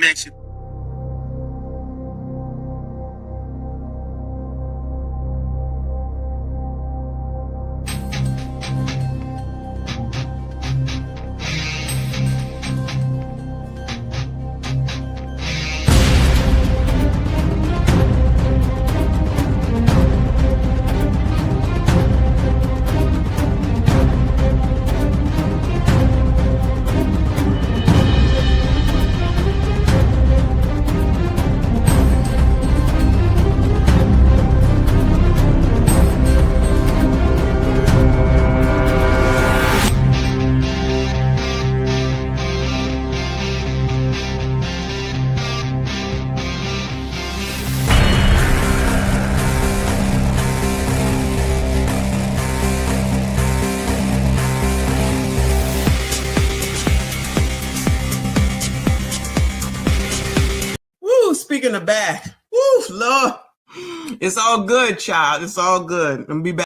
mention. Speaking of back, woo, Lord, it's all good, child. It's all good. I'm gonna be back.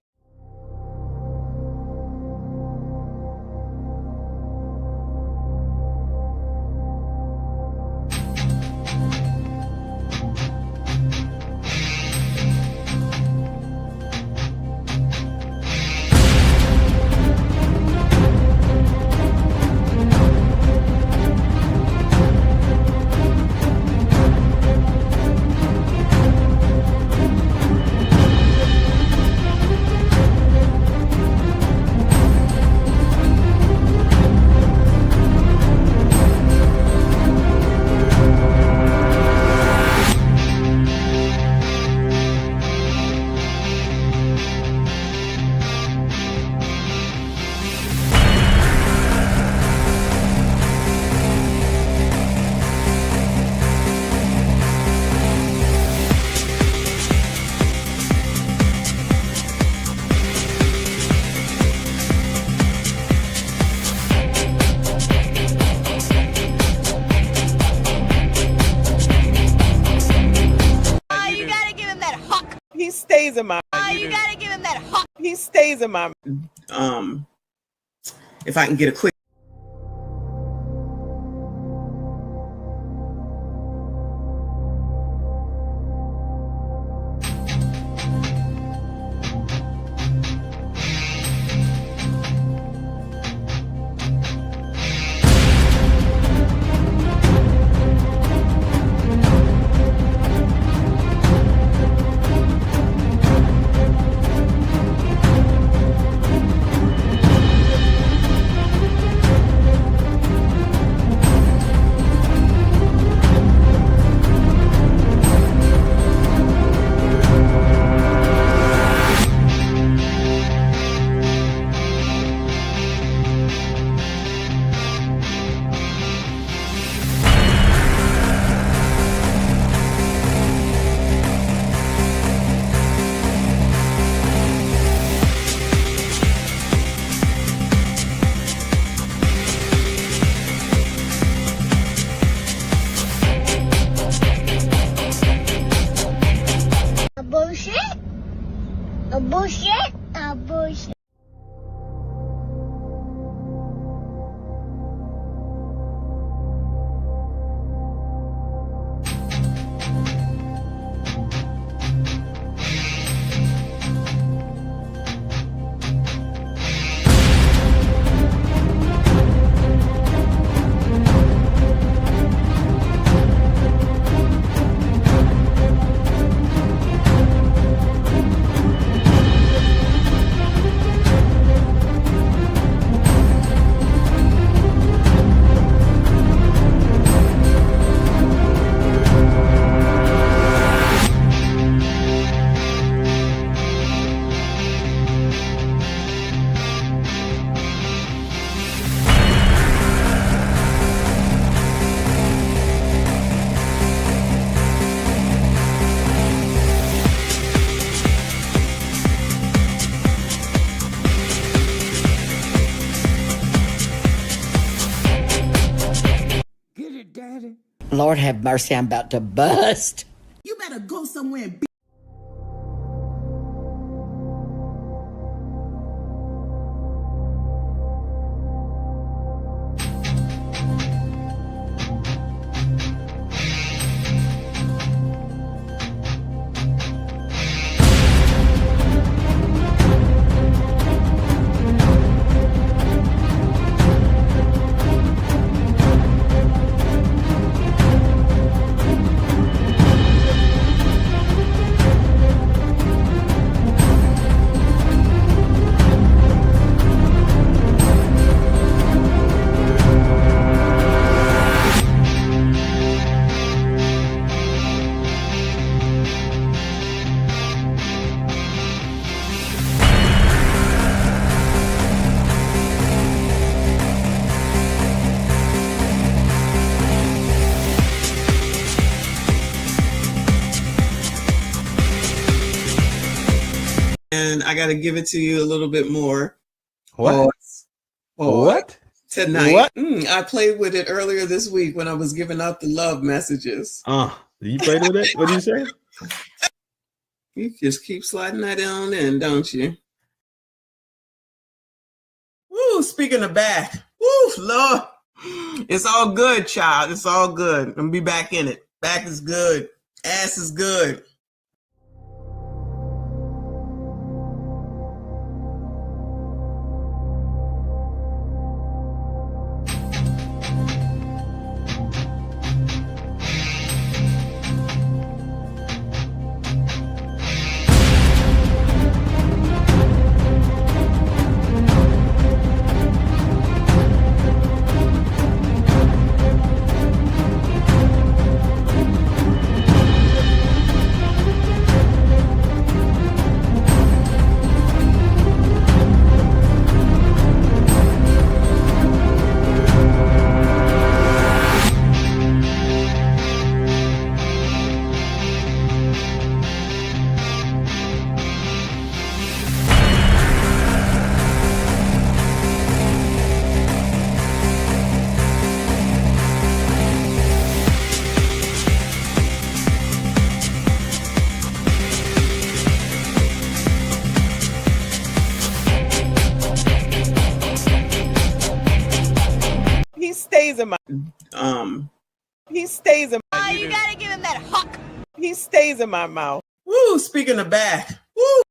He stays in my. You gotta give him that hawk. He stays in my. If I can get a quick. A bullshit. Lord have mercy, I'm about to bust. You better go somewhere and be. and I got to give it to you a little bit more. What? What? Tonight. What? I played with it earlier this week when I was giving out the love messages. You played with it? What did you say? You just keep sliding that on in, don't you? Woo, speaking of back. Woo, Lord. It's all good, child. It's all good. I'm going to be back in it. Back is good. Ass is good. Stays in my he stays in my You gotta give him that huck. he stays in my mouth. Woo, speaking of back. Woo.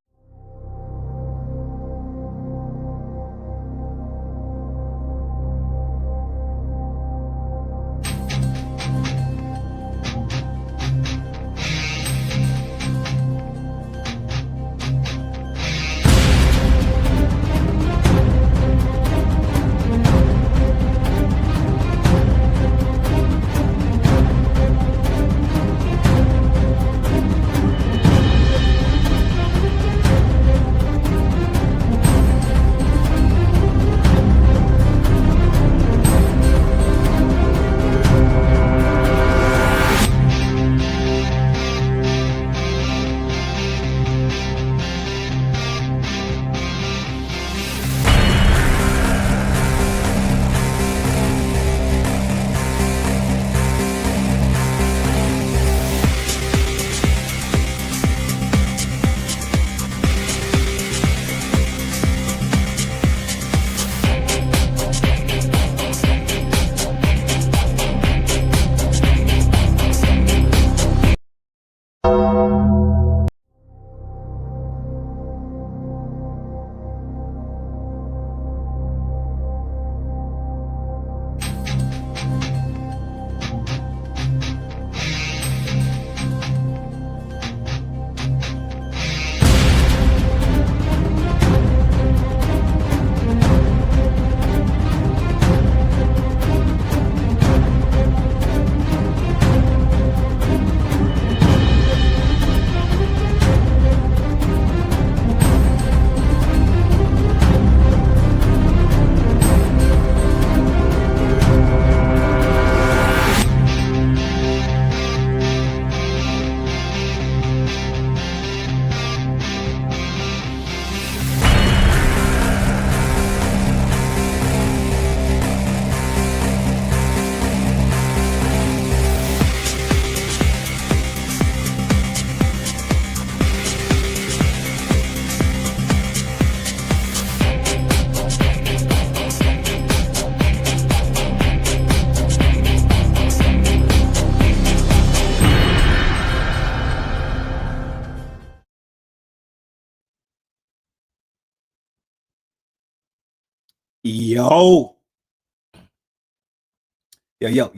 Yo.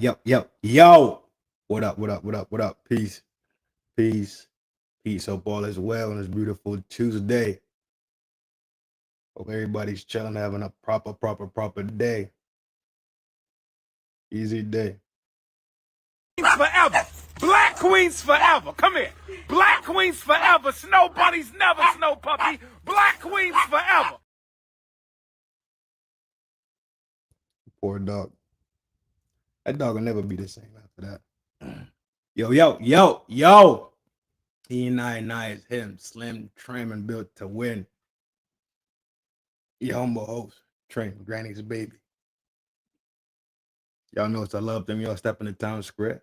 Yo. What up? Peace. Hope all is well on this beautiful Tuesday. Hope everybody's chilling, having a proper day. Easy day. Forever. Black queens forever. Come here. Black queens forever. Snow bunnies never, snow puppy. Black queens forever. Poor dog. That dog will never be the same after that. Yo. He and I is him, slim, trim, and built to win. Your humble host, Trin, Granny's baby. Y'all know it's I love them. Y'all step in the town square.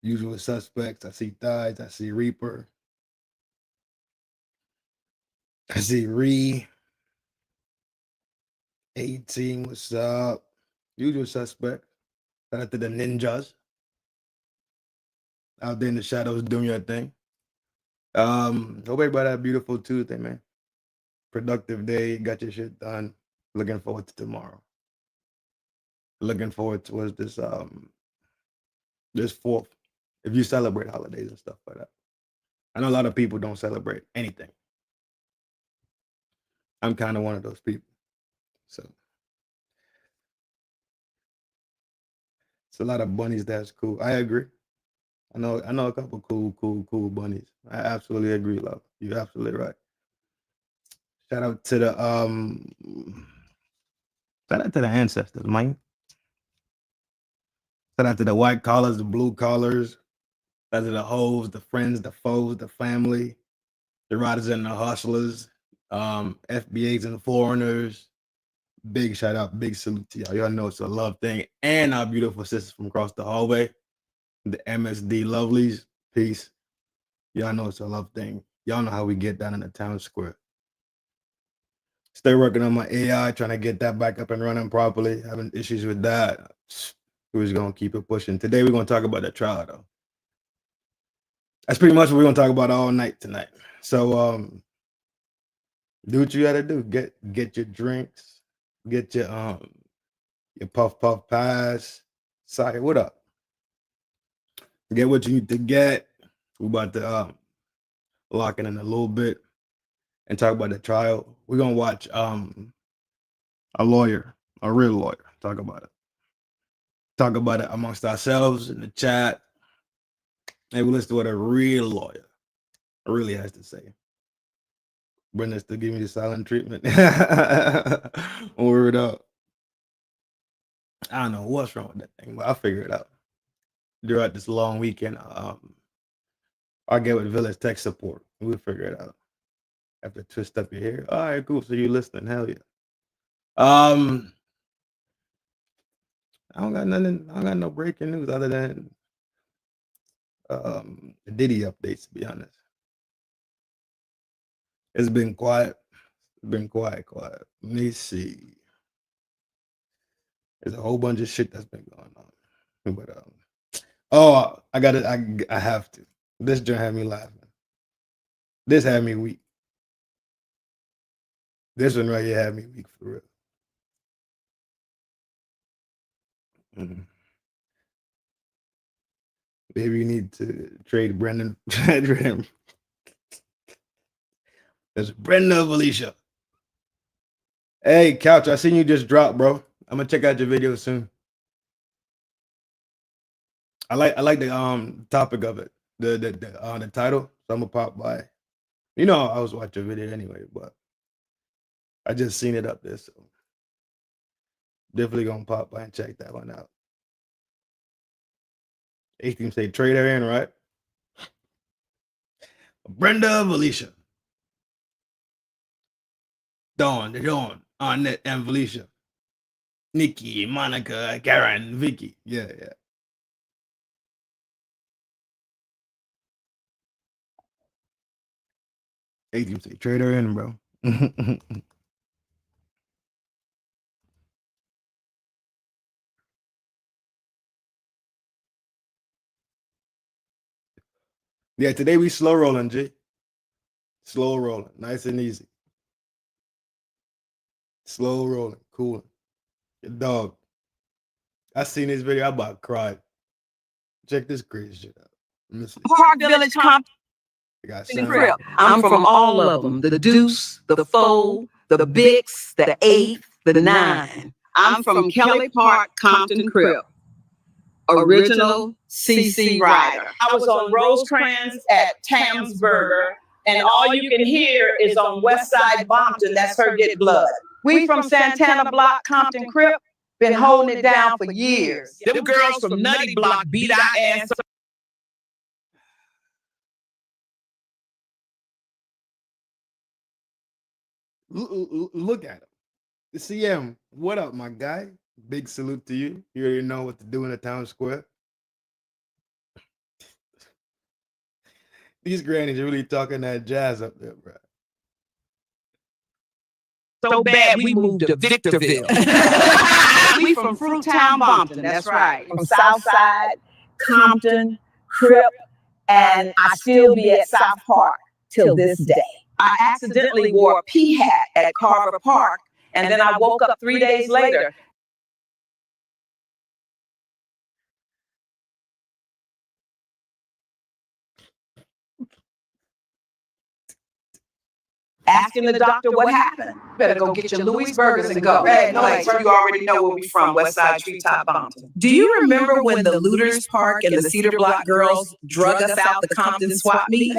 Usual suspects. I see Thighs. I see Reaper. I see Ree. 18. What's up? Usual suspect. Shout out to the ninjas out there in the shadows doing your thing. Hope everybody had a beautiful Tuesday, man. Productive day. Got your shit done. Looking forward to tomorrow. Looking forward towards this 4th. If you celebrate holidays and stuff like that. I know a lot of people don't celebrate anything. I'm kind of one of those people. So it's a lot of bunnies that's cool. I agree. I know a couple cool bunnies. I absolutely agree, love. You're absolutely right. Shout out to the ancestors, man. Shout out to the white collars, the blue collars. Shout out to the hoes, the friends, the foes, the family, the riders and the hustlers, FBAs and foreigners. Big shout out, big salute to y'all. Y'all know it's a love thing. And our beautiful sisters from across the hallway, the MSD lovelies. Peace. Y'all know it's a love thing. Y'all know how we get down in the town square. Still working on my AI, trying to get that back up and running properly. Having issues with that. We're just going to keep it pushing. Today, we're going to talk about the trial, though. That's pretty much what we're going to talk about all night tonight. So, do what you got to do. Get your drinks. Get your puff pass. Sorry, what up? Get what you need to get. We're about to lock in a little bit and talk about the trial. We're gonna watch a lawyer, a real lawyer, talk about it. Talk about it amongst ourselves in the chat. And we'll listen to what a real lawyer really has to say. Brenda's still giving me the silent treatment. Word up. I don't know what's wrong with that thing, but I'll figure it out. Throughout this long weekend, I'll get with Village Tech Support. We'll figure it out. Have to twist up your hair. All right, cool. So you listening? Hell yeah. I don't got nothing. I don't got no breaking news other than the Diddy updates. To be honest, it's been quiet. It's been quiet. Let me see. There's a whole bunch of shit that's been going on. But I got it. I have to. This joint had me laughing. This had me weak. This one right here had me weak for real. Maybe you need to trade Brendan. There's Brenda Felicia. Hey, Couch, I seen you just drop, bro. I'm gonna check out your video soon. I like the topic of it, the title. So I'm gonna pop by. You know, I was watching a video anyway, but I just seen it up there, so definitely gonna pop by and check that one out. 18 say trade her in, right? Brenda Felicia. Dawn, Annette, and Felicia. Nikki, Monica, Karen, Vicky. Yeah. 18 say trade her in, bro. Yeah, today we slow rolling, G. Slow rolling, nice and easy. Slow rolling, cool. Your dog. I seen this video, I about cried. Check this crazy shit out. Let me see. Park Village Compton Crip. I'm from all of them. The Deuce, the Foe, the Bix, the 8, the 9. I'm from Kelly Park, Compton Crip. Original CC Rider. I was on Rosecrans at Tam's Burger, and all you can hear is on West Side Bompton. That's her Get Blood. We from Santana Block, Compton Crip. Been holding it down for years. Them girls from Nutty Block beat our ass. Look at him. The CM, what up, my guy? Big salute to you. You already know what to do in the town square. These grannies are really talking that jazz up there, bro. So bad we moved to Victorville. We from Fruittown, Bompton. That's right. From Southside, Compton, Crip, and I still be at South Park till this day. I accidentally wore a pea hat at Carver Park, and then I woke up 3 days later. Asking the doctor what happened. Better go get your Louis Burgers and go. Hey, no, you already know where we from, West Side Treetop Bompton. Do you remember when the Looters Park and the Cedar Block girls drug us out the Compton swap meet?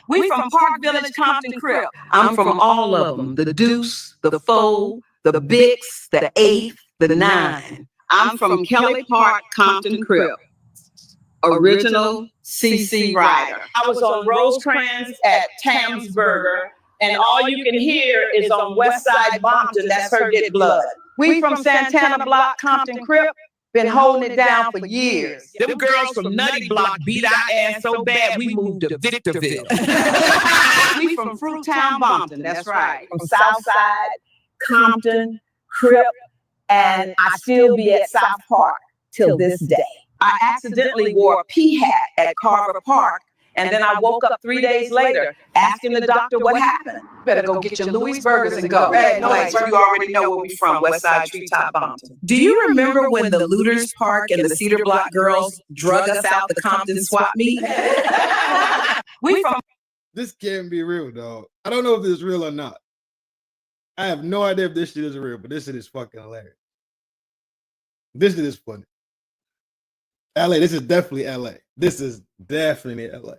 We from Park Village, Compton, Crip. I'm from all of them. The Deuce, the Foe, the Bix, the 8th, the 9. I'm from Kelly Park, Compton, Crip. Original CC Rider. I was on Rosecrans at Tam's Burger, and all you can hear is on West Side Bompton, that's her get blood. We from Santana Block, Compton, Crip. Been holding it down for years. Them girls from Nutty Block beat our ass so bad we moved to Victorville. We from Fruittown, Bompton. That's right. From Southside, Compton, Crip, and I still be at South Park till this day. I accidentally wore a pea hat at Carver Park, and then I woke up 3 days later asking the doctor what happened. Better go get your Louis Burgers and go. Hey, no, you already know where we from, West Side Treetop Bompton. Do you remember when the Looters Park and the Cedar Block girls drug us out the Compton swap meet? We from. This can't be real, dog. I don't know if this is real or not. I have no idea if this shit is real, but this shit is fucking hilarious. This shit is funny. LA, this is definitely LA. This is definitely LA.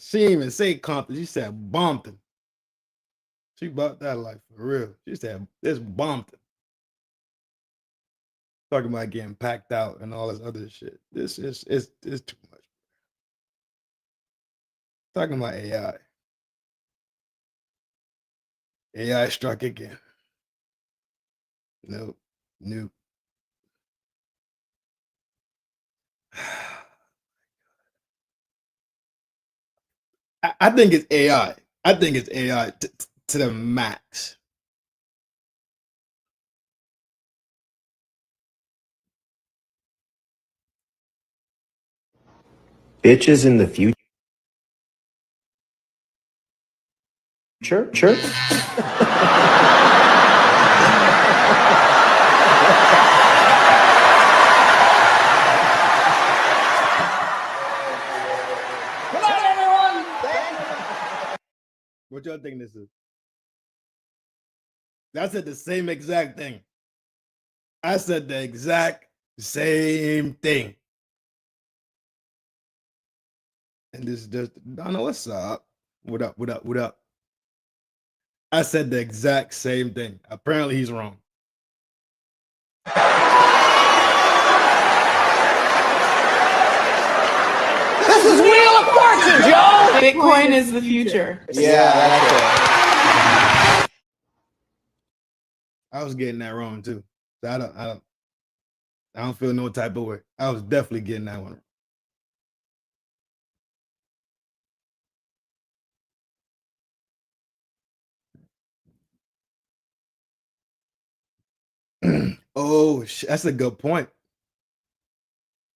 She didn't even say Compton. She said Bompton. She bought that life for real. She said this Bompton. Talking about getting packed out and all this other shit. This is it's too much. Talking about AI. AI struck again. Nope. Nope. I think it's AI. I think it's AI to the max. Bitches in the future. Church. What y'all think this is? I said the same exact thing. I said the exact same thing. And this is just, I don't know what's up. What up? What up? What up? I said the exact same thing. Apparently he's wrong. This is Wheel of Fortune, Joe! Bitcoin is the future. Yeah, that's it. I was getting that wrong too. So I don't feel no type of way. I was definitely getting that one. Oh, that's a good point.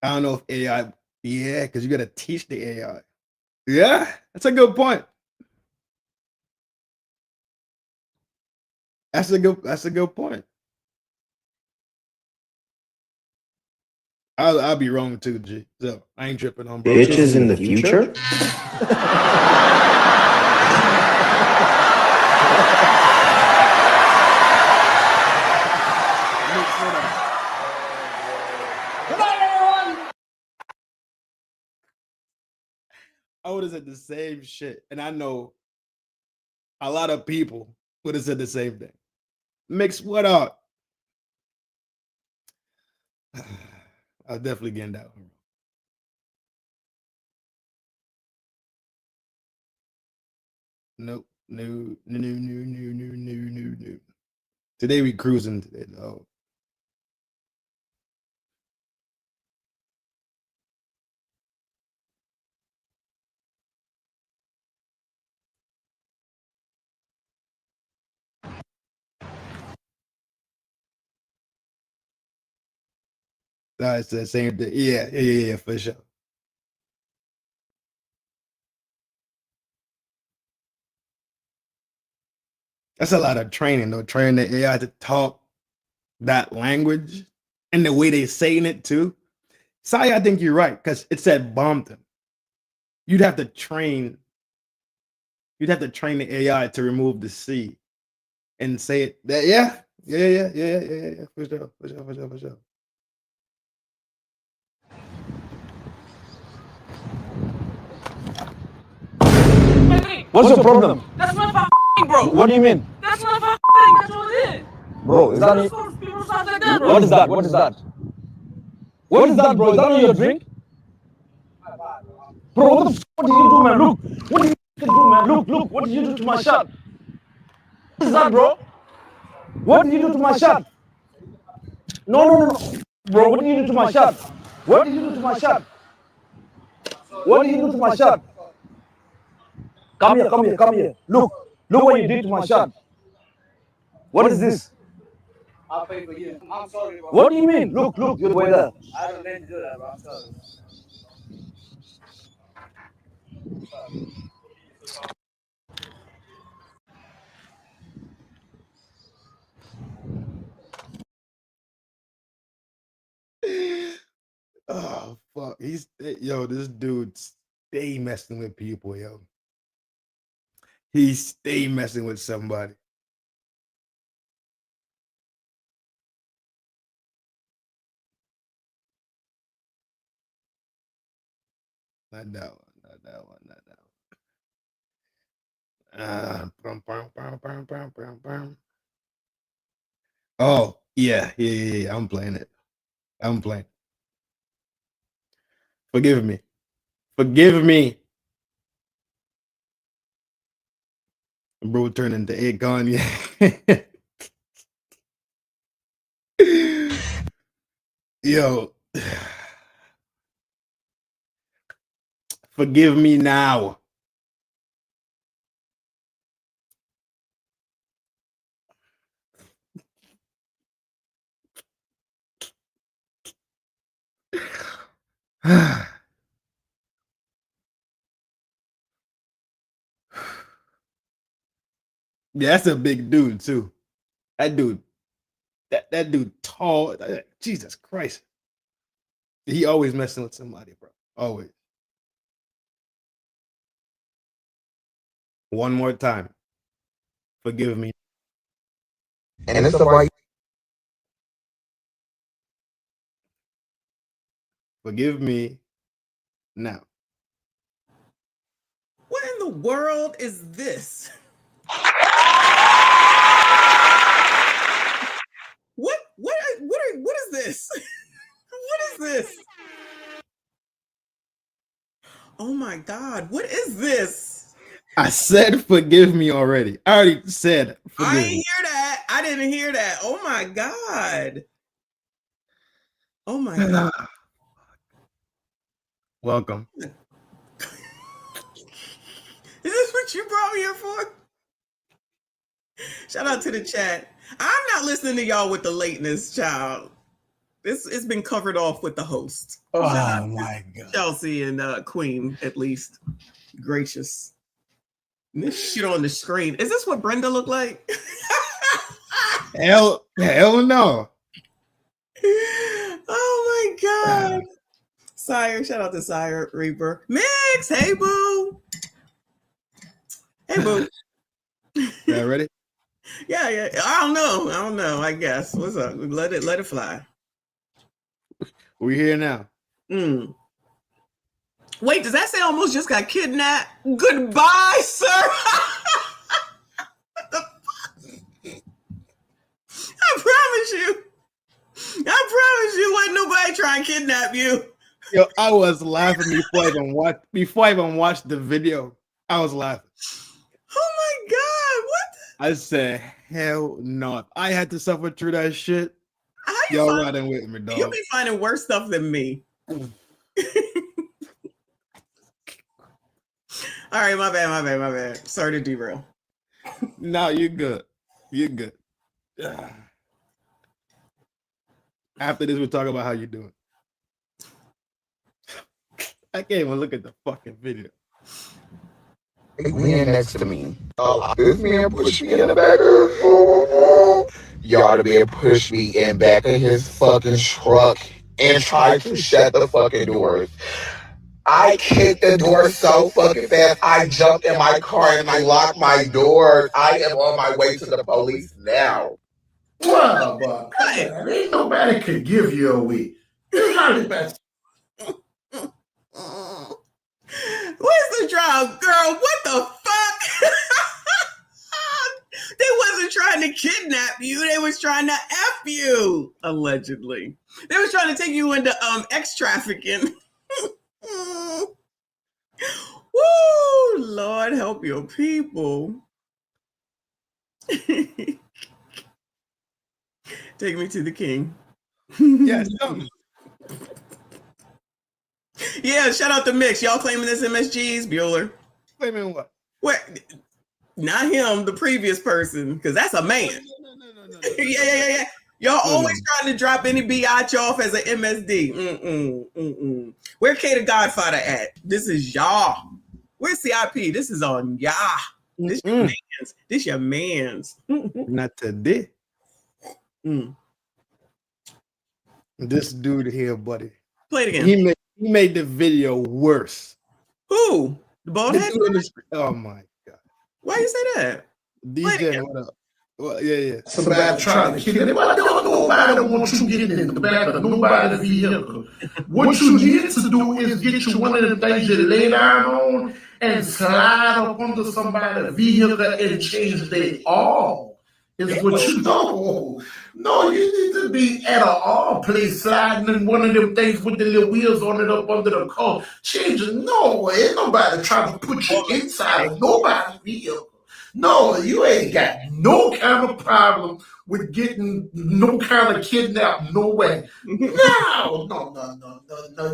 I don't know if AI, yeah, because you got to teach the AI. Yeah, that's a good point. That's a good point. I'll be wrong too, G. So I ain't tripping on bro. Bitches in the future? I would have said the same shit. And I know a lot of people would have said the same thing. Mix what up? I'll definitely get that one. Nope. No. Today we cruising today, though. It's the same thing. Yeah, for sure. That's a lot of training, though. Training the AI to talk that language and the way they saying it too. Sai, I think you're right, because it said Bompton. You'd have to train the AI to remove the C and say it. Yeah. For sure. What's your problem? That's not my bro. What do you mean? That's not my thing. That's what it is. Bro, is that People sound like that, bro. what is that? What is that? What is that, bro? Is that on your drink? Bro, what the what did you do, man? Look, what did you do, man? Look, what did you do to my shirt? What is that, bro? What did you do to my shirt? No. Bro, what did you do to my shirt? What did you do to my shirt? What did you do to my shirt? Come here. Look what you did to my shirt. What is this? I'll pay for you. I'm sorry, bro. What do you mean? Look, you're the way there. I don't mean to do that, bro. I'm sorry. Oh fuck. This dude stay messing with people, yo. He stay messing with somebody. Not that one. Oh, yeah. I'm playing it. Forgive me. Bro turned into Akon, yeah. Yo. Forgive me now. Yeah, that's a big dude too. That dude tall. Jesus Christ. He always messing with somebody, bro. Always. One more time. Forgive me. And it's about Forgive me now. What in the world is this? What is this? What is this? Oh my God, what is this? I said forgive me already. I already said forgive I didn't me. hear that. I didn't hear that. Oh my God. Oh my God. Welcome. Is this what you brought me here for? Shout out to the chat. I'm not listening to y'all with the lateness, child. It's been covered off with the host. Oh my God. Chelsea and Queen, at least. Gracious. And this shit on the screen. Is this what Brenda looked like? Hell no. Oh my God. Sire, shout out to Sire Reaper. Mix, hey boo. Hey boo. Yeah, ready? Yeah. I don't know. I guess. What's up? Let it fly. We here now. Wait, does that say almost just got kidnapped? Goodbye, sir. What the fuck? I promise you wasn't nobody trying to kidnap you. Yo, I was laughing before I even watched the video. I was laughing. Oh I said, hell no. If I had to suffer through that shit, y'all riding with me, dog. You'll be finding worse stuff than me. All right, my bad. Sorry to derail. No, you're good. You're good. After this, we'll talk about how you're doing. I can't even look at the fucking video. Man next to me. This man pushed me in the back of y'all to be able to push me in back of his fucking truck and try to shut the fucking doors. I kicked the door so fucking fast. I jumped in my car and I locked my doors. I am on my way to the police now. Well, but ain't nobody could give you a week. It's not the best. Where's the drop, girl? What the fuck? They wasn't trying to kidnap you. They was trying to F you, allegedly. They was trying to take you into X trafficking. Woo! Lord help your people. Take me to the king. Yes. Yeah, shout out to Mix. Y'all claiming this MSGs, Bueller? Claiming what? What? Not him, the previous person, because that's a man. No. Yeah. Y'all always trying to drop any biatch off as an MSD. Where K the Godfather at? This is y'all. Where's CIP? This is on y'all. This your man's. This your man's. Not today. This dude here, buddy. Play it again. He made the video worse. Who? The bald head? Oh my god. Why you say that? DJ, what up? Well, yeah. Somebody trying to kill him. Nobody wants you getting in the back of nobody's vehicle. What you need to do is get you one of the things you lay down on and slide up under somebody's vehicle and change their all. Is what you know. No, you need to be at an all place sliding in one of them things with the little wheels on it up under the car. Changing. No, ain't nobody trying to put you inside of nobody's vehicle. No, you ain't got no kind of problem with getting no kind of kidnap, no way. No.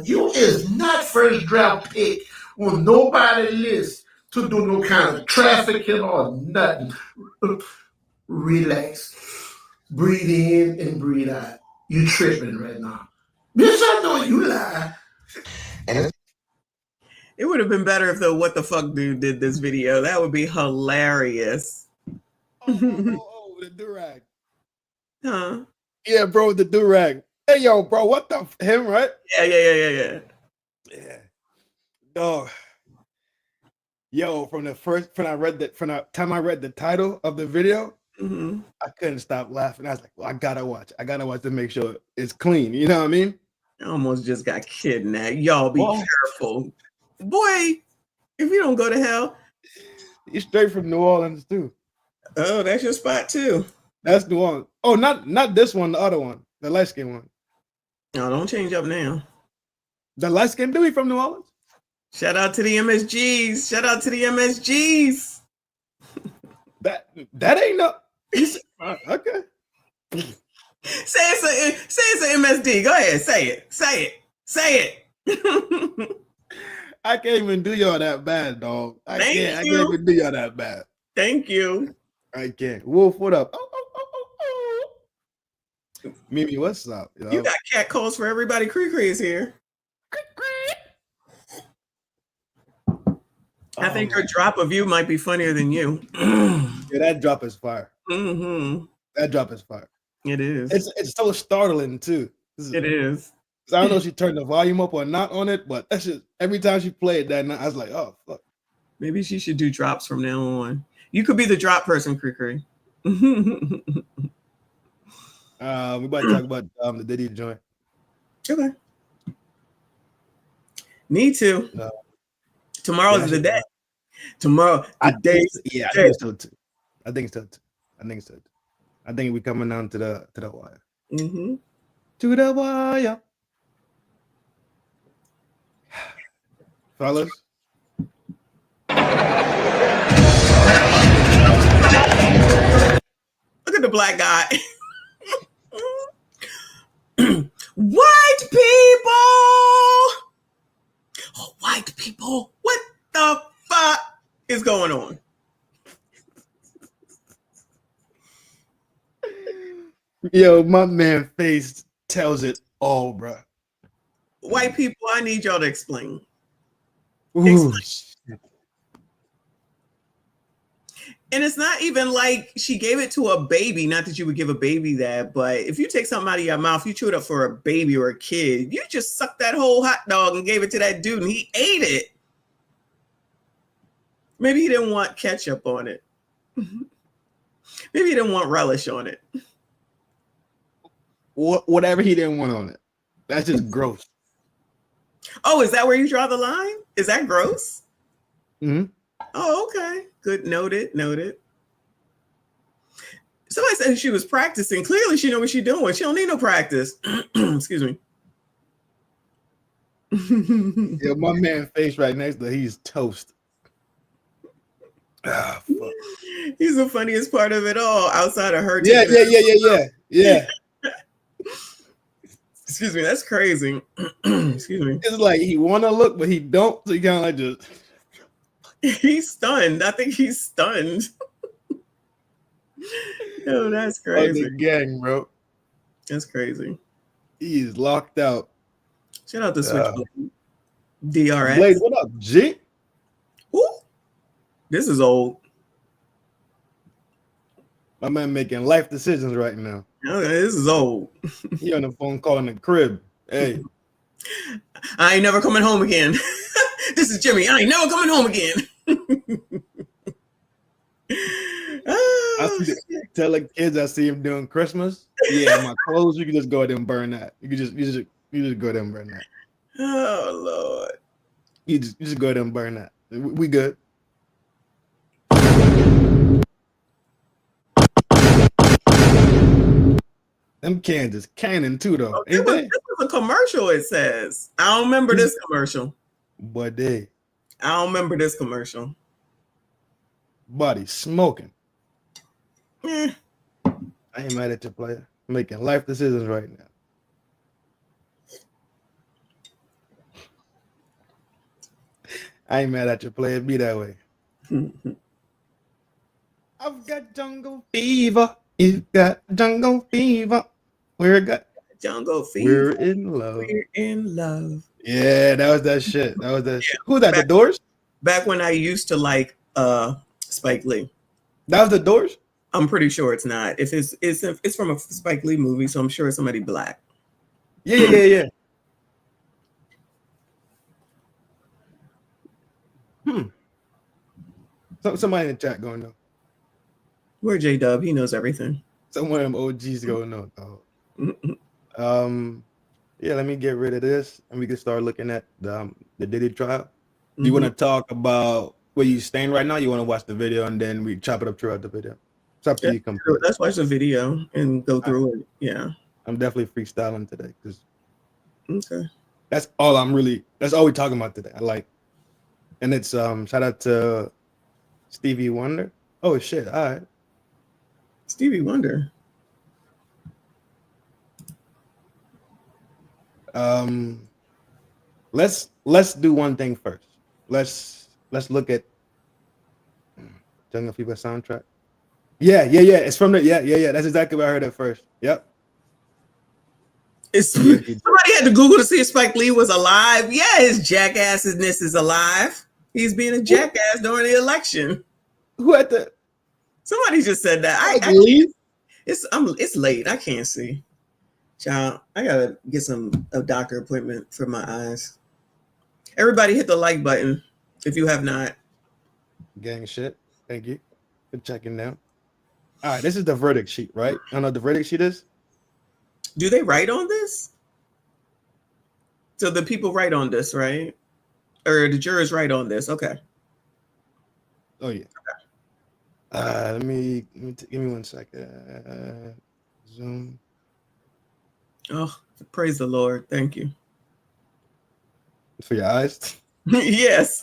You is not first draft pick on nobody's list to do no kind of trafficking or nothing. Relax. Breathe in and breathe out. You tripping right now. Bitch, I know you lie. It would have been better if the What the Fuck dude did this video. That would be hilarious. Oh, the do-rag. Huh? Yeah, bro, the do-rag. Hey, yo, bro, what the him, right? Yeah. Dog. Yo, from the time I read the title of the video, I couldn't stop laughing. I was like, well, I gotta watch to make sure it's clean. You know what I mean? I almost just got kidnapped. Y'all be careful. Boy, if you don't go to hell. You're straight from New Orleans, too. Oh, that's your spot, too. That's New Orleans. Oh, not this one, the other one. The light-skinned one. No, don't change up now. The light-skinned dude from New Orleans? Shout out to the MSGs. That ain't no... Okay. Say it's an MSD. Go ahead. Say it. I can't even do y'all that bad, dog. I can't even do y'all that bad. Thank you. I can't. Wolf, what up? Mimi, what's up? Yo? You got cat calls for everybody. Cree is here. I think her drop of you might be funnier than you. Yeah, that drop is fire. That drop is fire. It is. It's so startling too. It is. I don't know if she turned the volume up or not on it, but that's just every time she played that night, I was like, oh fuck. Maybe she should do drops from now on. You could be the drop person, Cree. We about to talk about the Diddy joint. Okay. Need to. Tomorrow's the day. Tomorrow, the day. Yeah, I think it's still too. I think we're coming down to the wire. To the wire. Fellas. black guy. White people. Oh, white people. What the fuck is going on? Yo, my man face tells it all, bro. White people, I need y'all to explain. Ooh, And it's not even like she gave it to a baby. Not that you would give a baby that, but if you take something out of your mouth, you chew it up for a baby or a kid, you just sucked that whole hot dog and gave it to that dude and he ate it. Maybe he didn't want ketchup on it. Maybe he didn't want relish on it. Whatever he didn't want on it. That's just gross. Oh, is that where you draw the line? Is that gross? Mm-hmm. Oh, okay. Good. Noted. Somebody said she was practicing. Clearly, she knows what she's doing. She don't need no practice. Excuse me. Yo, my man face right next to he's toast. Ah, fuck. He's the funniest part of it all outside of her. Yeah. Excuse me, that's crazy. Excuse me. It's like he want to look, but he don't. So he kind of like just. He's stunned. I think he's stunned. Oh, that's crazy. The gang, bro. That's crazy. He is locked out. Shout out to Switchblade. DRX. Blade, what up, G? Ooh, this is old. My man making life decisions right now. Okay, this is old. He on the phone calling the crib. Hey, I ain't never coming home again. This is Jimmy. I ain't never coming home again. tell the kids I see him doing Christmas. Yeah, my clothes. You can just go ahead and burn that. You just go ahead and burn that. Oh Lord. You just go ahead and burn that. We good. Them cans is cannon too, though. Oh, this was a commercial, it says. I don't remember this commercial. What day? I don't remember this commercial. Body smoking. Eh. I ain't mad at your player. Making life decisions right now. I ain't mad at your player. Be that way. I've got jungle fever. You got jungle fever. We're got jungle fever. We're in love. We're in love. Yeah, that was that shit. Who's that? The Doors? Back when I used to like Spike Lee. That was the Doors? I'm pretty sure it's not. If it's from a Spike Lee movie, so I'm sure it's somebody black. Yeah. Somebody in the chat going on. Where J Dub? He knows everything. Some of them OGs going on. Yeah, let me get rid of this and we can start looking at the Diddy trial. Do you want to talk about where you staying right now? You want to watch the video and then we chop it up throughout the video? It's up to you. Let's watch the video and go through it. Yeah. I'm definitely freestyling today because that's all we're talking about today. I like, and it's shout out to Stevie Wonder. Oh shit! All right, Stevie Wonder. Let's do one thing first. Let's look at Jungle Fever soundtrack. Yeah. It's from the yeah. That's exactly what I heard at first. Yep. Somebody had to Google to see if Spike Lee was alive. Yeah, his jackassness is alive. He's being a jackass during the election. Who had the? Somebody just said that. It's late. I can't see. Child, I gotta get a doctor appointment for my eyes. Everybody hit the like button if you have not. Gang shit. Thank you for checking down. All right, this is the verdict sheet, right? I don't know what the verdict sheet is. Do they write on this? So the people write on this, right? Or the jurors write on this? Okay. Oh yeah. Okay. Let me give me 1 second. Zoom. Oh, praise the Lord! Thank you. For your eyes. Yes.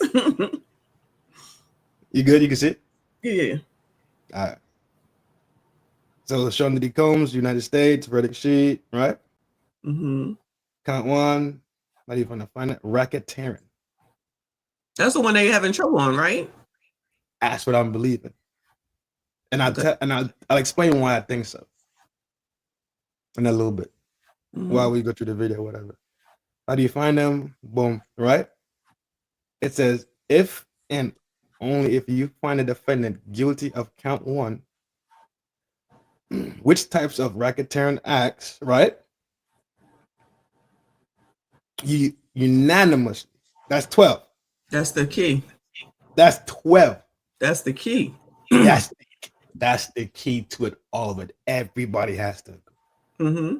You good? You can see it? Yeah. All right. So Sean Diddy Combs, United States, verdict sheet, right? Mm-hmm. Count one. Not even gonna find it. Racketeering. That's the one they having trouble on, right? That's what I'm believing. And I'll explain why I think so in a little bit. While we go through the video, whatever. How do you find them? Boom, right? It says if and only if you find a defendant guilty of count one, which types of racketeering acts, right? You unanimously. That's 12. That's the key. That's 12. That's the key. That's the key to it, all of it. Everybody has to. Mm-hmm.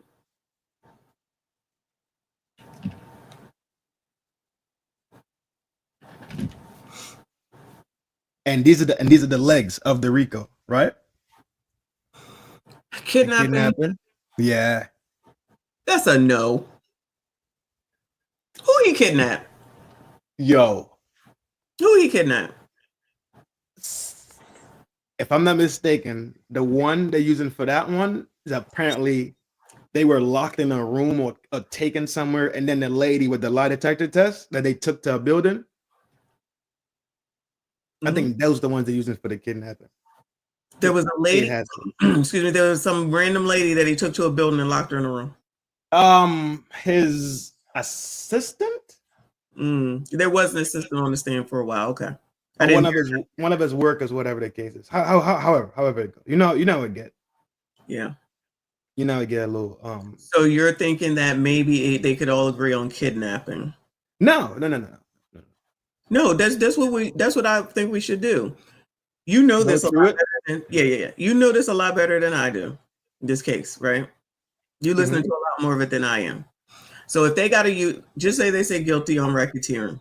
And these are the legs of the RICO, right? Kidnapping. Yeah. That's a no. Who he kidnapped? Yo. Who he kidnapped? If I'm not mistaken, the one they're using for that one is apparently they were locked in a room or taken somewhere, and then the lady with the lie detector test that they took to a building. I think those are the ones they're using for the kidnapping. There was a lady. Excuse me. There was some random lady that he took to a building and locked her in a room. His assistant. There was an assistant on the stand for a while. Okay. One of his workers, whatever the case is. However it goes. You know it get. Yeah. You know it get a little. So you're thinking that maybe they could all agree on kidnapping? No. No, that's what I think we should do. You know this a lot better than, yeah. You know this a lot better than I do in this case, right? You listen to a lot more of it than I am. So if they just say they say guilty on racketeering,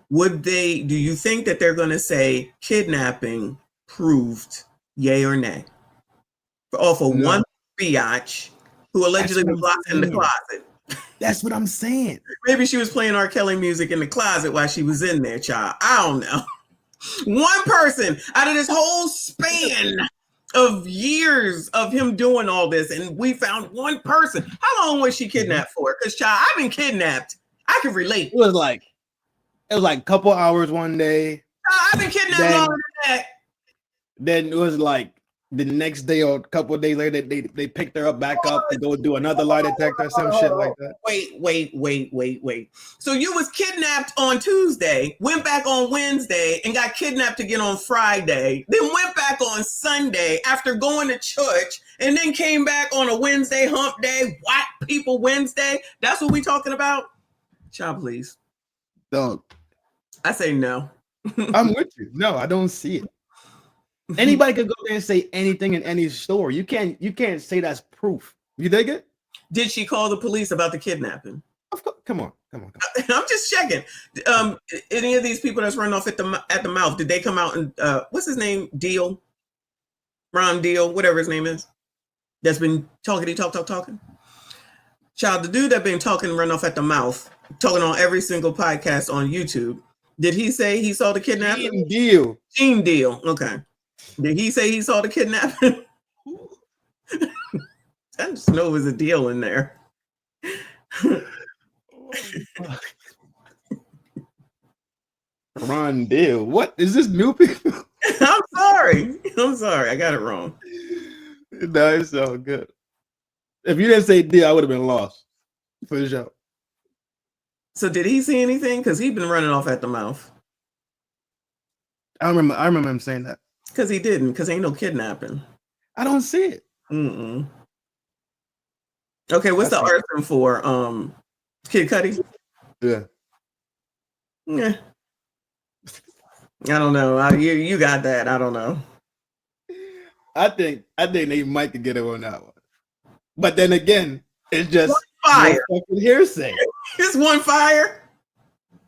do you think that they're going to say kidnapping proved, yay or nay? For one biatch who allegedly was locked in the closet. That's what I'm saying. Maybe she was playing R. Kelly music in the closet while she was in there, child. I don't know. One person out of this whole span of years of him doing all this, and we found one person. How long was she kidnapped for? Because, child, I've been kidnapped. I can relate. It was like a couple hours one day. I've been kidnapped longer than that. Then it was like the next day or a couple of days later, they picked her up back up to go do another lie detector, some shit like that. Wait. So you was kidnapped on Tuesday, went back on Wednesday, and got kidnapped again on Friday, then went back on Sunday after going to church, and then came back on a Wednesday hump day, white people Wednesday. That's what we talking about? Child, please. Dog. I say no. I'm with you. No, I don't see it. Anybody could go there and say anything in any store. You can't say that's proof. You dig it? Did she call the police about the kidnapping? Of course. Come on. I'm just checking. Any of these people that's run off at the mouth, did they come out and what's his name? Deal, Ron Deal, whatever his name is, that's been talking. Child, the dude that been talking run off at the mouth, talking on every single podcast on YouTube. Did he say he saw the kidnapping? Gene Deal. Okay. Did he say he saw the kidnapping? I just know it was a deal in there. Ron Deal. What is this new people? I'm sorry. I got it wrong. No, it's all good. If you didn't say deal, I would have been lost for sure. So did he see anything? Because he's been running off at the mouth. I remember him saying that. Because he didn't. Because ain't no kidnapping. I don't see it. Okay, what's the arson for? Kid Cudi? Yeah. I don't know. You got that. I don't know. I think they might could get it on that one. But then again, it's just fire. Fucking hearsay. It's one fire.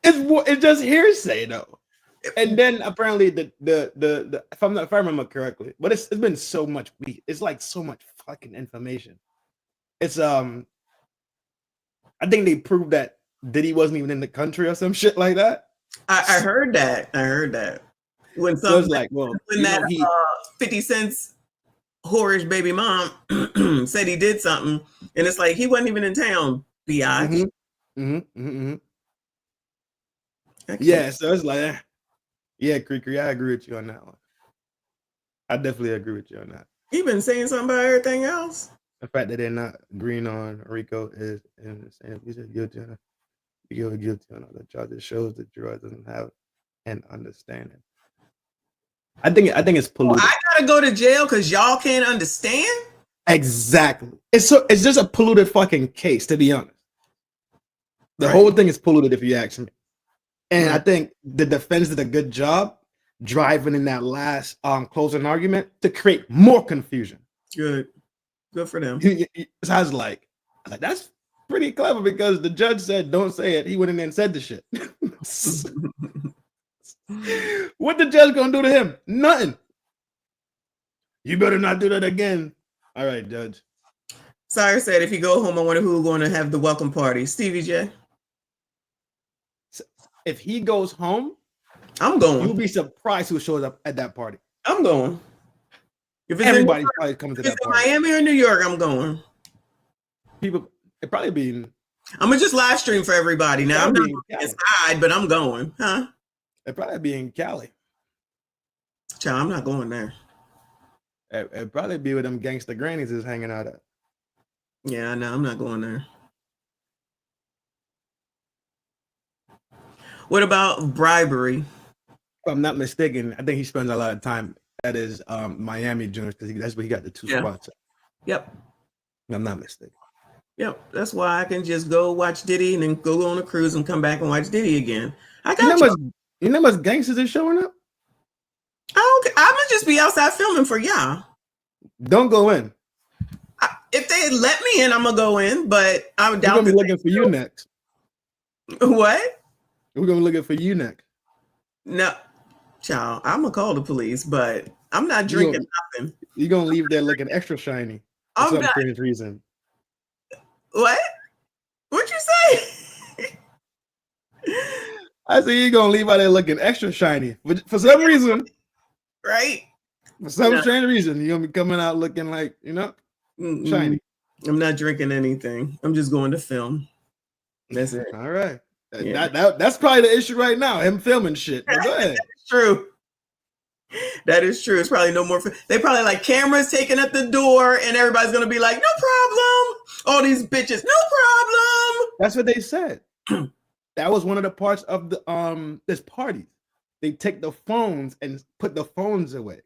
It's just hearsay though. And then apparently the if I remember correctly, but it's been so much beat. It's like so much fucking information. It's I think they proved that Diddy wasn't even in the country or some shit like that. I heard that. When so it's like, well, when that 50 Cent's whorish baby mom said he did something, and it's like he wasn't even in town. Biatch. Yeah, so it's like, yeah, Creaky, I agree with you on that one. I definitely agree with you on that. He been saying something about everything else. The fact that they're not agreeing on Rico is insane. He's guilty on guilty on other charges shows that Gerard doesn't have an understanding. I think it's polluted. I gotta go to jail because y'all can't understand. Exactly. It's just a polluted fucking case, to be honest. The whole thing is polluted, if you ask me. And I think the defense did a good job driving in that last closing argument to create more confusion. Good for them. So I was like, that's pretty clever because the judge said, don't say it. He went in there and said the shit. What the judge gonna do to him? Nothing. You better not do that again. All right, judge. Sire said, if you go home, I wonder who's going to have the welcome party. Stevie J. If he goes home, I'm going. You'll be surprised who shows up at that party. I'm going. If it's Everybody's probably coming to that party. Miami or New York, I'm going. People, it probably be. I'm gonna just live stream for everybody now. I'm not inside, but I'm going, huh? It probably be in Cali. Child, I'm not going there. It probably be where them gangster grannies is hanging out at. Yeah, no, I'm not going there. What about bribery? If I'm not mistaken, I think he spends a lot of time at his Miami joints because that's where he got the two spots. Yep. If I'm not mistaken. Yep. That's why I can just go watch Diddy and then go on a cruise and come back and watch Diddy again. You know much gangsters is showing up? I'm gonna just be outside filming for y'all. Don't go in. If they let me in, I'm gonna go in, but I'm down. We're gonna be looking for you next. What? We're gonna be looking for you next. No, child, I'm gonna call the police, but I'm not drinking nothing. You're gonna leave there looking extra shiny for some strange reason. What? What'd you say? I said you're gonna leave out there looking extra shiny. But for some reason, right? For some strange reason, you're gonna be coming out looking like, shiny. I'm not drinking anything. I'm just going to film. That's it. All right. Yeah. That's probably the issue right now. Him filming shit. But go ahead. That's true. That is true. It's probably no more. They probably like cameras taken at the door, and everybody's gonna be like, "No problem." All these bitches, no problem. That's what they said. That was one of the parts of the this party. They take the phones and put the phones away.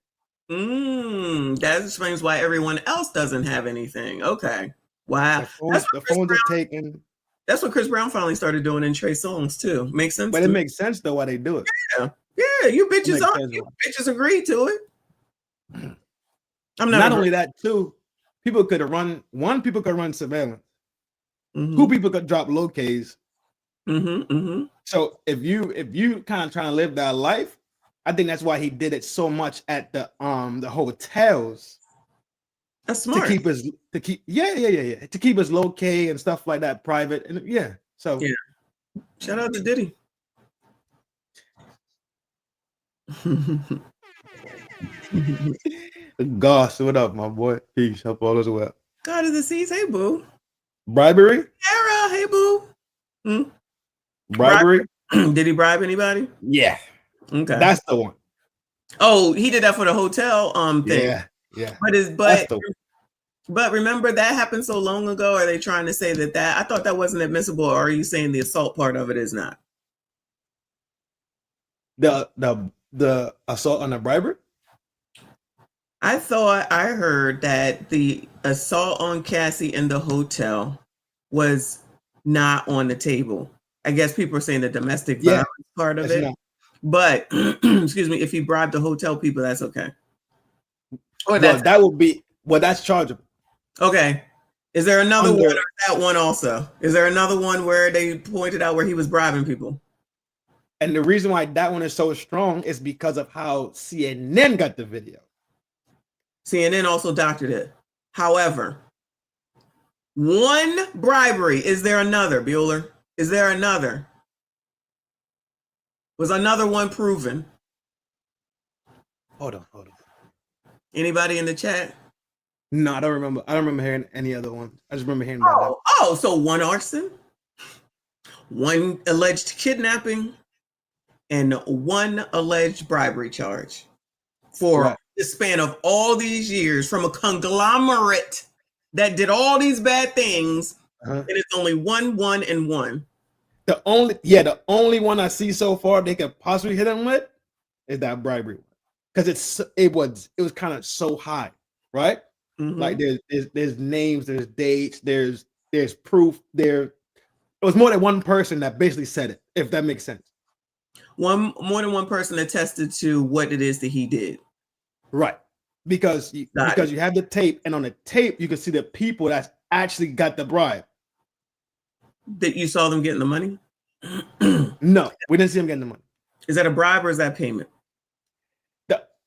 That explains why everyone else doesn't have anything. Okay. Wow. The phones are taken. That's what Chris Brown finally started doing in Trey songs too. Makes sense. But it makes sense though why they do it. Yeah, you bitches agreed to it. I'm not only that too. People could run surveillance. Mm-hmm. 2 people could drop locates. So if you kind of trying to live that life, I think that's why he did it so much at the hotels. That's smart. To keep us low key and stuff like that, private, and So shout out to Diddy. Goss, what up, my boy? Peace. Hope all is well. God of the seas, hey boo. Bribery? Sarah, hey boo. Bribery? Did he bribe anybody? Yeah. Okay. That's the one. Oh, he did that for the hotel thing. Yeah. But remember that happened so long ago. Are they trying to say that I thought that wasn't admissible, or are you saying the assault part of it is not? The assault on the bribery? I thought I heard that the assault on Cassie in the hotel was not on the table. I guess people are saying the domestic violence part of it. Not. But excuse me, if he bribed the hotel people, that's okay. Or that would be that's chargeable. Okay. Is there another one or that one also? Is there another one where they pointed out where he was bribing people? And the reason why that one is so strong is because of how CNN got the video. CNN also doctored it. However, one bribery. Is there another, Bueller? Is there another? Was another one proven? Hold on. Anybody in the chat? No, I don't remember. I don't remember hearing any other one. I just remember hearing about that. So one arson, one alleged kidnapping, and one alleged bribery charge for the span of all these years from a conglomerate that did all these bad things. And it's only one, and one. The only one I see so far they could possibly hit him with is that bribery one, because it was kind of so high, right? Like there's names, there's dates, there's proof. It was more than one person that basically said it, if that makes sense. More than one person attested to what it is that he did. Right. Because you have the tape, and on the tape you can see the people that's actually got the bribe. That you saw them getting the money? No, we didn't see them getting the money. Is that a bribe or is that payment?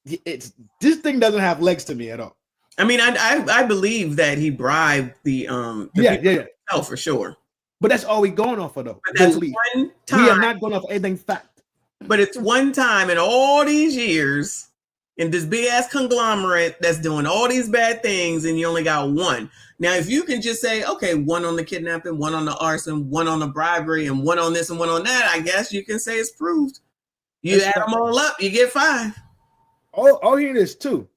This thing doesn't have legs to me at all. I mean, I believe that he bribed the himself for sure. But that's all we going off of though. But that's one time. We are not going off anything fact. But it's one time in all these years in this big ass conglomerate that's doing all these bad things, and you only got one. Now, if you can just say, okay, one on the kidnapping, one on the arson, one on the bribery, and one on this and one on that, I guess you can say it's proved. You add them all up, you get 5. All you need is 2.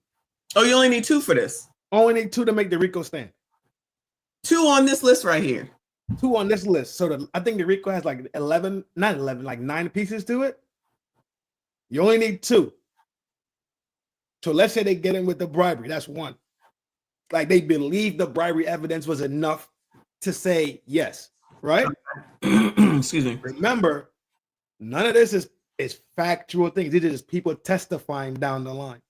Oh, you only need 2 for this? Only need 2 to make the RICO stand. 2 on this list right here. 2 on this list. So I think the RICO has like 9 pieces to it. You only need 2. So let's say they get in with the bribery. That's 1. Like they believe the bribery evidence was enough to say yes, right? Excuse me. Remember, none of this is factual things. These are just people testifying down the line.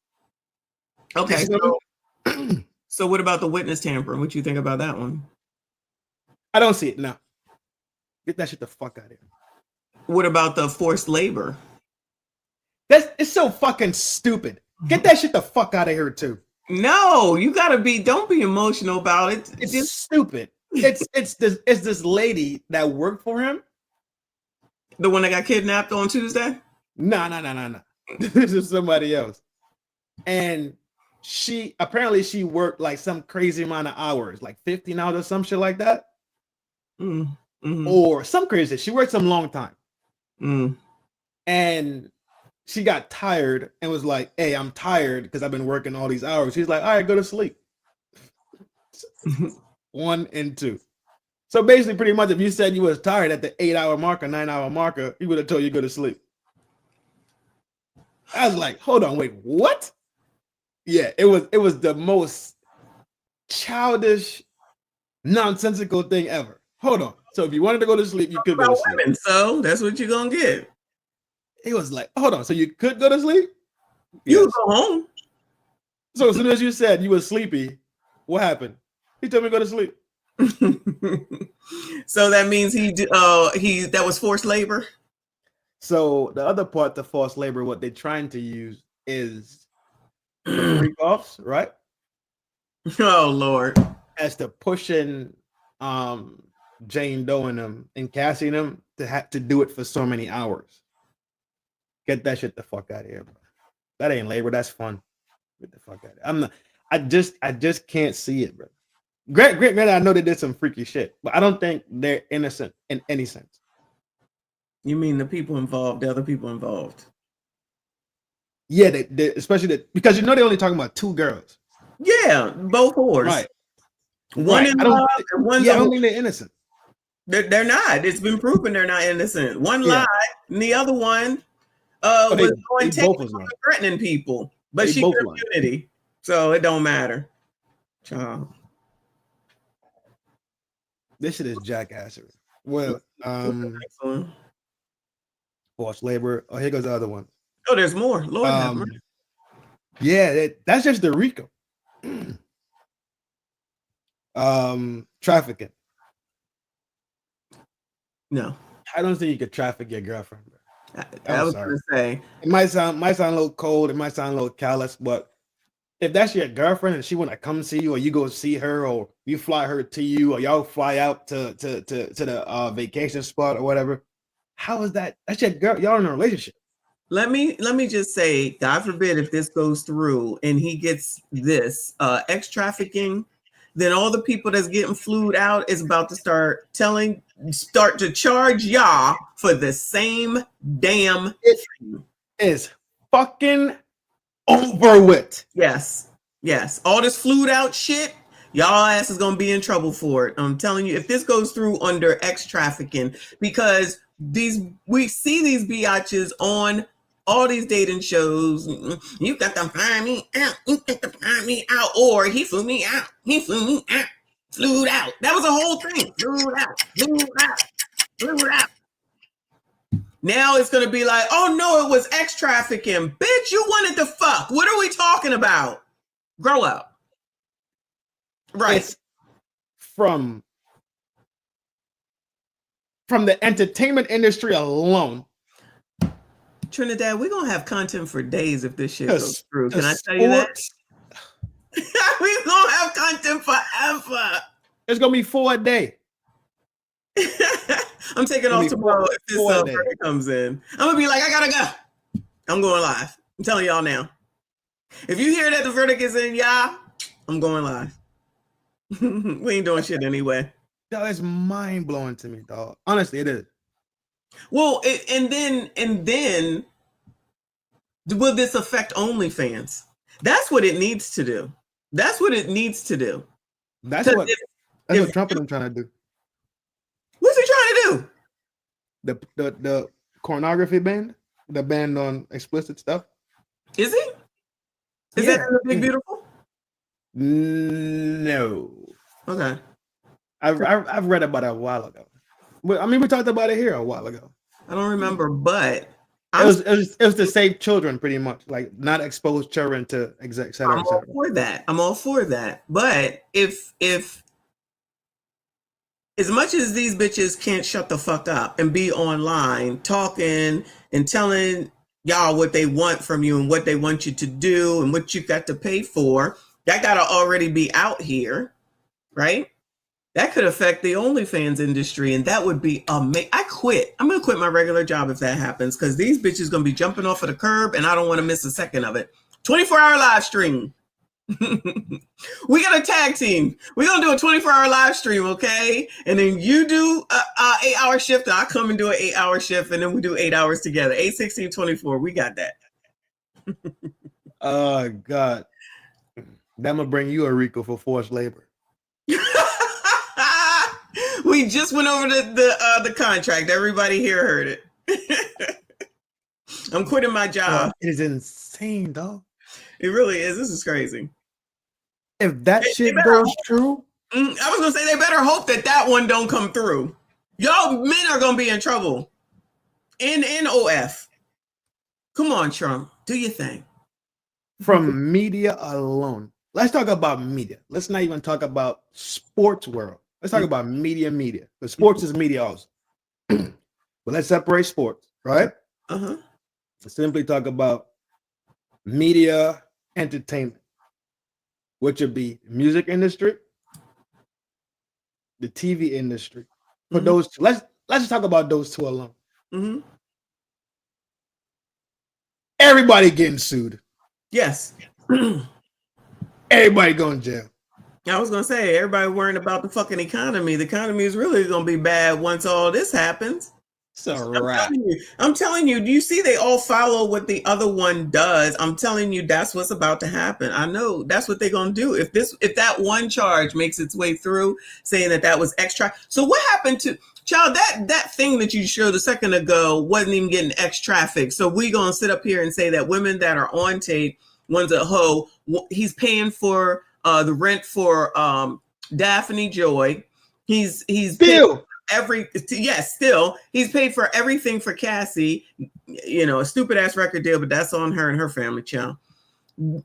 Okay. So what about the witness tampering? What you think about that one? I don't see it. No. Get that shit the fuck out of here. What about the forced labor? It's so fucking stupid. Get that shit the fuck out of here too. No, you gotta don't be emotional about it. It's just stupid. It's this lady that worked for him. The one that got kidnapped on Tuesday? No. This is somebody else. And she worked like some crazy amount of hours, like 15 hours or some shit like that. Or some crazy. She worked some long time. And she got tired and was like, hey, I'm tired because I've been working all these hours. She's like, all right, go to sleep. 1 and 2. So basically, pretty much, if you said you was tired at the 8-hour marker, 9-hour marker, he would have told you go to sleep. I was like, hold on, wait, what? Yeah, it was the most childish, nonsensical thing ever. Hold on. So if you wanted to go to sleep, you could go to sleep. Women, so that's what you're gonna get. He was like, hold on, so you could go to sleep? You go home. So as soon as you said you were sleepy, what happened? He told me to go to sleep. So that means that was forced labor. So the other part, the forced labor, what they're trying to use is freak offs, right? Oh Lord. As to pushing Jane Doe and them and Cassie and them to have to do it for so many hours. Get that shit the fuck out of here, bro. That ain't labor, that's fun. Get the fuck out of here. I just can't see it, bro. Great, I know they did some freaky shit, but I don't think they're innocent in any sense. You mean the people involved, the other people involved? Yeah, they especially because you know they're only talking about 2 girls. Yeah, both whores. Right. One right. in love and one's I don't think they're innocent. They're not. It's been proven they're not innocent. One lied, and the other one was going taking threatening people, but she got immunity, so it don't matter. Child. This shit is jackassery. Well, forced labor. Oh, here goes the other one. Oh, there's more. Lord, yeah, that's just the RICO. Trafficking. No, I don't think you could traffic your girlfriend. I was gonna say it might sound a little cold. It might sound a little callous, but if that's your girlfriend and she want to come see you, or you go see her, or you fly her to you, or y'all fly out to the vacation spot or whatever, how is that? That's your girl. Y'all in a relationship. Let me just say, God forbid if this goes through and he gets this X trafficking, then all the people that's getting flued out is about to start to charge y'all for the same damn thing. Is fucking over with. Yes. All this flued out shit, y'all ass is gonna be in trouble for it. I'm telling you, if this goes through under X trafficking, because we see these biatches on all these dating shows. You got to find me out. You got to find me out. Or he flew me out. He flew me out. Flew out. That was a whole thing. Flew out. Flew out. Flew out. Now it's going to be like, oh no, it was X trafficking. Bitch, you wanted to fuck. What are we talking about? Grow up. Right. It's from the entertainment industry alone. Trinidad, we're gonna have content for days if this shit goes through. Can I tell you that? We're gonna have content forever. It's gonna be 4 a day. I'm taking off tomorrow if this verdict comes in. I'm gonna be like, I gotta go. I'm going live. I'm telling y'all now. If you hear that the verdict is in, I'm going live. We ain't doing shit anyway. Yo, it's mind blowing to me, dog. Honestly, it is. Well, and then will this affect OnlyFans? That's what it needs to do. That's what it needs to do. That's what Trump is trying to do. What's he trying to do? The pornography ban, the ban on explicit stuff. Is he? Is that in the Big Beautiful? No. Okay. I've read about it a while ago. I mean, we talked about it here a while ago. I don't remember, but it was to save children, pretty much, like not expose children to etc. I'm all for that. I'm all for that. But if as much as these bitches can't shut the fuck up and be online talking and telling y'all what they want from you and what they want you to do and what you got to pay for, that gotta already be out here, right? That could affect the OnlyFans industry, and that would be amazing. I quit. I'm gonna quit my regular job if that happens, because these bitches gonna be jumping off of the curb, and I don't want to miss a second of it. 24-hour live stream. We got a tag team. We're gonna do a 24-hour live stream, okay? And then you do a 8-hour shift, and I come and do an 8-hour shift, and then we do 8 hours together. 8, 16, 24. We got that. Oh God, that gonna bring you a RICO for forced labor. We just went over the contract. Everybody here heard it. I'm quitting my job. It is insane, dog. It really is. This is crazy. If that shit goes through, I was gonna say they better hope that one don't come through. Y'all men are gonna be in trouble. In OF. Come on, Trump. Do your thing. From media alone. Let's talk about media. Let's not even talk about sports world. Let's talk about media. Because sports is media also. But let's separate sports, right? Uh-huh. Let's simply talk about media entertainment, which would be music industry, the TV industry. For those two, let's just talk about those two alone. Mm-hmm. Everybody getting sued. Yes. Everybody going to jail. I was gonna say, everybody worrying about the fucking economy. The economy is really gonna be bad once all this happens. It's a wrap. I'm telling you, do you see they all follow what the other one does? I'm telling you, that's what's about to happen. I know that's what they're gonna do. If that one charge makes its way through saying that was extra. So what happened to child, that thing that you showed a second ago wasn't even getting X traffic. So we gonna sit up here and say that women that are on tape, one's a hoe, he's paying for the rent for Daphne Joy. He's still he's paid for everything for Cassie. You know, a stupid ass record deal, but that's on her and her family, child.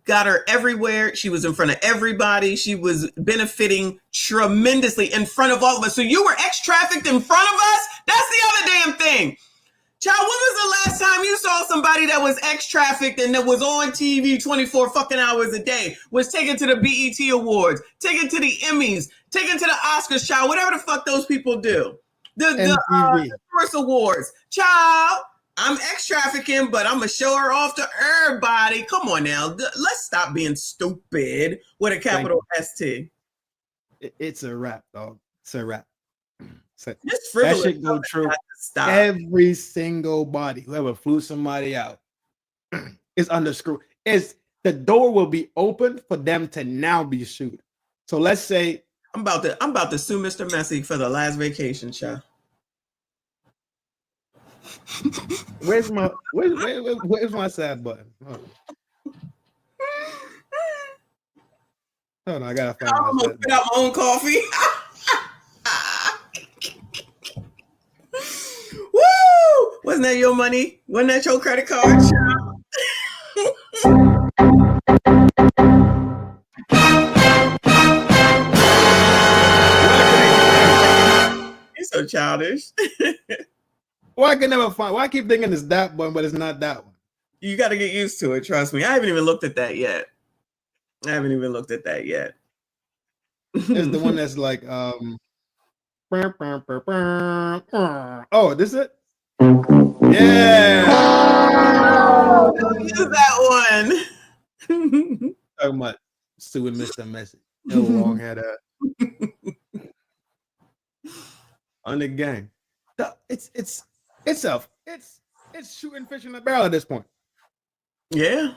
Got her everywhere. She was in front of everybody. She was benefiting tremendously in front of all of us. So you were X-trafficked in front of us? That's the other damn thing. Child, when was the last time you saw somebody that was X-trafficked and that was on TV 24 fucking hours a day, was taken to the BET Awards, taken to the Emmys, taken to the Oscars, child, whatever the fuck those people do. The Source Awards. Child, I'm ex-trafficking, but I'm gonna show her off to everybody. Come on now, let's stop being stupid with a capital ST. It's a wrap, dog. It's a wrap. So This that frivolous shit go stuff true. has to stop. Every single body, whoever flew somebody out, is under screw. Is the door will be open for them to now be sued. So let's say I'm about to sue Mr. Messi for the last vacation show. where's my sad button? Hold on, I gotta find I'm my gonna sad spit out my own coffee. Woo! Wasn't that your money? Wasn't that your credit card? You're so childish. Why I can never find? Why I keep thinking it's that one, but it's not that one? You got to get used to it. Trust me. I haven't even looked at that yet. It's the one that's like, oh, this is it? Yeah. Don't use that one. Talking about suing Mr. Messi. No long had on the game. It's shooting fish in the barrel at this point. Yeah.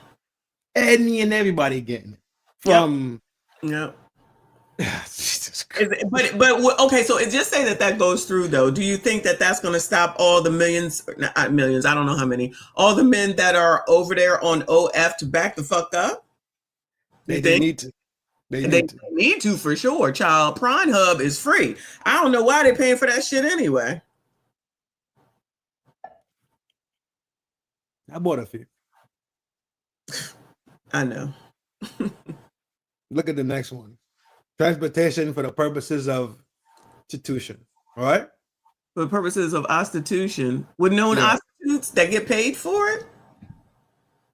Any and everybody getting it from. Yep. Jesus Christ. But okay, so it just say that goes through though. Do you think that that's going to stop all the millions? Not millions. I don't know how many. All the men that are over there on OF to back the fuck up. They need to. They need to for sure. Child, Prime Hub is free. I don't know why they're paying for that shit anyway. I bought a few. I know. Look at the next one. Transportation for the purposes of prostitution. All right? For the purposes of prostitution, with known prostitutes that get paid for it?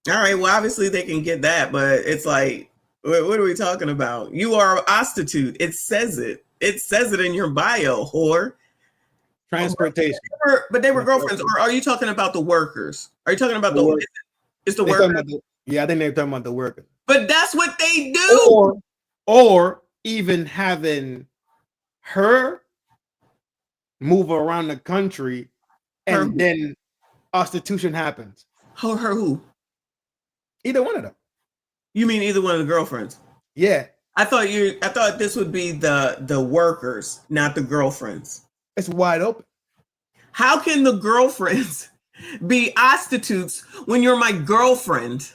All right, well, obviously they can get that, but it's like, what are we talking about? You are a prostitute. It says it. It says it in your bio, whore. Transportation. But they were girlfriends. Or are you talking about the workers? Are you talking about it's the workers? Yeah, I think they're talking about the workers. But that's what they do. Or even having her move around the country and then prostitution happens. Her who? Either one of them. You mean either one of the girlfriends? Yeah. I thought this would be the workers, not the girlfriends. It's wide open. How can the girlfriends be prostitutes when you're my girlfriend?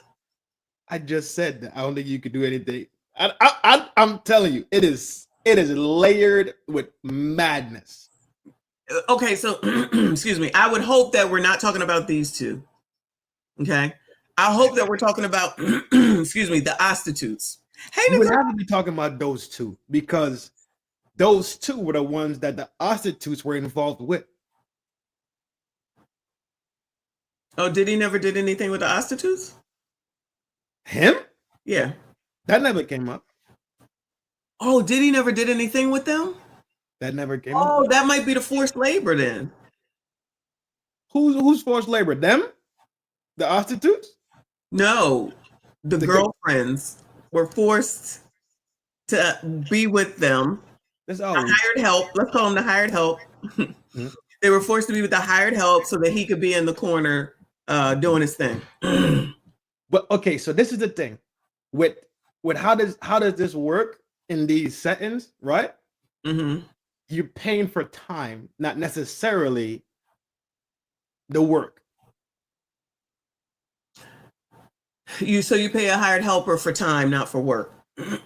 I just said that. I don't think you could do anything. I'm telling you, it is layered with madness. Okay, so excuse me. I would hope that we're not talking about these two. Okay, I hope that we're talking about excuse me, the prostitutes. Hey, we would have to be talking about those two because those two were the ones that the prostitutes were involved with. Oh, did he never did anything with the prostitutes? Him? Yeah. That never came up. Oh, did he never did anything with them? That never came up. Oh, that might be the forced labor then. Who's forced labor? Them? The prostitutes? No. The girlfriends were forced to be with them. That's all. Hired help. Let's call them the hired help. Mm-hmm. They were forced to be with the hired help so that he could be in the corner doing his thing. But okay, so this is the thing. With how does this work in these settings, right? Mm-hmm. You're paying for time, not necessarily the work. You pay a hired helper for time, not for work.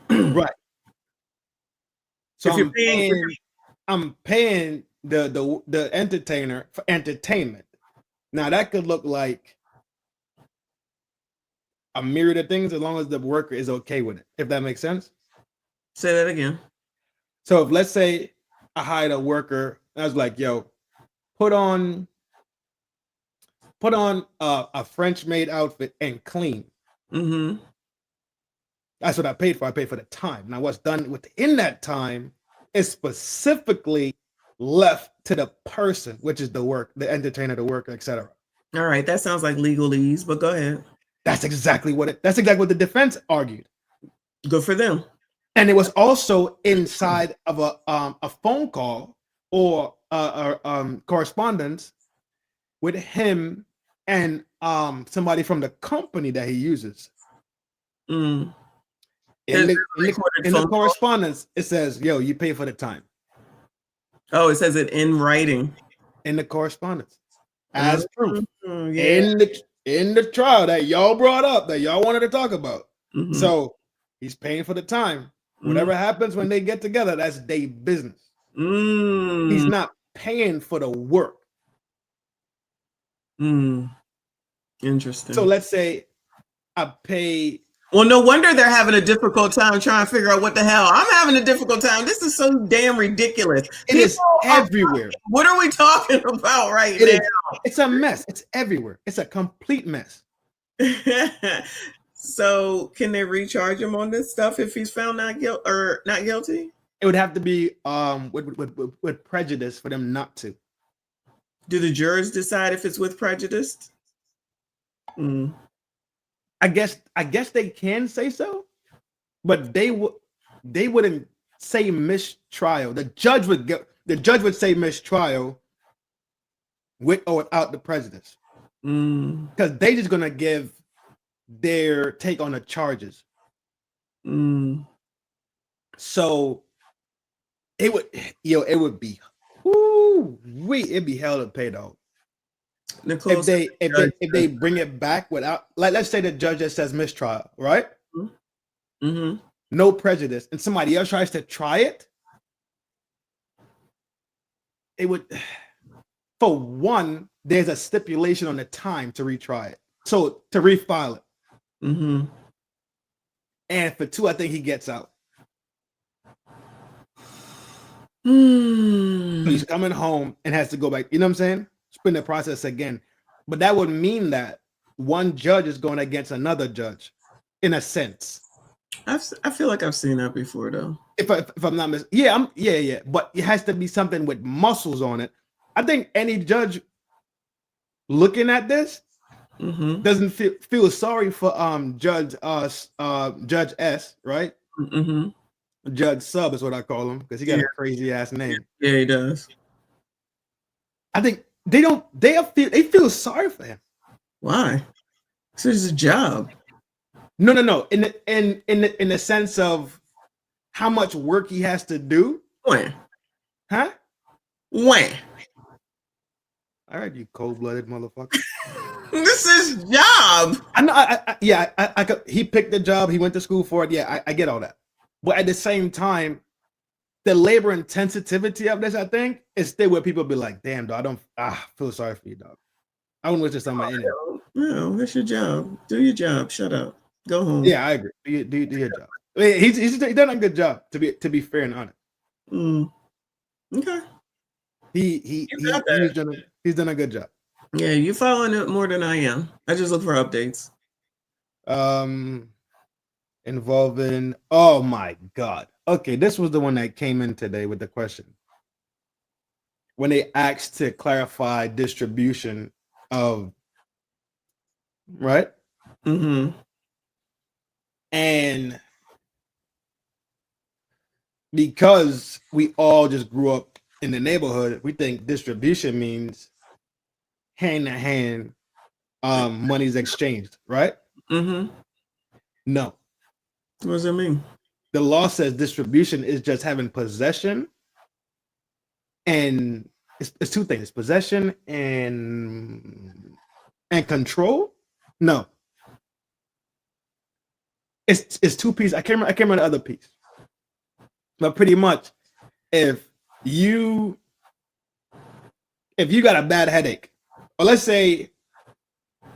Right. So if you're paying I'm paying the entertainer for entertainment. Now that could look like a myriad of things as long as the worker is okay with it, if that makes sense. Say that again. So if let's say I hired a worker, and I was like, yo, put on a French maid outfit and clean. Mm-hmm. That's what I paid for. I paid for the time. Now what's done within that time is specifically left to the person, which is the entertainer, the worker, etc. All right, that sounds like legalese, but go ahead. That's exactly what the defense argued. Good for them. And it was also inside of a phone call or correspondence with him and somebody from the company that he uses. Mm. In the correspondence, it says, "Yo, you pay for the time." Oh, it says it in writing in the correspondence as proof yeah. in the trial that y'all brought up that y'all wanted to talk about. Mm-hmm. So he's paying for the time. Whatever happens when they get together, that's their business. He's not paying for the work. Interesting. So let's say I pay. Well, no wonder they're having a difficult time trying to figure out what the hell. I'm having a difficult time. This is so damn ridiculous. It is everywhere. What are we talking about right now? It's a mess. It's everywhere. It's a complete mess. So can they recharge him on this stuff if he's found not guilty? It would have to be with prejudice for them not to. Do the jurors decide if it's with prejudice? I guess they can say so, but they wouldn't say mistrial. The judge would say mistrial with or without the prejudice, because they just gonna give their take on the charges. So it would be it'd be hell to pay though. Nicole, if they bring it back without, like, let's say the judge that says mistrial, right? No prejudice, and somebody else tries to try it, it would, for one, there's a stipulation on the time to retry it, so to refile it. And for two, I think he gets out. So he's coming home and has to go back, you know what I'm saying? Spin the process again. But that would mean that one judge is going against another judge, in a sense. I feel like I've seen that before, though. If I'm not yeah. But it has to be something with muscles on it. I think any judge looking at this doesn't feel sorry for Judge S, right? Judge Sub is what I call him, because he got a crazy ass name. Yeah, he does. I think they feel sorry for him. Why? This is his job. No. In the sense of how much work he has to do. When? Huh? When? All right, you cold-blooded motherfucker. This is his job. I know. He picked the job. He went to school for it. Yeah, I get all that. But at the same time, the labor intensity of this, I think, is still where people be like, "Damn, dog, I feel sorry for you, dog. I wouldn't wish this on my end." No, that's your job. Do your job. Shut up. Go home. Yeah, I agree. Do your job. He's done a good job, to be fair and honest. Okay. He's done a good job. Yeah, you following it more than I am. I just look for updates. Involving, oh my God. Okay, this was the one that came in today with the question. When they asked to clarify distribution of, right? And because we all just grew up in the neighborhood, we think distribution means hand to hand money's exchanged, right? No. What does that mean? The law says distribution is just having possession, and it's two things: possession and control. No, it's two pieces. I can't remember the other piece, but pretty much, if you got a bad headache, or let's say,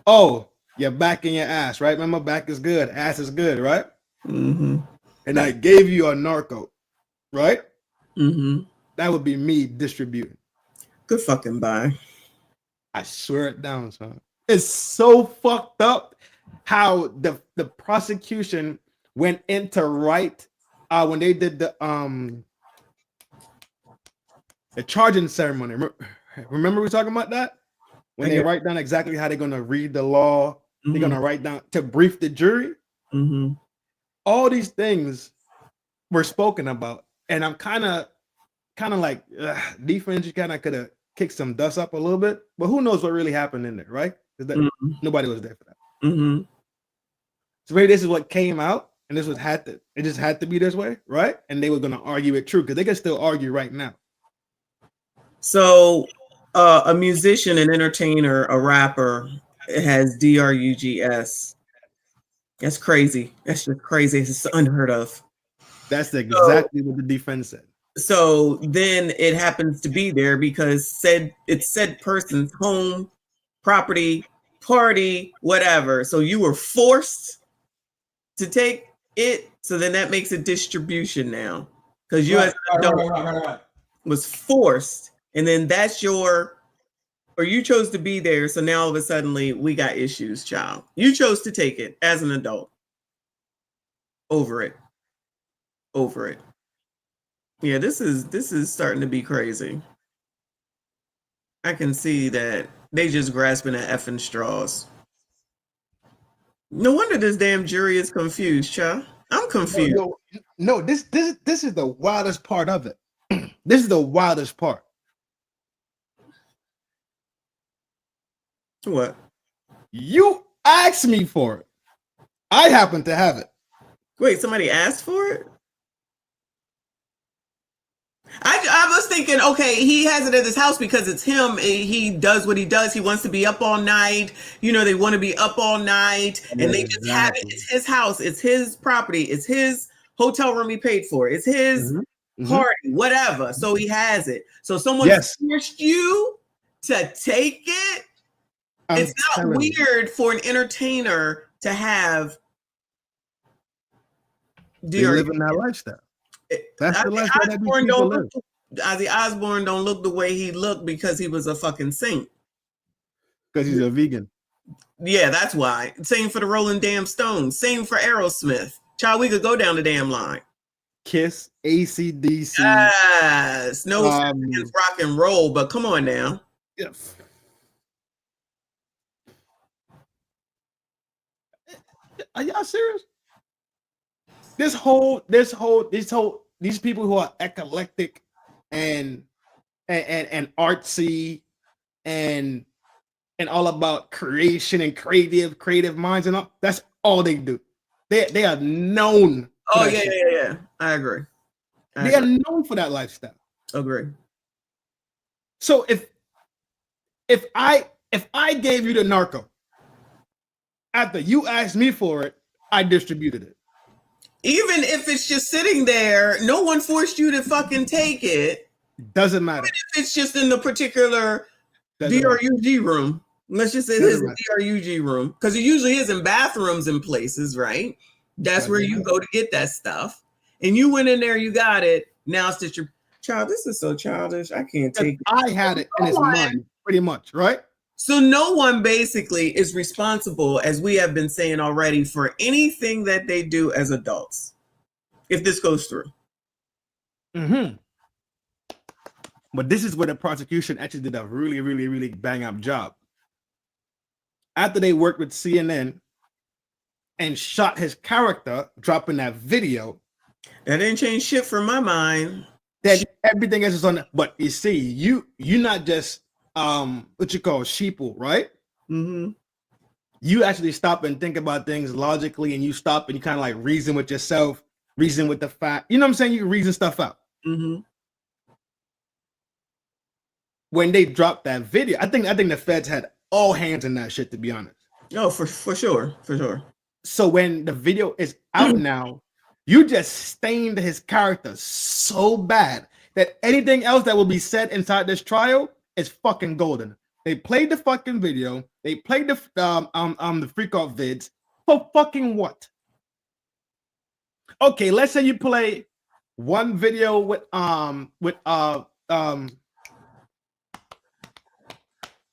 oh, your back and your ass, right? Remember, back is good, ass is good, right? And I gave you a narco, right? That would be me distributing. Good fucking bye. I swear it down, son. It's so fucked up how the prosecution went into right when they did the charging ceremony. Remember we were talking about that? when they write down exactly how they're gonna read the law, they're gonna write down to brief the jury. All these things were spoken about, and I'm kind of like defense. You kind of could have kicked some dust up a little bit, but who knows what really happened in there, right? Because nobody was there for that. So maybe this is what came out, and this was it just had to be this way, right? And they were gonna argue it true because they can still argue right now. So a musician, an entertainer, a rapper has DRUGS. That's crazy. That's just crazy. It's unheard of. That's exactly what the defense said. So then it happens to be there because it's said person's home, property, party, whatever. So you were forced to take it. So then that makes it distribution now because you as an adult was forced, and then that's or you chose to be there. So now all of a sudden we got issues, child. You chose to take it as an adult. Over it. Yeah, this is starting to be crazy. I can see that they just grasping at effing straws. No wonder this damn jury is confused, child. I'm confused. No, this is the wildest part of it. This is the wildest part. What? You asked me for it. I happen to have it. Wait, somebody asked for it? I was thinking, okay, he has it at his house because it's him. He does what he does. He wants to be up all night. You know, they want to be up all night, and they just have it. It's his house. It's his property. It's his hotel room he paid for. It's his party, whatever. So he has it. So someone forced you to take it. It's not weird for an entertainer to have. They live in that lifestyle. That's the lifestyle that these people live. Ozzy Osbourne don't look the way he looked because he was a fucking saint. Because he's a vegan. Yeah, that's why. Same for the Rolling Damn Stones. Same for Aerosmith. Child, we could go down the damn line. Kiss, AC/DC. Yes. No against rock and roll, but come on now. Yes. Are y'all serious? These people who are eclectic and artsy and all about creation and creative minds and all, that's all they do. They are known. Oh yeah. I agree. They are known for that lifestyle. Agree. So if I gave you the narco after you asked me for it, I distributed it. Even if it's just sitting there, no one forced you to fucking take it. Doesn't matter. Even if it's just in the particular DRUG room. Let's just say this is DRUG room. Because it usually is in bathrooms and places, right? That's where you go to get that stuff. And you went in there, you got it. Now it's just your child. This is so childish. I can't take it. I had it and it's mine, pretty much, right? So no one basically is responsible, as we have been saying already, for anything that they do as adults, if this goes through. But this is where the prosecution actually did a really, really, really bang up job. After they worked with CNN and shot his character, dropping that video. That didn't change shit from my mind. That everything else is on the, but you see, you're not just what you call sheeple, right? You actually stop and think about things logically, and you stop and you kind of like reason with yourself, reason with the fact. You know what I'm saying? You reason stuff out. When they dropped that video, I think the feds had all hands in that shit, to be honest. Oh, for sure. So when the video is out now, you just stained his character so bad that anything else that will be said inside this trial is fucking golden. They played the fucking video. They played the freak out vids for fucking what? Okay, let's say you play one video with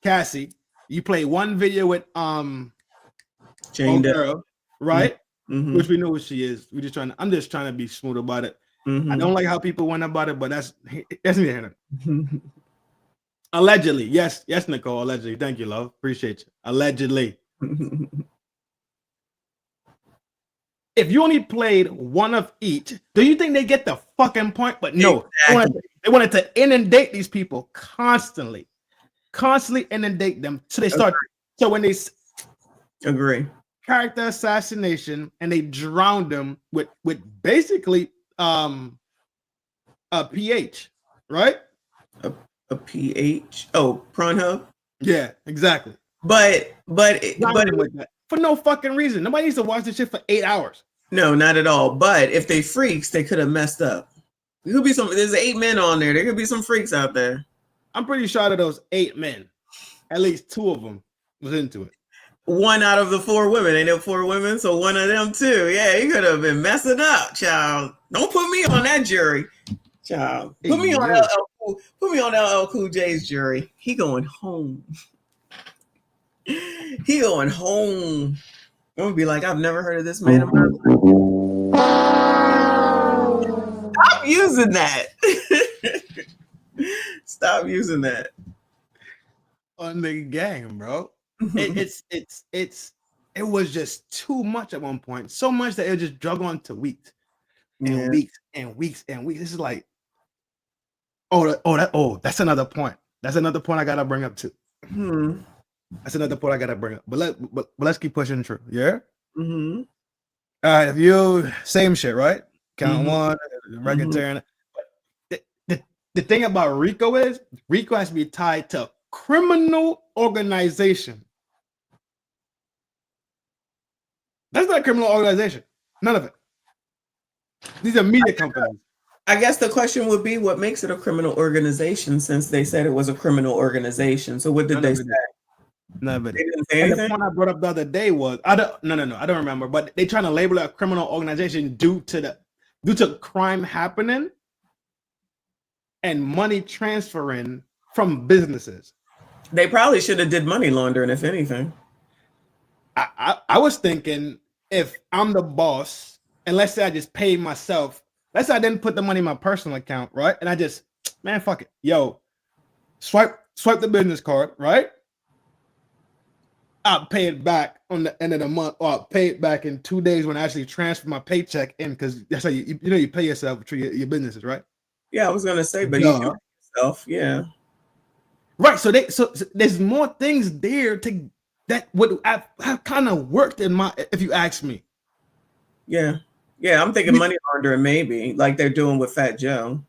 Cassie. You play one video with Jane girl, right? Which we know what she is. I'm just trying to be smooth about it. I don't like how people went about it, but that's Allegedly, yes, Nicole. Allegedly, thank you, love. Appreciate you. Allegedly. If you only played one of each, do you think they get the fucking point? But no, Exactly. they wanted to inundate these people constantly inundate them. So they start. So when they agree, character assassination, and they drowned them with basically a pH, right? A pH. Oh, Pornhub. Yeah, exactly. But for no fucking reason. Nobody needs to watch this shit for 8 hours. No, not at all. But if they freaks, they could have messed up. There could be some. There's 8 men on there. There could be some freaks out there. I'm pretty sure out of those 8 men, at least 2 of them was into it. 1 out of the 4 women. Ain't there 4 women? So 1 of them too. Yeah, he could have been messing up, child. Don't put me on that jury, child. Put me on LL Cool J's jury. He going home. He going home. I'm gonna be like, I've never heard of this man in my life. Stop using that. Stop using that on the game, bro. It was just too much at one point. So much that it just drug on to weeks and weeks and weeks and weeks. This is like, that's another point. That's another point I gotta bring up too. That's another point I gotta bring up. But let's keep pushing through. Yeah. All right. If you same shit, right? Count one, racketeering. The thing about RICO is RICO has to be tied to criminal organization. That's not a criminal organization. None of it. These are media companies. I guess the question would be, what makes it a criminal organization, since they said it was a criminal organization? So what did they say? None of it. They didn't say anything? The point I brought up the other day was I don't remember, but they trying to label it a criminal organization due to crime happening and money transferring from businesses. They probably should have did money laundering, if anything. I was thinking, if I'm the boss, and let's say I just paid myself, let's say I didn't put the money in my personal account, right? And I just, man, fuck it. Yo, swipe the business card, right? I'll pay it back on the end of the month, or I'll pay it back in 2 days when I actually transfer my paycheck in, because that's how you pay yourself through your businesses, right? Yeah, I was gonna say, but you do yourself, yeah. Right. So there's more things there that would have kind of worked if you ask me. Yeah. Yeah, I'm thinking money laundering, maybe, like they're doing with Fat Joe.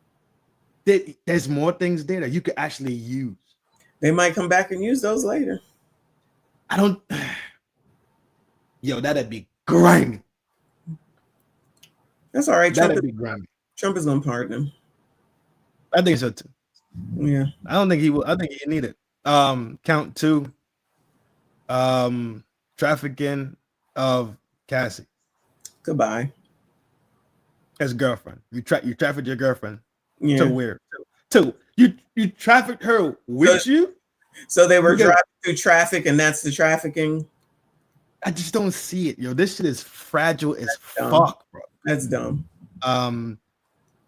There's more things there that you could actually use. They might come back and use those later. Yo, that'd be grimy. That's all right. That'd be grimy. Trump is gonna pardon him. I think so too. Yeah. I don't think he will. I think he need it. Count 2. Trafficking of Cassie. Goodbye. As girlfriend. You trafficked your girlfriend. Yeah. To where? To you trafficked her with you? So they were driving through traffic, and that's the trafficking. I just don't see it, yo. This shit is fragile as dumb. Fuck, bro. That's dumb.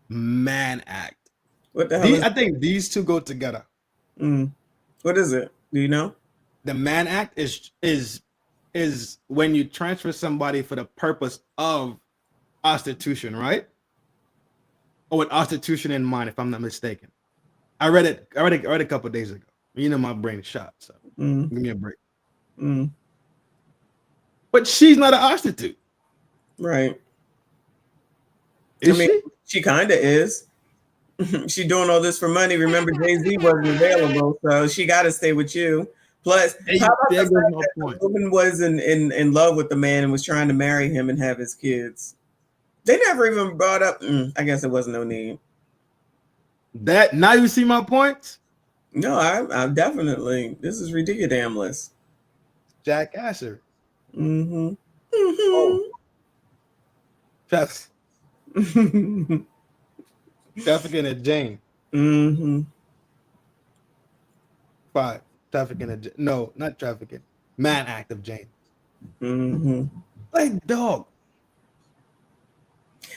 Mann Act. What the hell? I think these two go together. What is it? Do you know? The Mann Act is when you transfer somebody for the purpose of prostitution, right? Or with prostitution in mind, if I'm not mistaken. I read it a couple of days ago. You know my brain shot, so give me a break. But she's not a prostitute, right? Is she? She kind of is. She doing all this for money. Remember, Jay-Z wasn't available, so she got to stay with you. Plus, how about the fact that the woman was in love with the man and was trying to marry him and have his kids? They never even brought up. I guess it wasn't no need. That now you see my points. No, I definitely. This is ridiculous. Jackasser. Oh. Trafficking at Jane. 5. Trafficking at no, not trafficking. Mann Act of Jane. Like dog.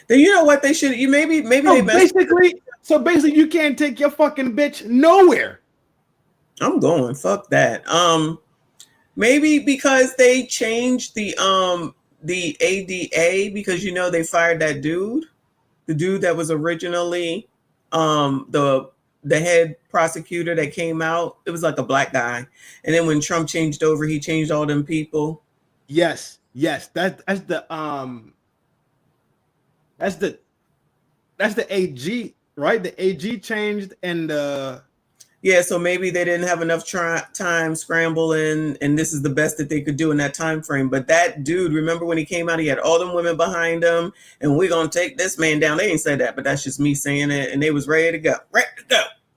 Then you know what they should. Maybe they basically you can't take your fucking bitch nowhere. I'm going. Fuck that. Maybe because they changed the ADA because they fired that dude, the dude that was originally the head prosecutor that came out. It was like a black guy, and then when Trump changed over, he changed all them people. Yes, that's the AG, right? The AG changed, and yeah, so maybe they didn't have enough time scrambling, and this is the best that they could do in that time frame. But that dude, remember when he came out, he had all them women behind him, and we're gonna take this man down. They ain't said that, but that's just me saying it. And they was ready to go.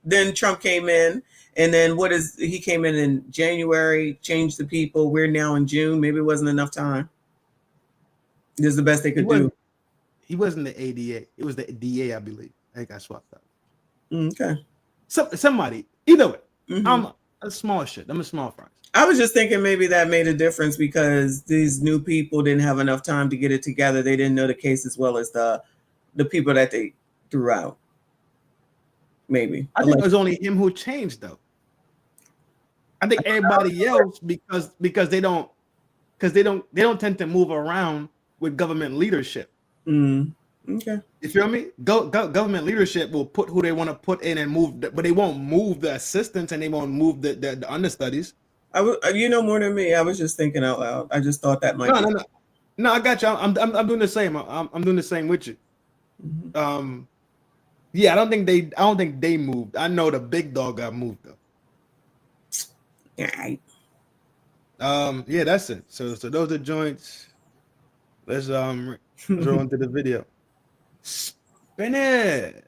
Then Trump came in, and then he came in January, changed the people. We're now in June. Maybe it wasn't enough time. This is the best they could do. He wasn't the ADA. It was the DA, I believe. I think I swapped out. Okay. Somebody. Either way, I'm a small shit. I'm a small fry. I was just thinking maybe that made a difference because these new people didn't have enough time to get it together. They didn't know the case as well as the people that they threw out. Maybe. I think it was only him who changed, though. I think everybody else because they don't tend to move around with government leadership. Okay. You feel me? Government leadership will put who they want to put in and move, but they won't move the assistants and they won't move the understudies. You know more than me. I was just thinking out loud. I just thought that might. No, I got you. I'm doing the same. I'm doing the same with you. Yeah, I don't think they moved. I know the big dog got moved though. Right. Yeah, that's it. So those are joints. Let's throw into the video. Spin it.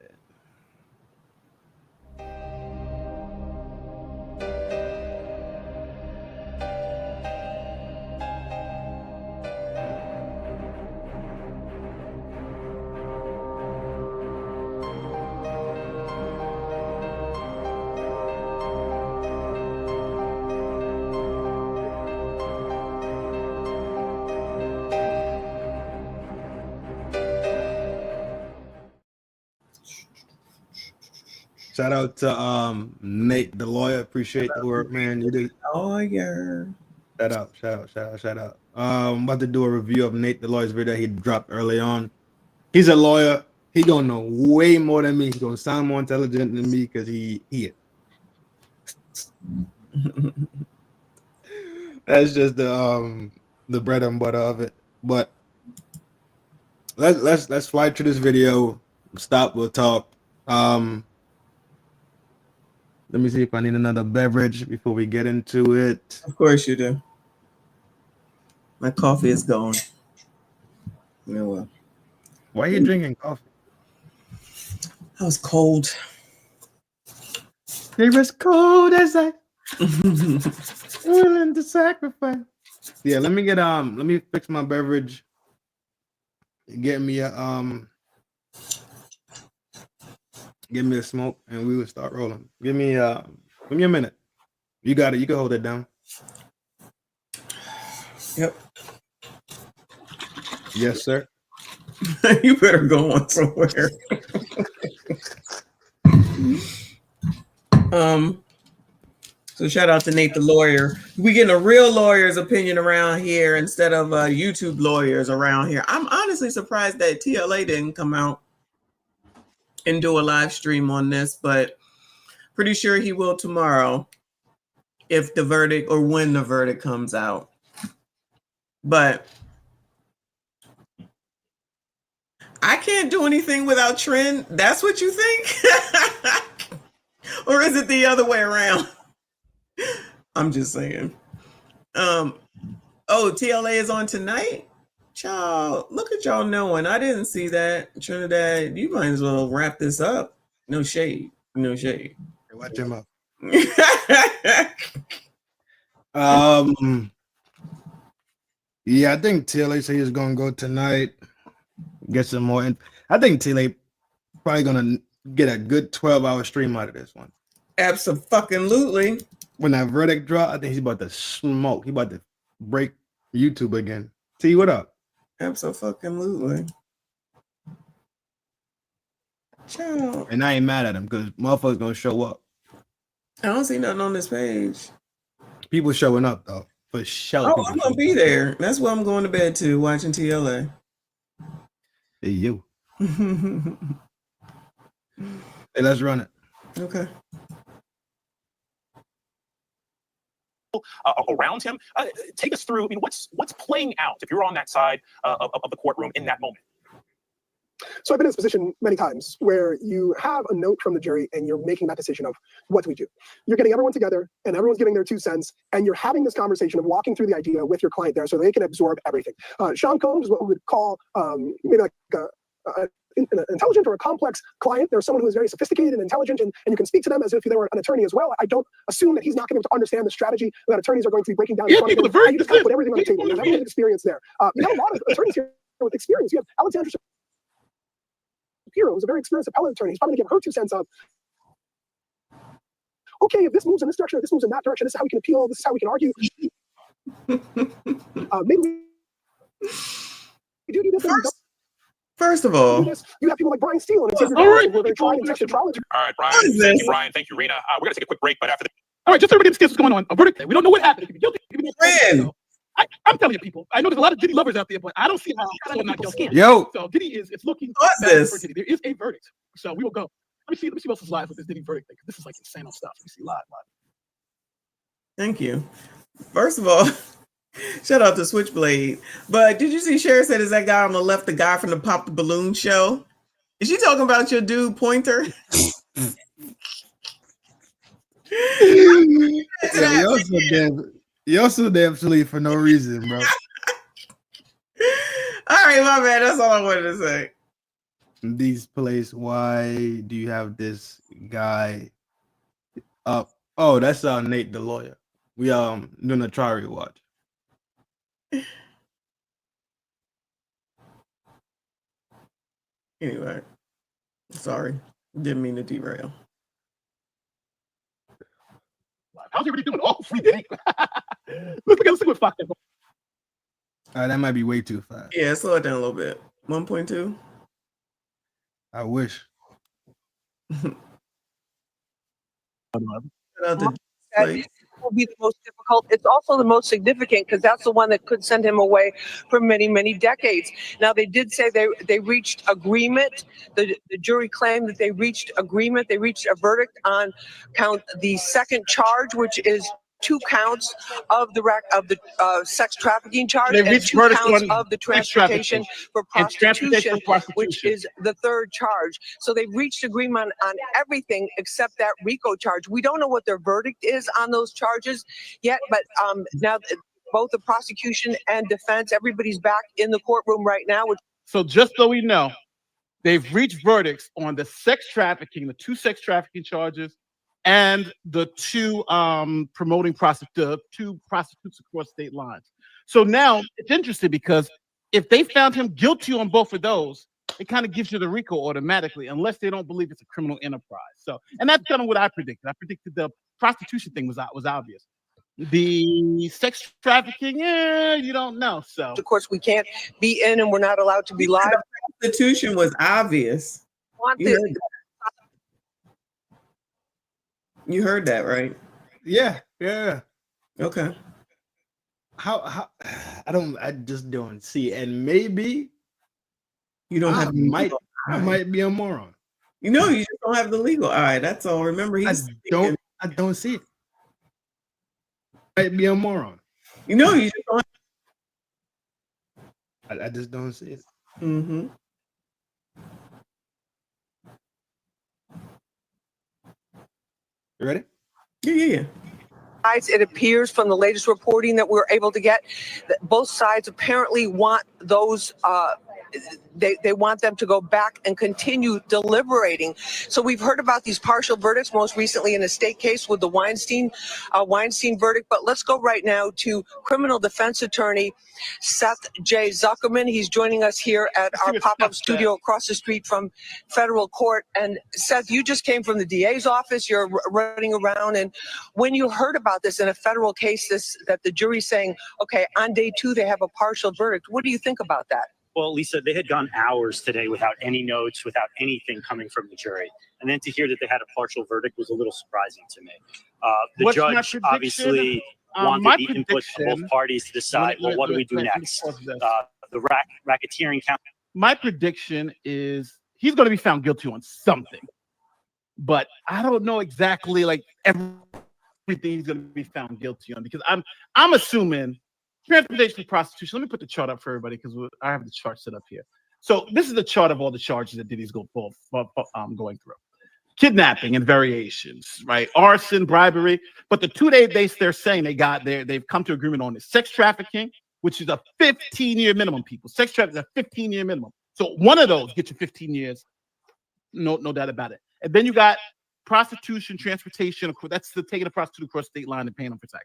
Shout out to Nate the lawyer. Appreciate the work, man. You did. Lawyer. Shout out. I'm about to do a review of Nate the lawyer's video he dropped early on. He's a lawyer. He gonna know way more than me. He's gonna sound more intelligent than me because he is. That's just the bread and butter of it. But let's fly through this video. Stop. We'll talk. Let me see if I need another beverage before we get into it. Of course you do. My coffee is gone. Yeah, well. Why are you drinking coffee? I was cold. They're as cold as I willing to sacrifice. Yeah, let me fix my beverage. Get me a smoke and we will start rolling. Give me a minute. You got it. You can hold it down. Yep. Yes, sir. You better go on somewhere. So shout out to Nate the lawyer. We getting a real lawyer's opinion around here instead of YouTube lawyers around here. I'm honestly surprised that TLA didn't come out and do a live stream on this, but pretty sure he will tomorrow if the verdict or when the verdict comes out. But I can't do anything without Trin. That's what you think? Or is it the other way around? I'm just saying. TLA is on tonight? Child, look at y'all knowing. I didn't see that. Trinidad, you might as well wrap this up. No shade. No shade. Watch him up. Yeah, I think TLA said he's gonna go tonight. Get some more. I think TLA probably gonna get a good 12-hour stream out of this one. Absolutely. When that verdict drop, I think he's about to smoke. He's about to break YouTube again. T, what up? Absolutely. Child. And I ain't mad at him because motherfuckers gonna show up. I don't see nothing on this page. People showing up though, for sure. Oh, I'm gonna be there. That's why I'm going to bed too, watching TLA. Hey, you. Hey, let's run it. Okay. Around him, take us through. I mean, what's playing out if you're on that side of the courtroom in that moment? So I've been in this position many times where you have a note from the jury and you're making that decision of what do we do? You're getting everyone together and everyone's giving their 2 cents and you're having this conversation of walking through the idea with your client there so they can absorb everything. Sean Combs is what we would call maybe like an intelligent or a complex client. There's someone who is very sophisticated and intelligent and you can speak to them as if they were an attorney as well. I don't assume that he's not going to be able to understand the strategy that attorneys are going to be breaking down in front of him. You just kind of put everything on the table. There's everyone's experience there. You have a lot of attorneys here with experience. You have Alexandra Shapiro, who's a very experienced appellate attorney. He's probably going to give her 2 cents of, okay, if this moves in this direction, if this moves in that direction, this is how we can appeal, this is how we can argue. Maybe we do this. First of all, you have people like Brian Steele and Xavier Johnson who are very tried and tested trial. All right, Brian. Thank you, Brian. Thank you, Rena. We're gonna take a quick break, but after the. All right, just so everybody understands what's going on. A verdict. We don't know what happened. It could be guilty. Trin. I'm telling you, people. I know there's a lot of Diddy lovers out there, but I don't see how it's not guilty. Yo. So Diddy it's looking. What's this? For Diddy. There is a verdict. So we will go. Let me see what else is live with this Diddy verdict thing. This is like insane stuff. Let me see live. Thank you. First of all, shout out to Switchblade. But did you see Cher said, is that guy on the left the guy from the Pop the Balloon show? Is she talking about your dude Pointer? You're so damn silly for no reason, bro. All right, my bad. That's all I wanted to say. These plays, why do you have this guy up? Oh, that's Nate the lawyer. We doing a trial rewatch. Anyway, sorry. Didn't mean to derail. How's everybody doing? Oh, free Diddy. Let's see what fucked up. That might be way too fast. Yeah, slow it down a little bit. 1.2. I wish. Will be the most difficult. It's also the most significant because that's the one that could send him away for many, many decades. Now, they did say they reached agreement. The jury claimed that they reached agreement. They reached a verdict on the second charge, which is 2 counts of the sex trafficking charge and 2 counts of the transportation for prostitution, which is the 3rd charge. So they reached agreement on everything except that RICO charge. We don't know what their verdict is on those charges yet, but now both the prosecution and defense, everybody's back in the courtroom right now. So just so we know, they've reached verdicts on the sex trafficking, the 2 sex trafficking charges, and the 2 promoting prostitutes across state lines. So now it's interesting because if they found him guilty on both of those, it kind of gives you the RICO automatically, unless they don't believe it's a criminal enterprise. So, and that's kind of what I predicted. I predicted the prostitution thing was obvious. The sex trafficking, you don't know. So, of course, we can't be in, and we're not allowed to be live. The prostitution was obvious. You heard that, right? Yeah. Okay. How I just don't see it. And maybe you don't have I might be a moron. You know, you just don't have the legal eye. That's all. Remember, I don't see it. Might be a moron. You know, you just don't I just don't see it. Mm-hmm. You ready? Yeah. It appears from the latest reporting that we're able to get that both sides apparently want those they want them to go back and continue deliberating. So we've heard about these partial verdicts, most recently in a state case with the Weinstein verdict. But let's go right now to criminal defense attorney Seth J. Zuckerman. He's joining us here at our pop-up studio across the street from federal court. And Seth, you just came from the DA's office. You're running around. And when you heard about this in a federal case, that the jury's saying, okay, on day 2, they have a partial verdict. What do you think about that? Well, Lisa, they had gone hours today without any notes, without anything coming from the jury. And then to hear that they had a partial verdict was a little surprising to me. The What's my judge prediction? obviously My wanted the input prediction- of both parties to decide, well, what do we do next? The racketeering count. My prediction is he's going to be found guilty on something, but I don't know exactly like everything he's going to be found guilty on, because I'm assuming transportation and prostitution. Let me put the chart up for everybody because I have the chart set up here. So this is the chart of all the charges that Diddy's going through. Kidnapping and variations, right? Arson, bribery. But the two they're saying they've come to agreement on is sex trafficking, which is a 15-year minimum, people. Sex trafficking is a 15-year minimum. So one of those gets you 15 years. No doubt about it. And then you got prostitution, transportation. That's the taking a prostitute across state line and paying them for sex.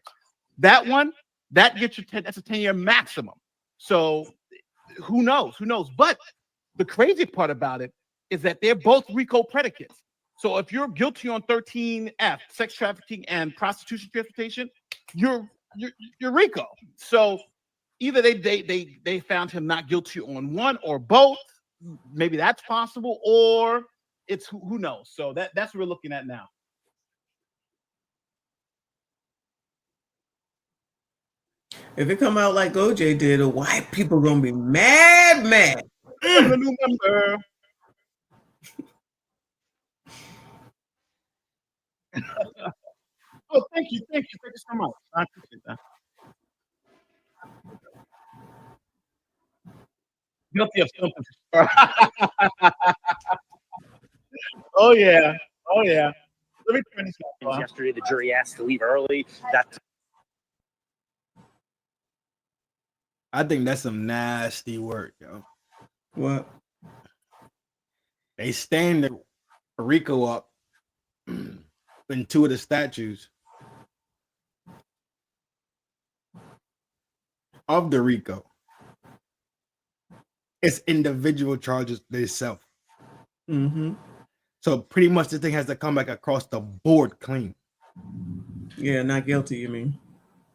That one, that gets you that's a 10-year maximum. So who knows? But the crazy part about it is that they're both RICO predicates. So if you're guilty on 13F, sex trafficking and prostitution transportation, you're RICO. So either they found him not guilty on one or both. Maybe that's possible, or it's who knows. So that's what we're looking at now. If it come out like OJ did, the white people gonna be mad. The new member. Oh, thank you so much. I appreciate that. Guilty of something. Oh yeah. Let me turn this off. Yesterday, the jury asked to leave early. I think that's some nasty work, yo. What? They stand Rico up in two of the statues of the RICO. It's individual charges themselves. Mm-hmm. So pretty much this thing has to come back across the board clean. Yeah, not guilty, you mean?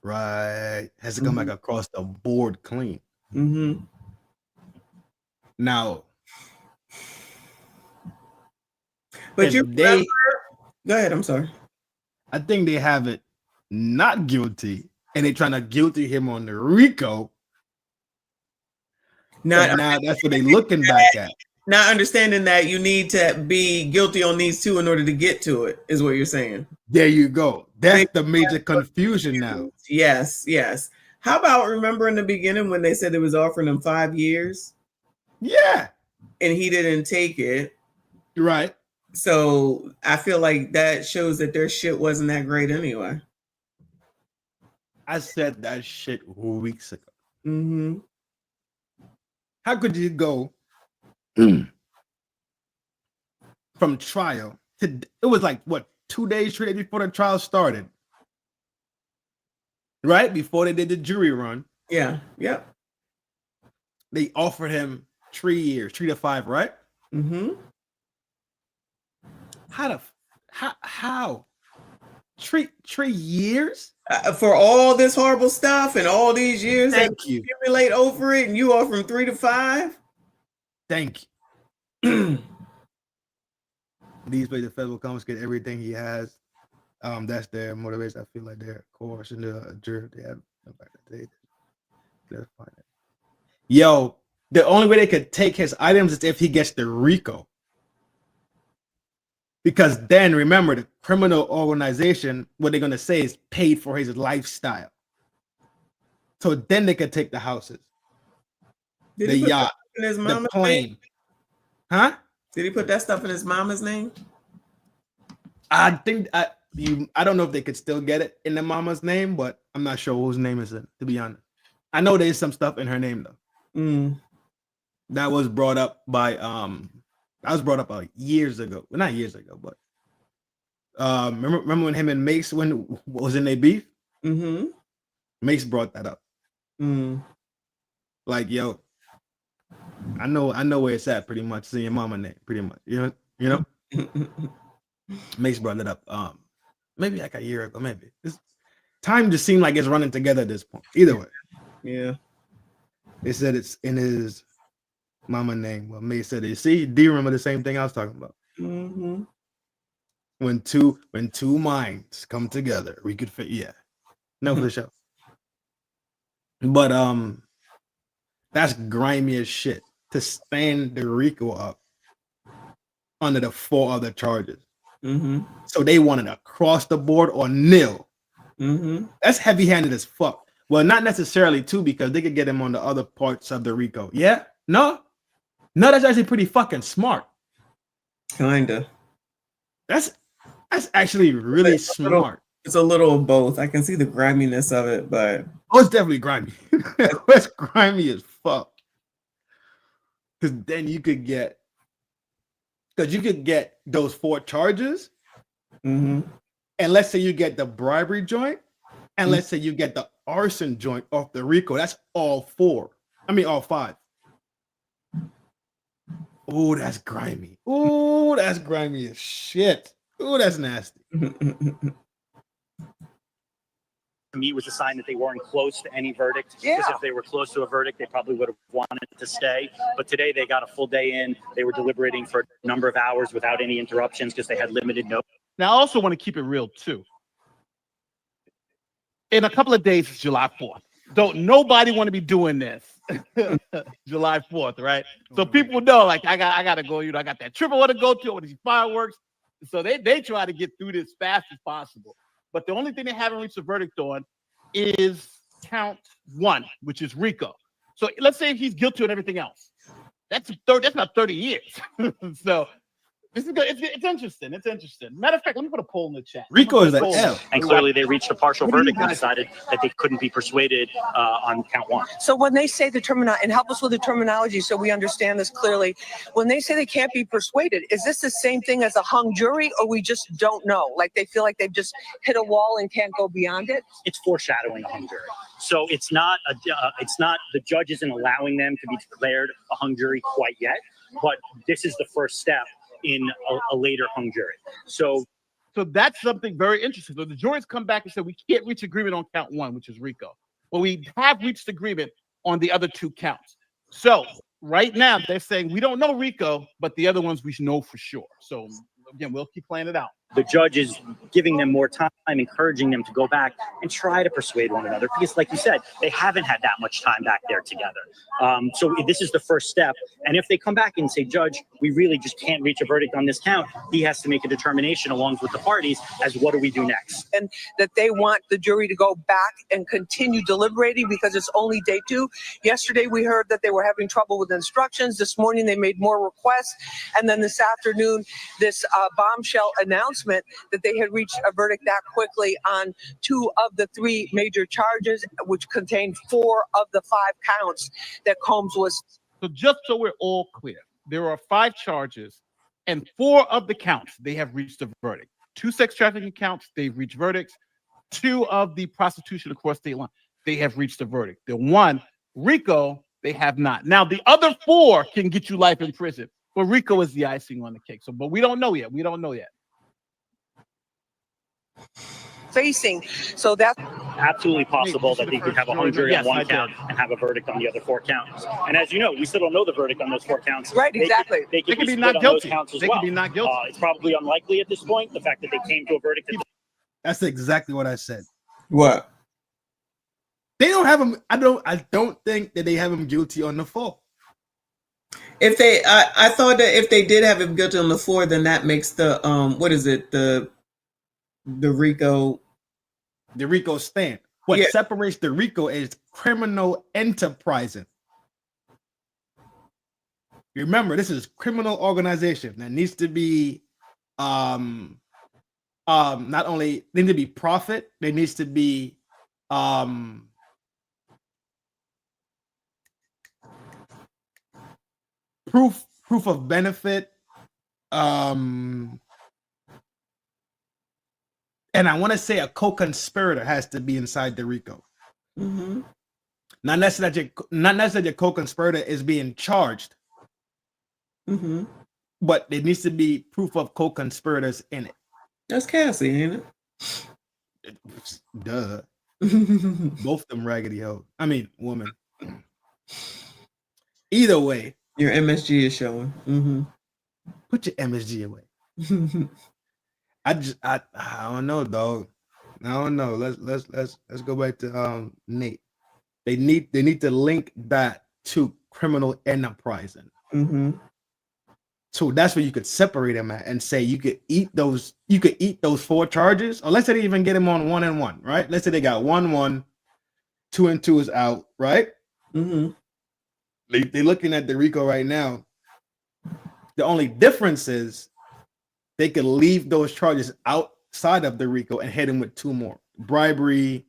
Right. Has to come back across the board clean. Mm-hmm. Now, but you remember, go ahead, I'm sorry. I think they have it not guilty, and they're trying to guilty him on the RICO. Now that's what they're looking back at. Not understanding that you need to be guilty on these two in order to get to it, is what you're saying. There you go. That's the major confusion now. Yes. How about remember in the beginning when they said they was offering him 5 years? Yeah. And he didn't take it. Right. So I feel like that shows that their shit wasn't that great anyway. I said that shit weeks ago. Mm-hmm. How could you go from trial to, it was like, what, 2 days, 3 days before the trial started? Right? Before they did the jury run. Yeah. Yep. They offered him 3 years, 3 to 5, right? Mm-hmm. How? 3 years? For all this horrible stuff and all these years Thank that you accumulate over it, and you offer him 3 to 5? Thank you. These ways the federal confiscate everything he has. That's their motivation. I feel like they're coercing the jury. They have yo, the only way they could take his items is if he gets the RICO. Because then remember, the criminal organization, what they're gonna say is paid for his lifestyle. So then they could take the houses, Did the he put yacht, that in his the mama's plane. name? Huh? Did he put that stuff in his mama's name? I think I don't know if they could still get it in the mama's name, but I'm not sure whose name is it, to be honest. I know there's some stuff in her name though. That was brought up by years ago. Well, not years ago, but remember when him and Mace what was in their beef? Mm-hmm. Mace brought that up. Like, yo, I know where it's at, pretty much. It's in your mama name, pretty much. You know? Mace brought it up. Maybe like a year ago, maybe. This time just seemed like it's running together at this point. Either way. Yeah. They said it's in his Mama name. Well, May said it. See, do you remember the same thing I was talking about? Mm-hmm. When two minds come together, we could fit. Yeah, no, for sure. But that's grimy as shit to stand the RICO up under the 4 other charges. Mm-hmm. So they wanted across the board or nil. Mm-hmm. That's heavy-handed as fuck. Well, not necessarily too, because they could get him on the other parts of the RICO. Yeah, no, that's actually pretty fucking smart. Kinda. That's actually really smart. It's a little of both. I can see the griminess of it, but it's definitely grimy. It's grimy as fuck. Because then you could get those 4 charges, mm-hmm. and let's say you get the bribery joint, and let's say you get the arson joint off the RICO. That's all 4. I mean, all 5. Oh, that's grimy. Oh, that's grimy as shit. Oh, that's nasty. To me, was a sign that they weren't close to any verdict. Because if they were close to a verdict, they probably would have wanted to stay. But today they got a full day in. They were deliberating for a number of hours without any interruptions because they had limited notice. Now, I also want to keep it real too. In a couple of days, it's July 4th. Don't nobody want to be doing this July 4th, right? So people know, like, I gotta go, I got that trip I want to go to, I want to see fireworks. So they try to get through this fast as possible. But the only thing they haven't reached a verdict on is count 1, which is RICO. So let's say he's guilty on everything else. That's not 30 years. So this is good. It's interesting. It's interesting. Matter of fact, let me put a poll in the chat. RICO is an L. And clearly they reached a partial verdict and decided that they couldn't be persuaded on count 1. So when they say the terminology, and help us with the terminology so we understand this clearly, when they say they can't be persuaded, is this the same thing as a hung jury, or we just don't know? Like they feel like they've just hit a wall and can't go beyond it? It's foreshadowing a hung jury. So it's not the judge isn't allowing them to be declared a hung jury quite yet, but this is the first step in a later hung jury. So that's something very interesting. So the jury's come back and said we can't reach agreement on count 1, which is RICO. But we have reached agreement on the other 2 counts. So right now they're saying we don't know RICO, but the other ones we know for sure. So again, we'll keep playing it out. The judge is giving them more time, encouraging them to go back and try to persuade one another. Because like you said, they haven't had that much time back there together. So this is the first step. And if they come back and say, Judge, we really just can't reach a verdict on this count, he has to make a determination along with the parties as what do we do next. And that they want the jury to go back and continue deliberating because it's only day 2. Yesterday, we heard that they were having trouble with instructions. This morning, they made more requests. And then this afternoon, this bombshell announcement that they had reached a verdict that quickly on 2 of the 3 major charges, which contained 4 of the 5 counts that Combs was. So just so we're all clear, there are 5 charges and 4 of the counts, they have reached a verdict. 2 sex trafficking counts, they've reached verdicts. 2 of the prostitution across state line, they have reached a verdict. The 1, RICO, they have not. Now, the other 4 can get you life in prison, but RICO is the icing on the cake. So, but we don't know yet. Facing. So that's absolutely possible that they could have a hung jury on 1 count and have a verdict on the other 4 counts. And as you know, we still don't know the verdict on those 4 counts. Right, exactly. They could be not guilty. They could be not guilty. It's probably unlikely at this point, the fact that they came to a verdict. That's exactly what I said. What? They don't have him. I don't think that they have him guilty on the 4. If they, I thought that if they did have him guilty on the 4, then that makes the what is it, the RICO stand. What separates the RICO is criminal enterprising. Remember, this is criminal organization that needs to be not only they need to be profit, there needs to be proof of benefit, and I want to say a co-conspirator has to be inside the RICO. Mm-hmm. Not necessarily your co-conspirator is being charged, but there needs to be proof of co-conspirators in it. That's Cassie, ain't it? Duh. Both of them raggedy hoes. I mean, woman. Either way, Your MSG is showing. Mm-hmm. Put your MSG away. I don't know, dog. I don't know. Let's go back to Nate. They need to link that to criminal enterprising. Mm-hmm. So that's where you could separate them at and say you could eat those 4 charges, or let's say they even get them on 1 and 1, right? Let's say they got 1, 2 and 2 is out, right? Mm-hmm. They're looking at the RICO right now. The only difference is they could leave those charges outside of the RICO and hit them with 2 more: bribery,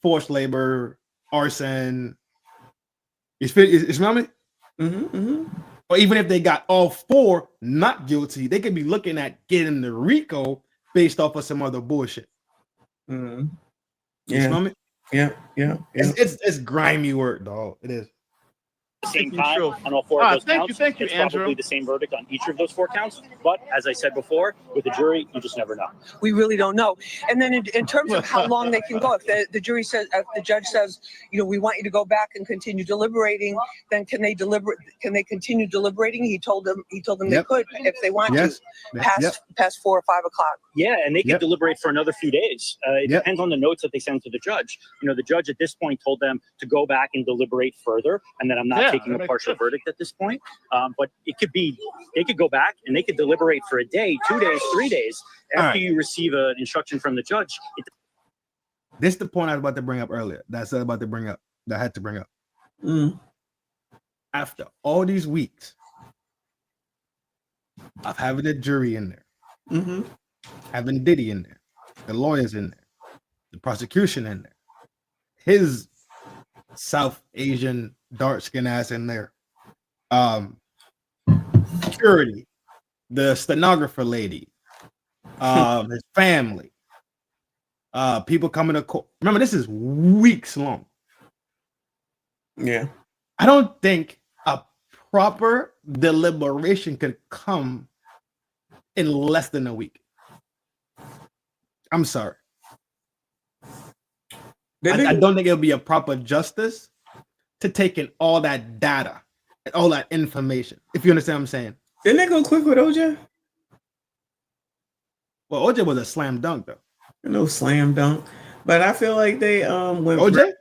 forced labor, arson. You smell me? Mm-hmm. Mm-hmm. Or even if they got all 4 not guilty, they could be looking at getting the RICO based off of some other bullshit. Mm-hmm. You smell me? Yeah. It's grimy work, dog. It is. The same time on all 4 of those counts. Thank you, it's Andrew. probably the same verdict on each of those 4 counts. But as I said before, with the jury, you just never know. We really don't know. And then in terms of how long they can go, if the jury says, if the judge says, we want you to go back and continue deliberating, then can they continue deliberating? He told them they could if they want to past 4 or 5 o'clock. Yeah, and they can deliberate for another few days. It depends on the notes that they send to the judge. The judge at this point told them to go back and deliberate further, and then I'm not taking a partial verdict at this point. But they could go back and they could deliberate for a day, 2 days, 3 days after you receive an instruction from the judge. This is the point I was about to bring up earlier. That I had to bring up. Mm. After all these weeks of having the jury in there, mm-hmm. having Diddy in there, the lawyers in there, the prosecution in there, his South Asian dark skin ass in there, security, the stenographer lady, his family, people coming to court. Remember, this is weeks long. Yeah. I don't think a proper deliberation could come in less than a week. I'm sorry. I don't think it'll be a proper justice to take in all that data and all that information. If you understand what I'm saying. Didn't they go quick with OJ? Well, OJ was a slam dunk, though. No slam dunk, but I feel like they went. OJ?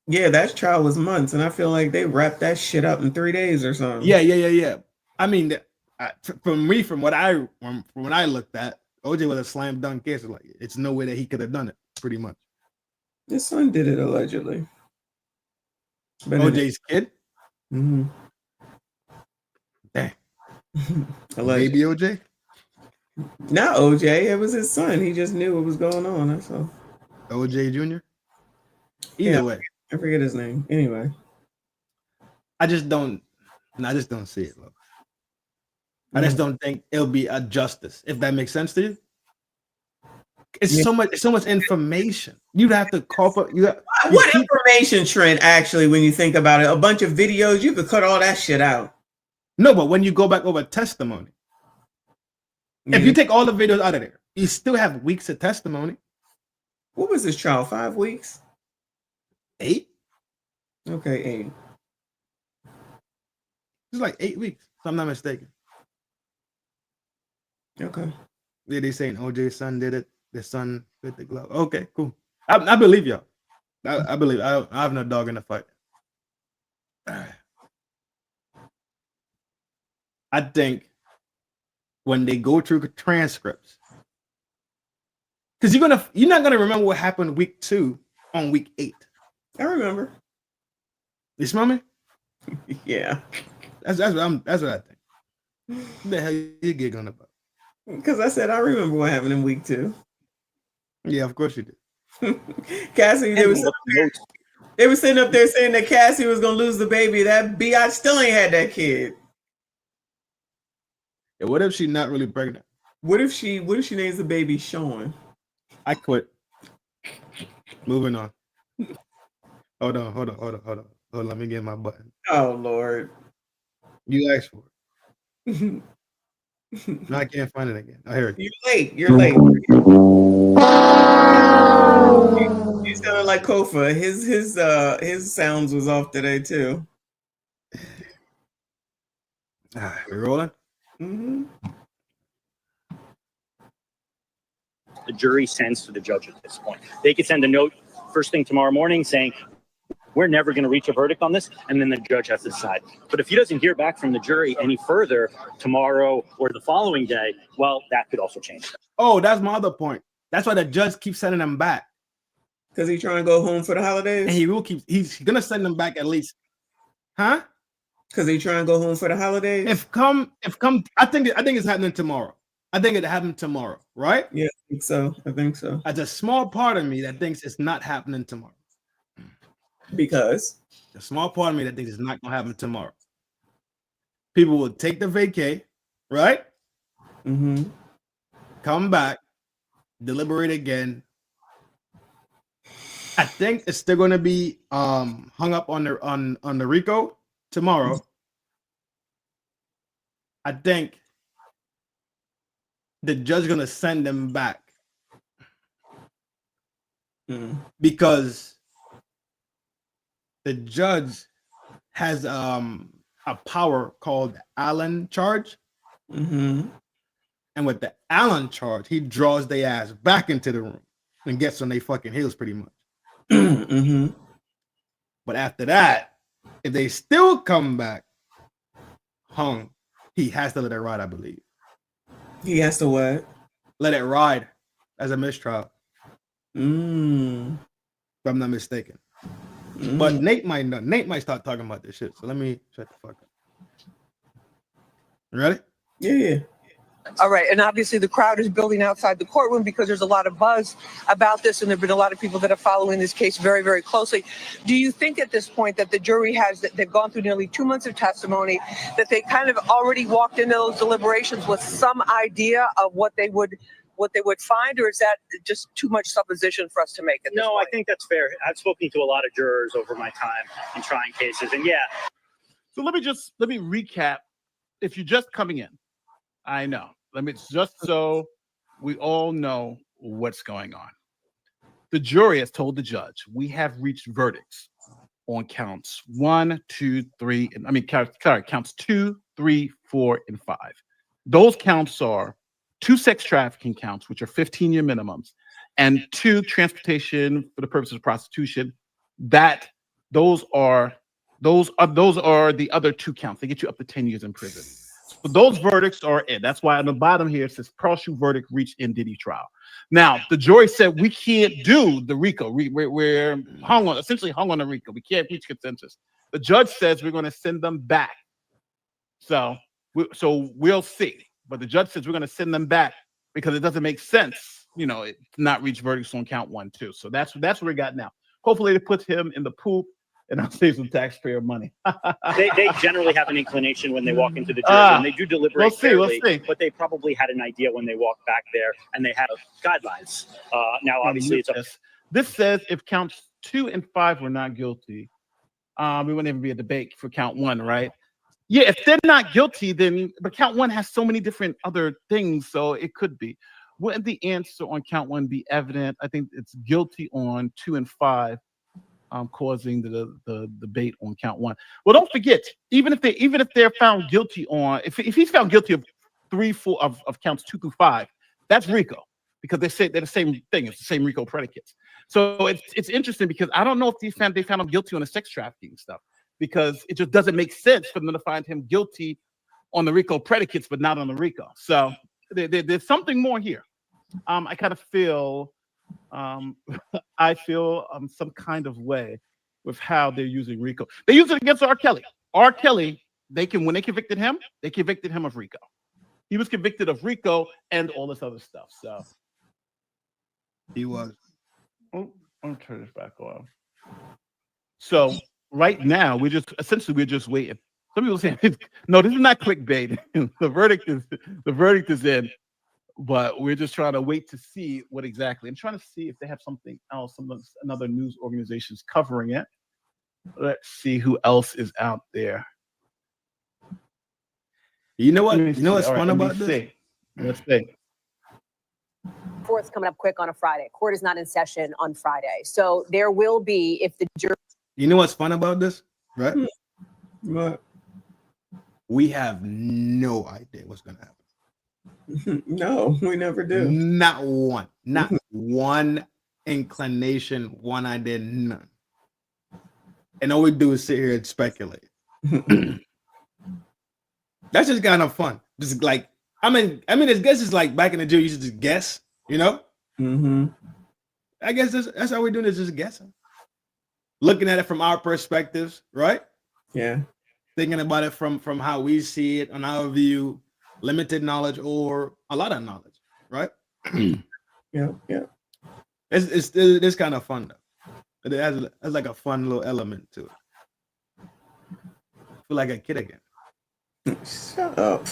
Yeah, that trial was months, and I feel like they wrapped that shit up in 3 days or something. Yeah. I mean, from what I looked at, OJ was a slam dunk case. Like, it's no way that he could have done it. Pretty much. His son did it allegedly. But OJ's kid? Mm-hmm. Dang. Baby OJ? Not OJ. It was his son. He just knew what was going on. That's all. OJ Jr.? Either way. I forget his name. Anyway. I just don't see it, bro. I just don't think it'll be a justice, if that makes sense to you. It's so much information. You'd have to call for what information, Trin, actually, when you think about it, a bunch of videos, you could cut all that shit out. No, but when you go back over testimony, if you take all the videos out of there, you still have weeks of testimony. What was this trial? 5 weeks? 8? Okay, 8. It's like 8 weeks, if I'm not mistaken. Okay. Yeah, they saying OJ's son did it. The son with the glove. Okay, cool. I believe y'all. I believe. I have no dog in the fight. I think when they go through the transcripts, because you're not gonna remember what happened week 2 on week 8. I remember. You smell me? Yeah. That's what I think. What the hell you giggling about? Because I said I remember what happened in week 2. Yeah, of course you did. Cassie, they were sitting up there saying that Cassie was gonna lose the baby. That biatch still ain't had that kid. Yeah, what if she's not really pregnant? What if she names the baby Sean? I quit. Moving on. Hold on. Let me get my button. Oh Lord. You asked for it. No, I can't find it again. I hear it. You're late. You sounded like Kofa. His sounds was off today too. All right, we rolling? Mm-hmm. The jury sends to the judge at this point. They could send a note first thing tomorrow morning saying, we're never going to reach a verdict on this, and then the judge has to decide. But if he doesn't hear back from the jury any further tomorrow or the following day, well, that could also change. Oh, that's my other point. That's why the judge keeps sending them back. Because he's trying to go home for the holidays? And he will keep, he's going to send them back at least. Huh? Because he's trying to go home for the holidays? If come, I think it's happening tomorrow. I think it happened tomorrow, right? Yeah, I think so. There's a small part of me that thinks it's not happening tomorrow. Because? A small part of me that thinks it's not going to happen tomorrow. People will take the vacay, right? Mm-hmm. Come back, deliberate again. I think it's still going to be hung up on the RICO tomorrow. I think the judge is going to send them back because the judge has a power called Allen charge. Mm-hmm. And with the Allen charge, he draws their ass back into the room and gets on their fucking heels pretty much. Mm-hmm. But after that, if they still come back hung, he has to let it ride, I believe. He has to what? Let it ride as a mistrial. If I'm not mistaken. But Nate might not. Nate might start talking about this shit. So let me shut the fuck up. You ready? Yeah. All right. And obviously the crowd is building outside the courtroom because there's a lot of buzz about this. And there have been a lot of people that are following this case very, very closely. Do you think at this point that the jury they've gone through nearly 2 months of testimony, that they kind of already walked into those deliberations with some idea of what they would find, or is that just too much supposition for us to make? No, I think that's fair. I've spoken to a lot of jurors over my time in trying cases, and yeah. So let me recap. If you're just coming in, I know. Just so we all know what's going on. The jury has told the judge, we have reached verdicts on counts 1, 2, 3, counts 2, 3, 4, and 5. Those counts are 2 sex trafficking counts, which are 15-year minimums, and 2 transportation for the purposes of prostitution. Those are the other 2 counts. They get you up to 10 years in prison. So those verdicts are in. That's why on the bottom here it says partial verdict reached in Diddy trial. Now the jury said we can't do the RICO. We're essentially hung on the RICO. We can't reach consensus. The judge says we're going to send them back. So we'll see. But the judge says we're going to send them back because it doesn't make sense, to not reach verdicts on count 1, 2. So that's what we got now. Hopefully it puts him in the poop and I'll save some taxpayer money. they generally have an inclination when they walk into the jury and they do deliberate fairly, but they probably had an idea when they walked back there and they have guidelines. Now, obviously, this says if counts 2 and 5 were not guilty, we wouldn't even be a debate for count 1, right? Yeah, if they're not guilty, but count 1 has so many different other things, so it could be. Wouldn't the answer on count 1 be evident? I think it's guilty on 2 and 5. Causing the debate on count 1. Well, don't forget, even if they're found guilty on, if he's found guilty of 3, 4 of counts 2 through 5, that's RICO because they say they're the same thing. It's the same RICO predicates. So it's interesting because I don't know if they found him guilty on the sex trafficking stuff because it just doesn't make sense for them to find him guilty on the RICO predicates but not on the RICO. So there's something more here. I kind of feel. I feel some kind of way with how they're using RICO. They use it against R. Kelly. R. Kelly, when they convicted him of RICO. He was convicted of RICO and all this other stuff. So he was. I'm gonna turn this back on. So right now we're just waiting. Some people say, no, this is not clickbait. The verdict is in. But we're just trying to wait to see what exactly. I'm trying to see if they have something else, another news organization's covering it. Let's see who else is out there. You know what? You know what's fun about this? Let's see. Fourth's coming up quick on a Friday. Court is not in session on Friday. So there will be, if the jury... You know what's fun about this, right? What? we have no idea what's going to happen. No, we never do. Not one inclination, one idea, none. And all we do is sit here and speculate. That's just kind of fun. Just like, I mean, I guess it's like back in the day, you used to just guess, you know? Mm-hmm. I guess that's how we're doing, is just guessing. Looking at it from our perspectives, right? Yeah. Thinking about it from how we see it, on our view, limited knowledge or a lot of knowledge, right? Yeah. It's kind of fun though. It has like a fun little element to it. I feel like a kid again. Shut up.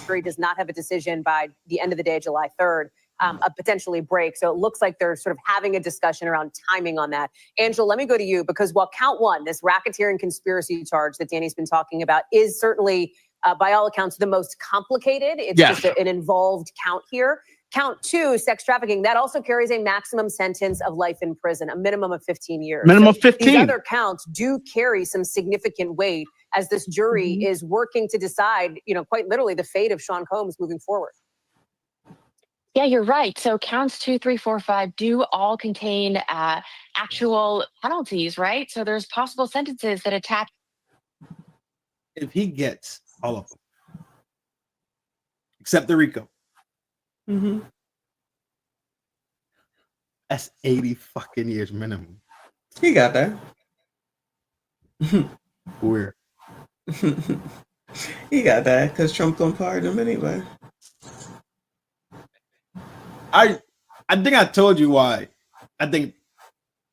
Jury does not have a decision by the end of the day, July 3rd, a potentially break. So it looks like they're sort of having a discussion around timing on that. Angela, let me go to you, because while count one, this racketeering conspiracy charge that Danny's been talking about, is certainly, by all accounts, the most complicated. It's just an involved count here. Count two, sex trafficking, that also carries a maximum sentence of life in prison, a minimum of 15 years. Minimum 15. These other counts do carry some significant weight as this jury is working to decide, quite literally the fate of Sean Combs moving forward. Yeah, you're right. So counts 2, 3, 4, 5 do all contain actual penalties, right? So there's possible sentences that attach. If he gets all of them, except the RICO, that's 80 fucking years minimum. He got that. Weird. He got that because Trump gonna pardon him anyway. I think I told you why. I think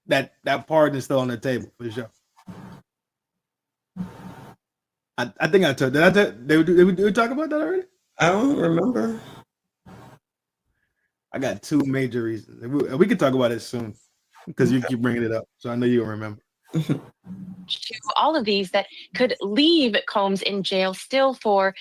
that pardon is still on the table for sure. I think I told. Did we talk about that already? I don't remember. I got two major reasons. We can talk about it soon because you keep bringing it up, so I know you'll remember. To all of these that could leave Combs in jail still for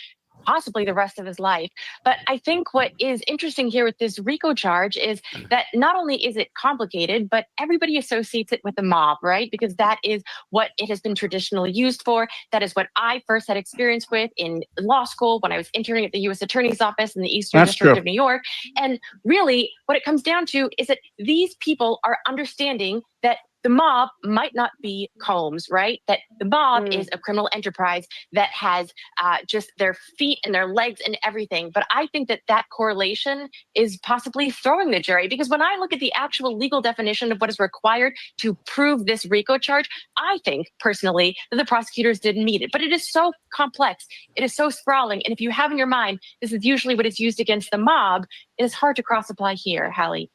possibly the rest of his life. But I think what is interesting here with this RICO charge is that not only is it complicated, but everybody associates it with the mob, right? Because that is what it has been traditionally used for. That is what I first had experience with in law school when I was interning at the U.S. Attorney's Office in the Eastern District of New York. And really what it comes down to is that these people are understanding that the mob might not be Combs, right? That the mob is a criminal enterprise that has just their feet and their legs and everything. But I think that correlation is possibly throwing the jury, because when I look at the actual legal definition of what is required to prove this RICO charge, I think personally that the prosecutors didn't meet it. But it is so complex. It is so sprawling. And if you have in your mind, this is usually what is used against the mob, it is hard to cross-apply here, Hallie.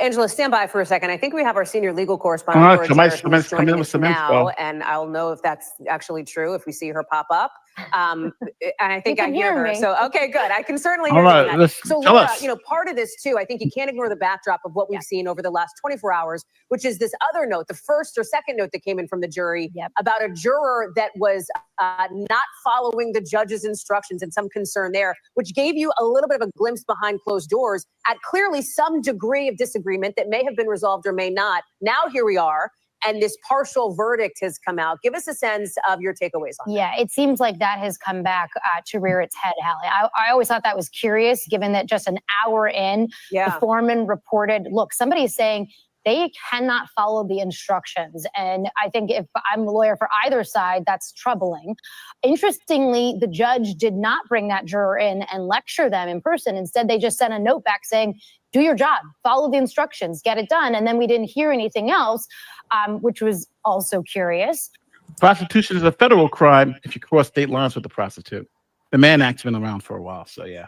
Angela, stand by for a second. I think we have our senior legal correspondent, somebody's coming with some now, info. and I'll know if that's actually true if we see her pop up. And I think I hear her. me. So, okay, good. I can certainly All hear right, you. let's- So, tell Laura, us. part of this too, I think you can't ignore the backdrop of what we've seen over the last 24 hours, which is this other note, the first or second note that came in from the jury about a juror that was not following the judge's instructions and some concern there, which gave you a little bit of a glimpse behind closed doors at clearly some degree of disagreement that may have been resolved or may not. Now here we are, and this partial verdict has come out. Give us a sense of your takeaways on Yeah, it seems like that has come back to rear its head, Hallie. I always thought that was curious, given that just an hour in, the foreman reported, look, somebody is saying they cannot follow the instructions. And I think if I'm a lawyer for either side, that's troubling. Interestingly, the judge did not bring that juror in and lecture them in person. Instead, they just sent a note back saying, do your job, follow the instructions, get it done. And then we didn't hear anything else, which was also curious. Prostitution is a federal crime if you cross state lines with a prostitute. The Mann Act's been around for a while, so yeah.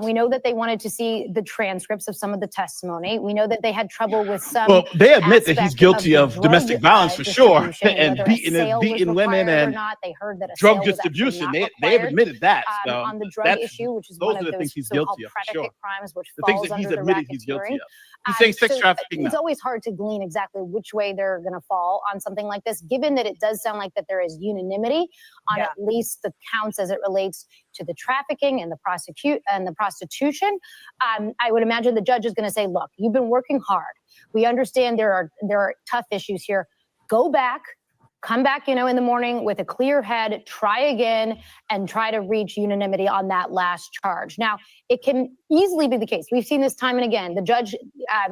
We know that they wanted to see the transcripts of some of the testimony. We know that they had trouble with some. Well, they admit that he's aspect guilty the of drug, domestic violence for sure, distribution, and whether a sale was beating women required or and not. They heard that a drug sale was actually distribution. not They've required. admitted that. So On the drug that's- issue, which is those one are of the those things he's so-called guilty of, for predicate sure. crimes, which The things falls that he's under the admitted he's guilty racketeering. of. He's saying sex trafficking It's now. always hard to glean exactly which way they're going to fall on something like this, given that it does sound like that there is unanimity on at least the counts as it relates to the trafficking and the prostitution. I would imagine the judge is going to say, look, you've been working hard. We understand there are tough issues here. Go back, come back, in the morning with a clear head, try again, and try to reach unanimity on that last charge. Now, it can easily be the case. We've seen this time and again. The judge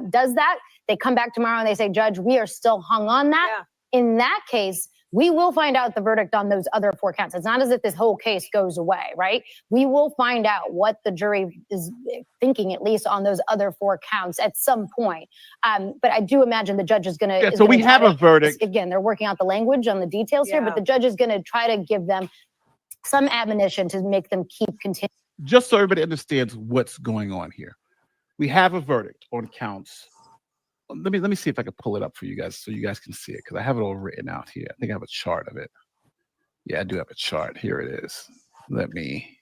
does that. They come back tomorrow and they say, Judge, we are still hung on that. Yeah. In that case, we will find out the verdict on those other 4 counts. It's not as if this whole case goes away, right? We will find out what the jury is thinking, at least on those other 4 counts at some point. But I do imagine the judge is going to. Yeah, so we have a verdict. Again, they're working out the language on the details here, but the judge is going to try to give them some admonition to make them keep continuing. Just so everybody understands what's going on here, we have a verdict on counts. Let me see if I can pull it up for you guys so you guys can see it, because I have it all written out here. I think I have a chart of it. Yeah, I do have a chart. Here it is. Let me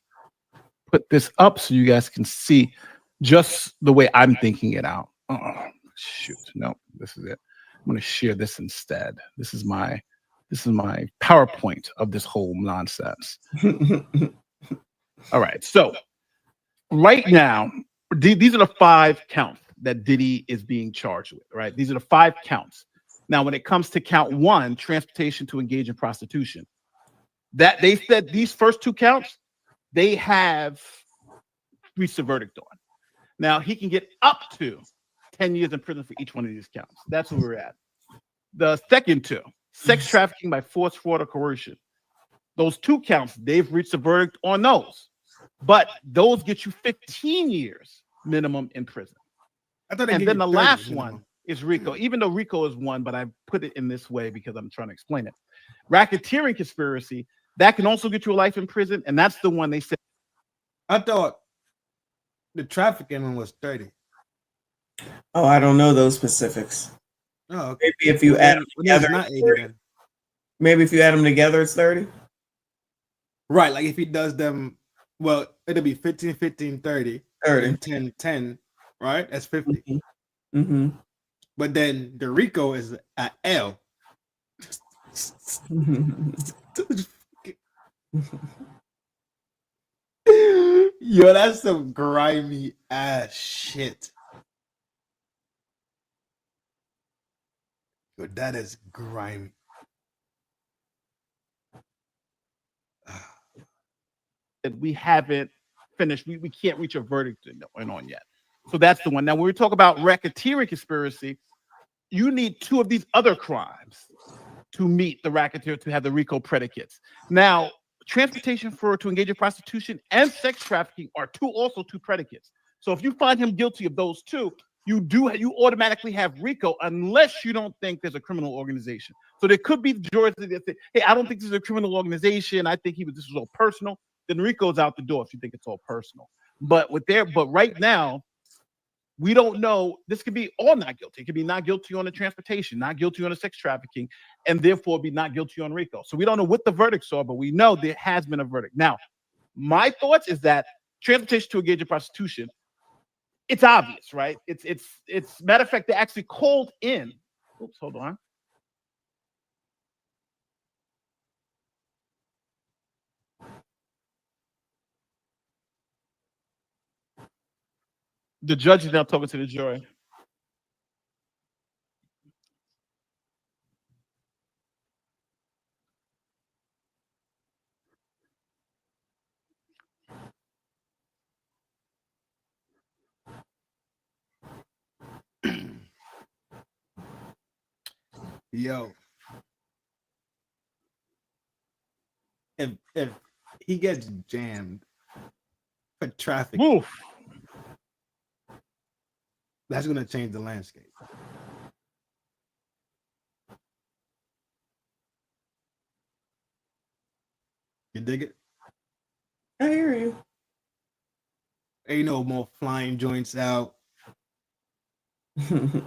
put this up so you guys can see just the way I'm thinking it out. Oh, shoot. No, this is it. I'm going to share this instead. This is my PowerPoint of this whole nonsense. All right. So right now, these are the 5 counts that Diddy is being charged with, right? These are the 5 counts. Now, when it comes to count 1, transportation to engage in prostitution, that they said these first 2 counts, they have reached a verdict on. Now, he can get up to 10 years in prison for each one of these counts. That's where we're at. The second 2, sex trafficking by force, fraud, or coercion. Those 2 counts, they've reached a verdict on those. But those get you 15 years minimum in prison. And then the last one is RICO, even though RICO is 1, but I put it in this way because I'm trying to explain it. Racketeering conspiracy, that can also get you a life in prison, and that's the one they said. I thought the trafficking one was 30. Oh, I don't know those specifics. Oh, okay. Maybe if you add them together, not 80 maybe if you add them together, it's 30. Right, like if he does them, well, it'll be 15, 15, 30, 30, 10, 10. Right, that's 50. Mm-hmm. But then the RICO is at L. Yo, that's some grimy ass shit. Yo, that is grimy. We haven't finished. We can't reach a verdict on yet. So that's the one. Now, when we talk about racketeering conspiracy, you need 2 of these other crimes to meet the racketeer, to have the RICO predicates. Now, transportation to engage in prostitution and sex trafficking are also two predicates. So if you find him guilty of those 2, you automatically have RICO unless you don't think there's a criminal organization. So there could be jurors that say, hey, I don't think this is a criminal organization. I think this was all personal. Then RICO's out the door if you think it's all personal. But right now, we don't know. This could be all not guilty. It could be not guilty on the transportation, not guilty on the sex trafficking, and therefore be not guilty on RICO. So we don't know what the verdicts are, but we know there has been a verdict. Now, my thoughts is that transportation to engage in prostitution, it's obvious, right? It's matter of fact, they actually called in. Oops, hold on. The judge is now talking to the jury. Yo, if he gets jammed for traffic, that's gonna change the landscape. You dig it? I hear you. Ain't no more flying joints out. Ain't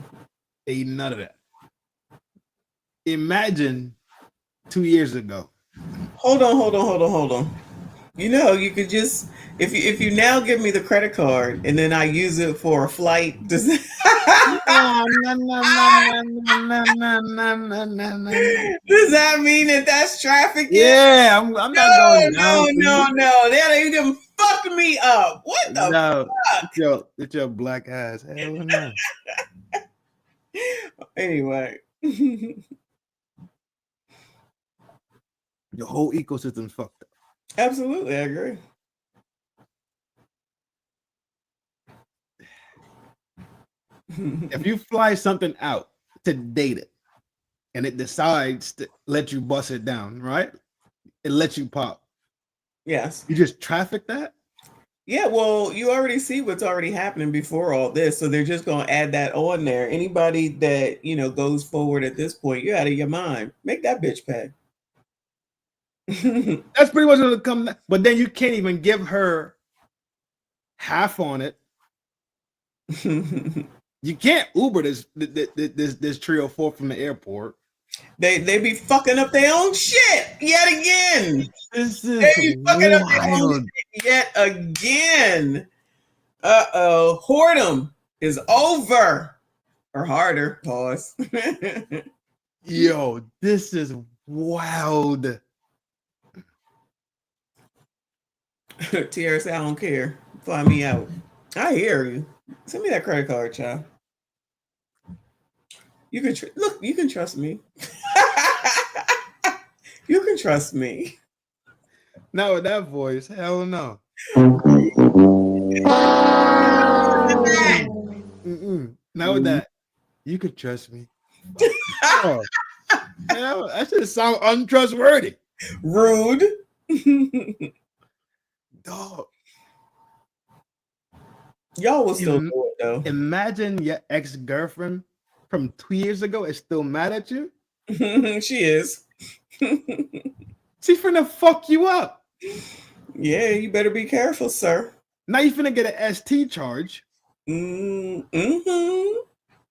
none of that. Imagine 2 years ago. Hold on. You know, you could just if you now give me the credit card and then I use it for a flight. Does that mean that's trafficking? Yeah, I'm not going down. No. That ain't even fucking me up. What the fuck? It's your black ass. Hell no. Anyway. Your whole ecosystem's fucked up. Absolutely, I agree. If you fly something out to date it and it decides to let you bust it down, right? It lets you pop. Yes. You just traffic that? Yeah, well, you already see what's already happening before all this. So they're just going to add that on there. Anybody that, goes forward at this point, you're out of your mind. Make that bitch pay. That's pretty much going to come. But then you can't even give her half on it. You can't Uber this trio 4 from the airport. They be fucking up their own shit yet again. They be fucking up their own shit yet again. Whoredom is over. Or harder. Pause. Yo, this is wild. Tierra said, I don't care. Fly me out. I hear you. Send me that credit card, child. You can look. You can trust me. You can trust me. Not with that voice. Hell no. Not with that. You could trust me. Oh, hell, that should sound untrustworthy. Rude. Dog. Y'all will still do it though. Imagine your ex-girlfriend from 2 years ago is still mad at you. She is. She finna fuck you up. Yeah, you better be careful, sir. Now you finna get an ST charge. Mm-hmm.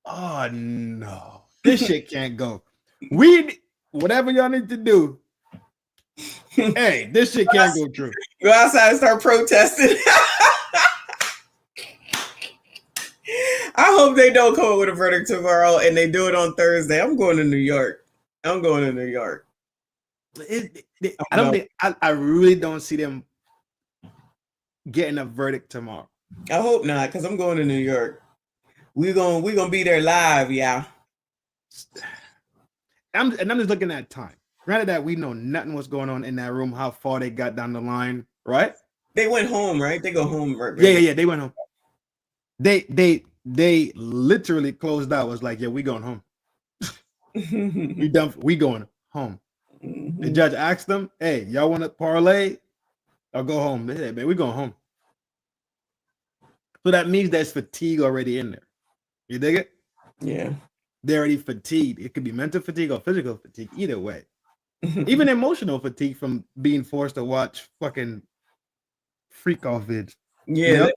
Oh no, this shit can't go. Whatever y'all need to do. Hey, this shit can't go through. Go outside and start protesting. I hope they don't come up with a verdict tomorrow and they do it on Thursday. I'm going to New York. I really don't see them getting a verdict tomorrow. I hope not, because I'm going to New York. We're gonna be there live, yeah. I'm just looking at time. Granted that we know nothing was going on in that room, how far they got down the line, right? They went home, right? They go home, right? Yeah. They went home. They literally closed out. Was like, yeah, we going home. We done. We going home. Mm-hmm. The judge asked them, "Hey, y'all want to parlay or go home?" They said, "Man, we going home." So that means there's fatigue already in there. You dig it? Yeah. They're already fatigued. It could be mental fatigue or physical fatigue. Either way. Even emotional fatigue from being forced to watch fucking freak off vids. Yeah. You know?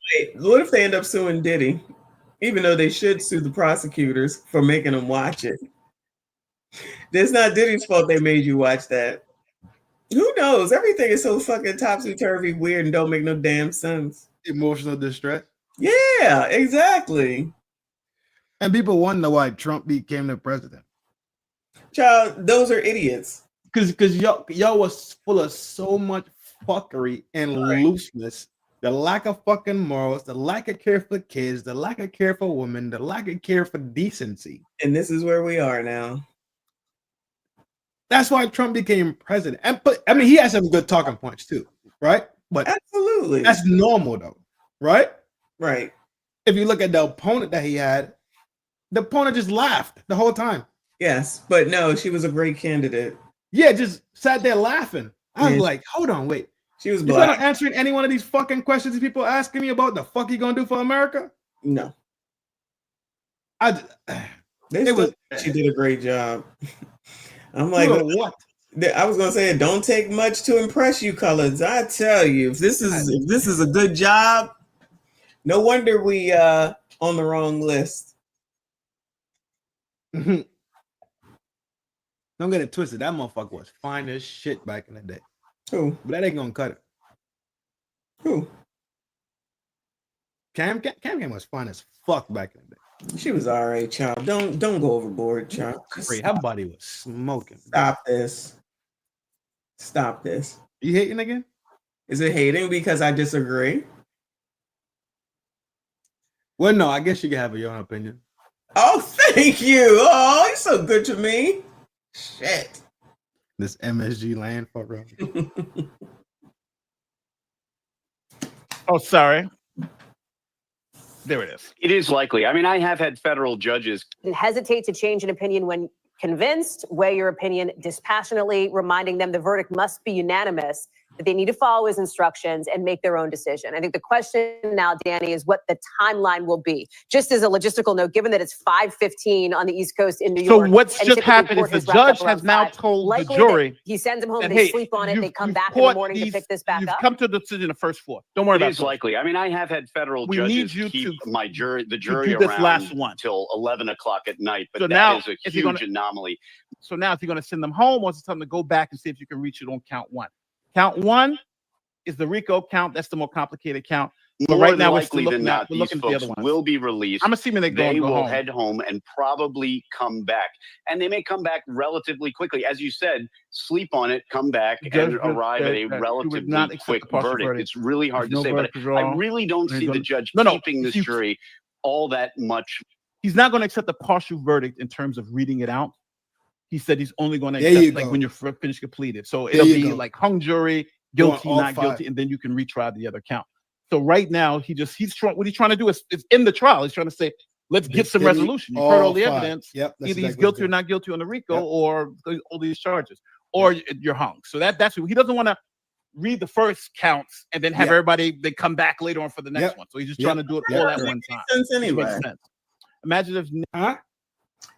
What if they end up suing Diddy? Even though they should sue the prosecutors for making them watch it. It's not Diddy's fault they made you watch that. Who knows? Everything is so fucking topsy-turvy weird and don't make no damn sense. Emotional distress. Yeah, exactly. And people wonder why Trump became the president. Child, those are idiots. Because y'all was full of so much fuckery and looseness. The lack of fucking morals, the lack of care for kids, the lack of care for women, the lack of care for decency. And this is where we are now. That's why Trump became president. I mean, he has some good talking points too, right? But absolutely, that's normal though, right? Right. If you look at the opponent that he had, the opponent just laughed the whole time. Yes, but no, she was a great candidate. Yeah, just sat there laughing. I was like, hold on, wait. She was black. You're not answering any one of these fucking questions people asking me about the fuck you gonna do for America? No. She did a great job. I'm like, what? I was gonna say, don't take much to impress you, Collins. I tell you, if this is a good job, no wonder we on the wrong list. Don't get it twisted. That motherfucker was fine as shit back in the day. Who? But that ain't gonna cut it. Who? Cam was fine as fuck back in the day. She was all right, child. Don't go overboard, child. Her body was smoking. Stop this. Stop this. You hating again? Is it hating because I disagree? Well, no, I guess you can have your own opinion. Oh, thank you. Oh, you're so good to me. Shit. This MSG land fuck around. Oh, sorry. There it is. It is likely. I mean, I have had federal judges Hesitate to change an opinion when convinced. Weigh your opinion dispassionately, reminding them the verdict must be unanimous, that they need to follow his instructions and make their own decision. I think the question now, Danny, is what the timeline will be. Just as a logistical note, given that it's 5:15 on the East Coast in New York. So what's just happened is the judge has now told the jury. He sends them home, that, they hey, sleep on it, they come back in the caught morning to pick this back You've up. come to the decision the first floor. Don't worry It about is it. likely. I mean, I have had federal We judges need you keep to- the jury do this around last one. till 11 o'clock at night, but So that now, is a if you're huge gonna- anomaly. So now, if you're going to send them home, or is it time to go back and see if you can reach it on count one? Count one is the RICO count. That's the more complicated count. But More right than now, we're still likely looking than at not, we're these looking at the folks other ones. will be released. I'm assuming they will go home. head home and probably come back, and they may come back relatively quickly, as you said. Sleep on it, come back, and arrive at a relatively quick verdict. It's really hard to say, but I really don't see the judge keeping this jury all that much. He's not going to accept a partial verdict in terms of reading it out. He said he's only going to There you accept like go. when you're finished completed. So There it'll you be go. like hung jury, Going guilty, all not five. guilty, and then you can retry the other count. So right now, he's trying. What he's trying to do is in the trial. He's trying to say, let's get some Delete resolution. You've heard all the all five. evidence. Yep, that's Either he's exactly what guilty or he's not guilty on the RICO, Yep. or all these charges, or you're hung. So that's what he doesn't want to read the first counts and then have Yep. everybody they come back later on for the next Yep. one. So he's just Yep. trying to do it Yep. all at one time. Sense Which anyway. makes sense. Imagine if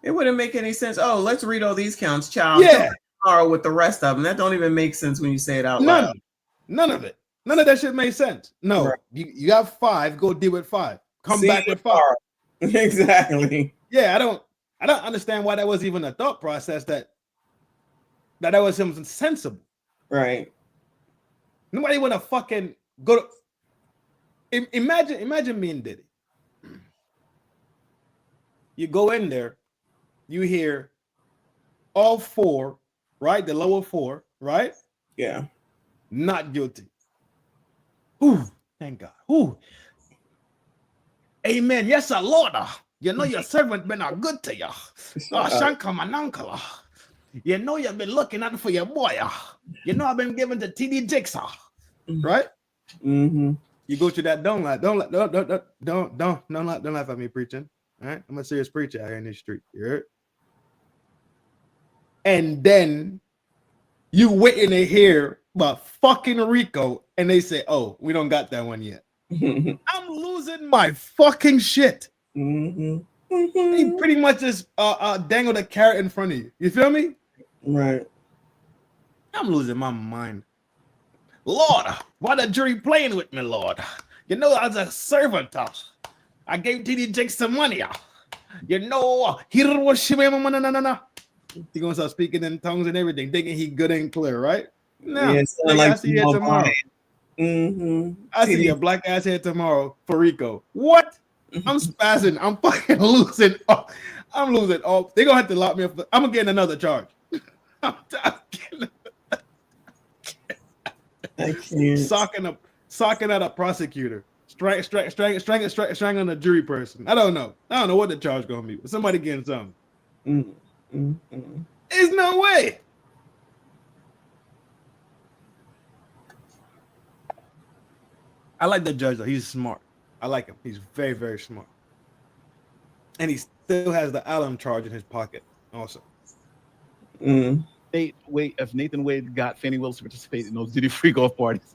It wouldn't make any sense. Oh, let's read all these counts, child. Yeah. Tomorrow with the rest of them. That don't even make sense when you say it out None. loud. None of it. None of that shit made sense. No, Right. you have five. Go deal with five. Come See back you with five. tomorrow. Exactly. Yeah, I don't understand why that was even a thought process that was something sensible. Right. Nobody want to fucking go to. Imagine me and Diddy. You go in there, you hear all four, right? The lower four, right? Yeah. Not guilty. Ooh, thank God. Ooh. Amen. Yes, sir, Lord. You know your servant been good to you. Oh, Shankar, my uncle. You know you've been looking out for your boy. You know I've been giving to TD Jigsaw. Right? Mm-hmm. You go to that, don't laugh at me preaching. All right? I'm a serious preacher out here in the street. You heard? And then you waiting to hear about fucking Rico, and they say, "Oh, we don't got that one yet." I'm losing my fucking shit. Mm-hmm. He pretty much just dangled a carrot in front of you. You feel me? Right. I'm losing my mind. Lord, why the jury playing with me, Lord? You know I was a servant. I gave TD Jake some money. You know, he gonna start speaking in tongues and everything, thinking he good and clear, right? No, Yeah, sound like I see you tomorrow. I see your black ass here tomorrow for Rico. What? I'm spazzing. I'm fucking losing. I'm losing all. They're gonna have to lock me up. I'm getting another charge. Socking at a prosecutor. Strangling a jury person. I don't know what the charge gonna be. But somebody getting something. There's no way. I like the judge though. He's smart. I like him. He's very, very smart. And he still has the Allen charge in his pocket also. If Nathan Wade got Fannie Willis to participate in those Diddy freak off parties,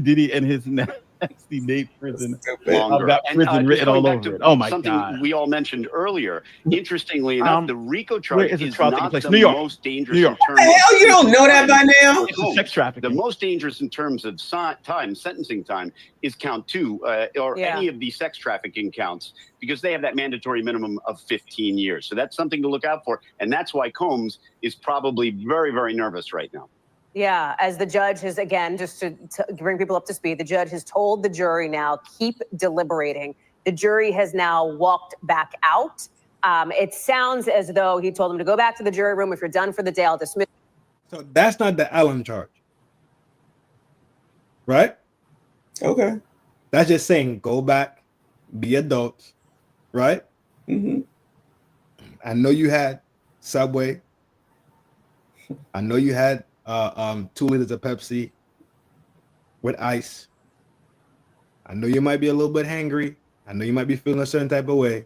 Diddy and his nasty Nate prison. I've got prison written all over it. Oh my something God. we all mentioned earlier. Interestingly enough, the RICO charge is the is trial taking not place? the New York. most dangerous New York. in terms What the hell? You don't know that by now? It's sex trafficking. The most dangerous in terms of sentencing time is count 2 or any of the sex trafficking counts, because they have that mandatory minimum of 15 years. So that's something to look out for. And that's why Combs is probably very, very nervous right now. Yeah, as the judge has, again, just to bring people up to speed, the judge has told the jury now, keep deliberating. The jury has now walked back out. It sounds as though he told them to go back to the jury room. If you're done for the day, I'll dismiss. So that's not the Allen charge. Right? Okay. That's just saying go back, be adults, right? Mm-hmm. I know you had Subway. I know you had 2 liters of Pepsi with ice. I know you might be a little bit hangry. I know you might be feeling a certain type of way.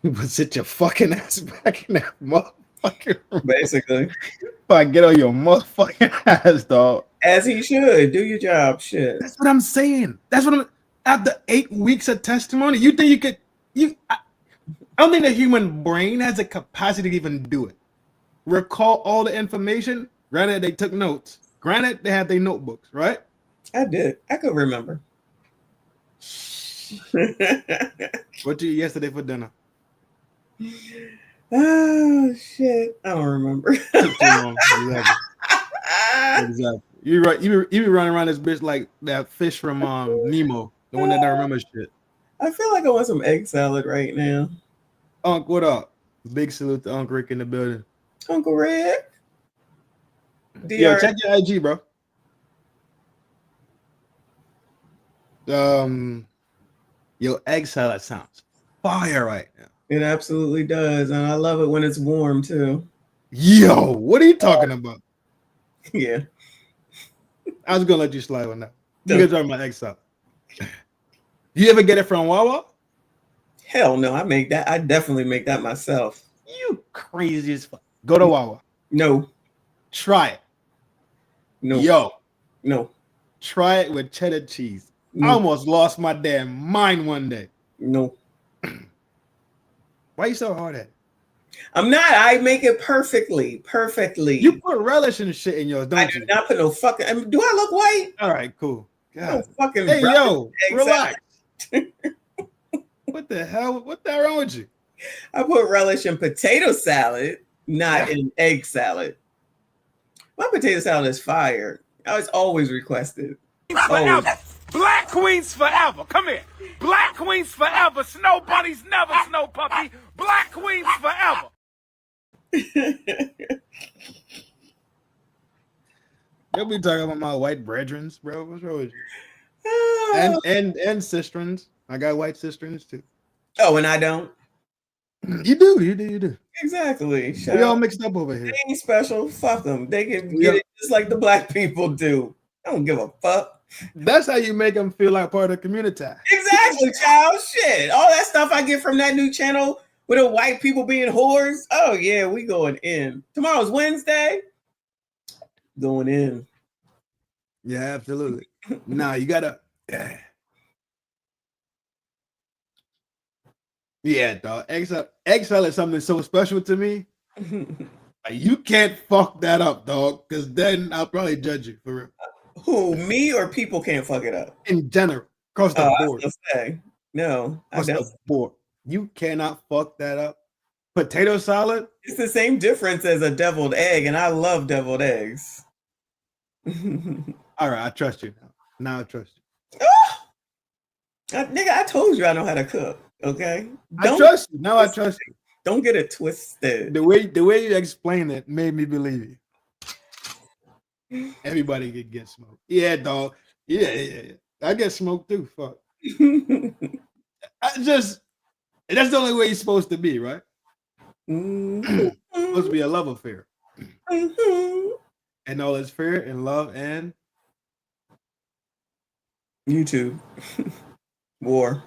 But sit your fucking ass back in that motherfucking room. Basically. If I get on your motherfucking ass, dog. As he should. Do your job. Shit. That's what I'm saying. That's what I'm after 8 weeks of testimony. You think you could I don't think the human brain has the capacity to even do it. Recall all the information. Granted, they took notes. Granted, they had their notebooks, right? I did. I could remember. What you eat yesterday for dinner? Oh shit! I don't remember. Took too long. Exactly. You right. You be running around this bitch like that fish from Nemo, the one that don't remember shit. I feel like I want some egg salad right now. Unc, what up? Big salute to Uncle Rick in the building. Uncle Rick. Yo, check your IG, bro. Your egg salad sounds fire right now. It absolutely does, and I love it when it's warm too. Yo, what are you talking about? Yeah, I was gonna let you slide on that. You guys talking about egg salad? You ever get it from Wawa? Hell no, I make that. I definitely make that myself. You crazy as fuck. Go to Wawa. No. Try it. No. Yo. No. Try it with cheddar cheese. No. I almost lost my damn mind one day. No. Why you so hard at it? I'm not. I make it perfectly. Perfectly. You put relish and shit in yours, don't I you? do not put no fucking. I mean, do I look white? All right, cool. God. No fucking. Hey, yo, relax. Salad. What the hell? What the hell wrong with you? I put relish in potato salad, not in egg salad. My potato salad is fire. I was always requested. Forever. Black queens forever. Come here. Black queens forever. Snow bunnies never, snow puppy. Black queens forever. You'll be talking about my white brethrens, bro. What's wrong with you? And sisterns. I got white sisterns too. Oh, and I don't. You do. Exactly. We all mixed up over here. They ain't special. Fuck them. They can get it just like the black people do. I don't give a fuck. That's how you make them feel like part of the community. Exactly, child. Shit. All that stuff I get from that new channel with the white people being whores. Oh, yeah, we going in. Tomorrow's Wednesday. Going in. Yeah, absolutely. Nah, you gotta. Yeah, dog. Egg salad is something so special to me. Like, you can't fuck that up, dog, because then I'll probably judge you for real. Who, me or people can't fuck it up? In general, across the board. No, across the board. You cannot fuck that up. Potato salad? It's the same difference as a deviled egg, and I love deviled eggs. All right, I trust you now. Now I trust you. Nigga, I told you I know how to cook. Okay, I trust you. Now I trust you. Don't get it twisted. The way you explain it made me believe you. Everybody can get smoked. Yeah, dog. Yeah. I get smoked too. Fuck. That's the only way you're supposed to be, right? Supposed to be a love affair. And all is fair and love and YouTube. War.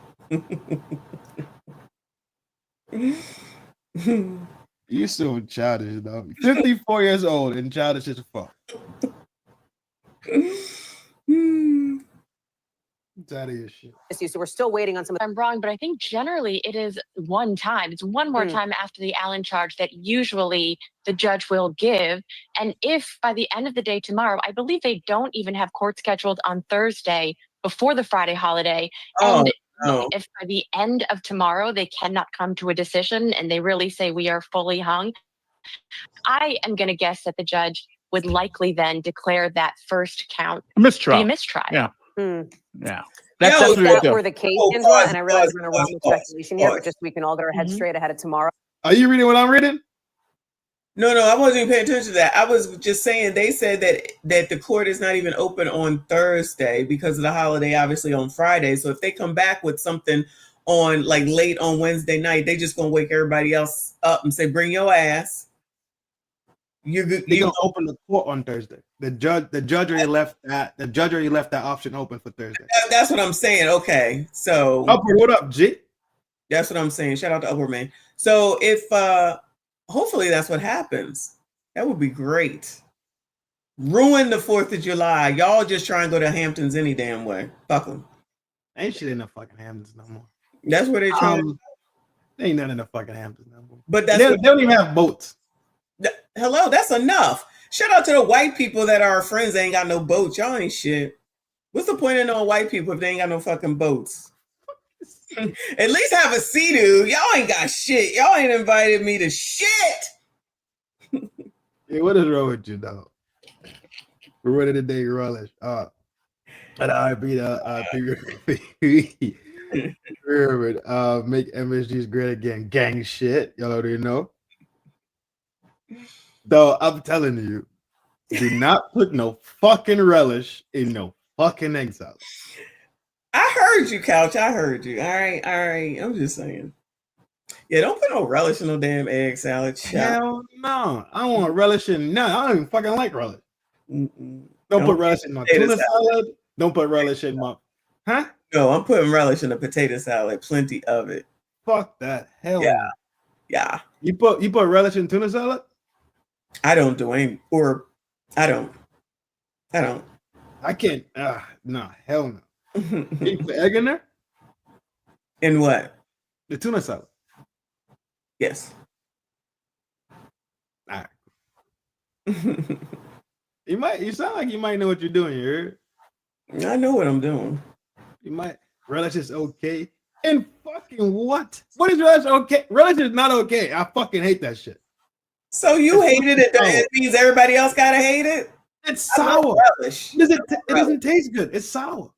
You so childish, though. 54 years old and childish as fuck. It's out of your shit. So we're still waiting on some. I'm wrong, but I think generally it is one time. It's one more time after the Allen charge that usually the judge will give. And if by the end of the day tomorrow, I believe they don't even have court scheduled on Thursday before the Friday holiday. And if by the end of tomorrow they cannot come to a decision and they really say we are fully hung, I am going to guess that the judge would likely then declare that first count a mistrial. A mistrial. Yeah. Yeah. That's if what that were the case, Angela, and I realize we're going to run some speculation here, but just we can all get our heads straight ahead of tomorrow. Are you reading what I'm reading? No, I wasn't even paying attention to that. I was just saying they said that the court is not even open on Thursday because of the holiday, obviously on Friday. So if they come back with something on like late on Wednesday night, they just gonna wake everybody else up and say, "Bring your ass." They're gonna open the court on Thursday. The judge already left that. The judge already left that option open for Thursday. That's what I'm saying. Okay, so Upward, what up, G? That's what I'm saying. Shout out to Upward, man. So if hopefully that's what happens, that would be great. Ruin the 4th of July. Y'all just try and go to Hamptons any damn way. Fuck them. Ain't shit in the fucking Hamptons no more. That's where they try. Ain't nothing in the fucking Hamptons no more. But they don't even have boats. Hello, that's enough. Shout out to the white people that are our friends. They ain't got no boats. Y'all ain't shit. What's the point of knowing white people if they ain't got no fucking boats? At least have a sea-doo. Y'all ain't got shit. Y'all ain't invited me to shit. Hey, what is wrong with you, dog? We're ready today, relish. And I beat make MSGs great again. Gang shit. Y'all already know. So I'm telling you, do not put no fucking relish in no fucking egg salad. I heard you, Couch. I heard you. All right. I'm just saying. Yeah, don't put no relish in no damn egg salad. Hell no. I don't want relish in none. I don't even fucking like relish. Don't put relish in my tuna salad. Don't put relish in my... Huh? No, I'm putting relish in a potato salad. Plenty of it. Fuck that. Hell yeah. No. Yeah. You put relish in tuna salad? I don't do any... Or... I don't. I can't... no. Hell no. You put egg in there? In what? The tuna salad. Yes. All right. You sound like you might know what you're doing here. I know what I'm doing. You might. Relish is okay. And fucking what? What is relish okay? Relish is not okay. I fucking hate that shit. So you hated it. It means everybody else gotta hate it? It's sour. Relish. It doesn't taste good. It's sour.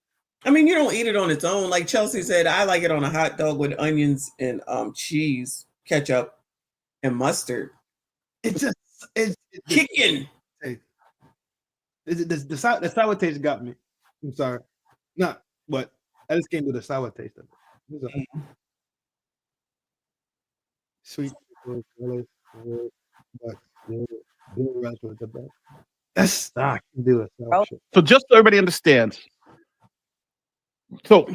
I mean, you don't eat it on its own. Like Chelsea said, I like it on a hot dog with onions and cheese, ketchup, and mustard. It's chicken. The sour taste got me. I'm sorry. Not but I just came to the sour taste of it. Sweet. That's I can do it. So just so everybody understands. So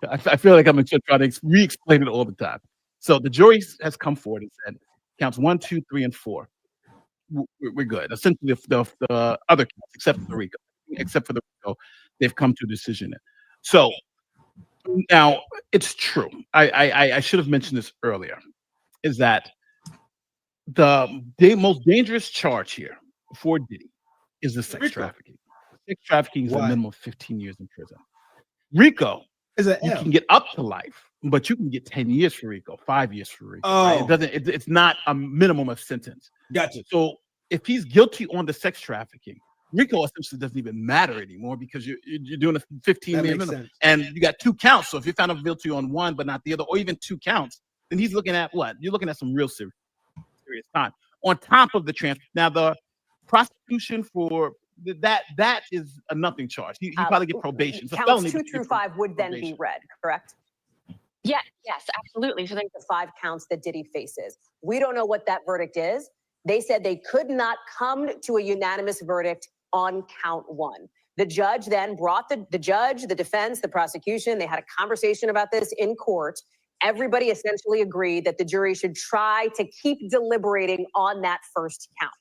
I feel like I'm just trying to re-explain it all the time. So the jury has come forward and said counts 1, 2, 3, and 4. We're good. Essentially, the other counts, except for the RICO, they've come to a decision. So now it's true. I should have mentioned this earlier. Is that the most dangerous charge here for Diddy is the sex trafficking. Sex trafficking is a minimum of 15 years in prison. RICO is you can get up to life, but you can get 10 years for RICO, 5 years for RICO. Oh, right? It's not a minimum of sentence. Gotcha. So if he's guilty on the sex trafficking, RICO essentially doesn't even matter anymore because you're doing a 15 year minimum, and you got 2 counts. So if you're found guilty on one but not the other, or even 2 counts, then he's looking at what? You're looking at some real serious time. On top of the now the prosecution for that is a nothing charge. He probably get probation. It's a felony, counts 2 through 5 would then be read, correct? Yes, absolutely. So the 5 counts that Diddy faces. We don't know what that verdict is. They said they could not come to a unanimous verdict on count 1. The judge then brought the judge, the defense, the prosecution. They had a conversation about this in court. Everybody essentially agreed that the jury should try to keep deliberating on that first count.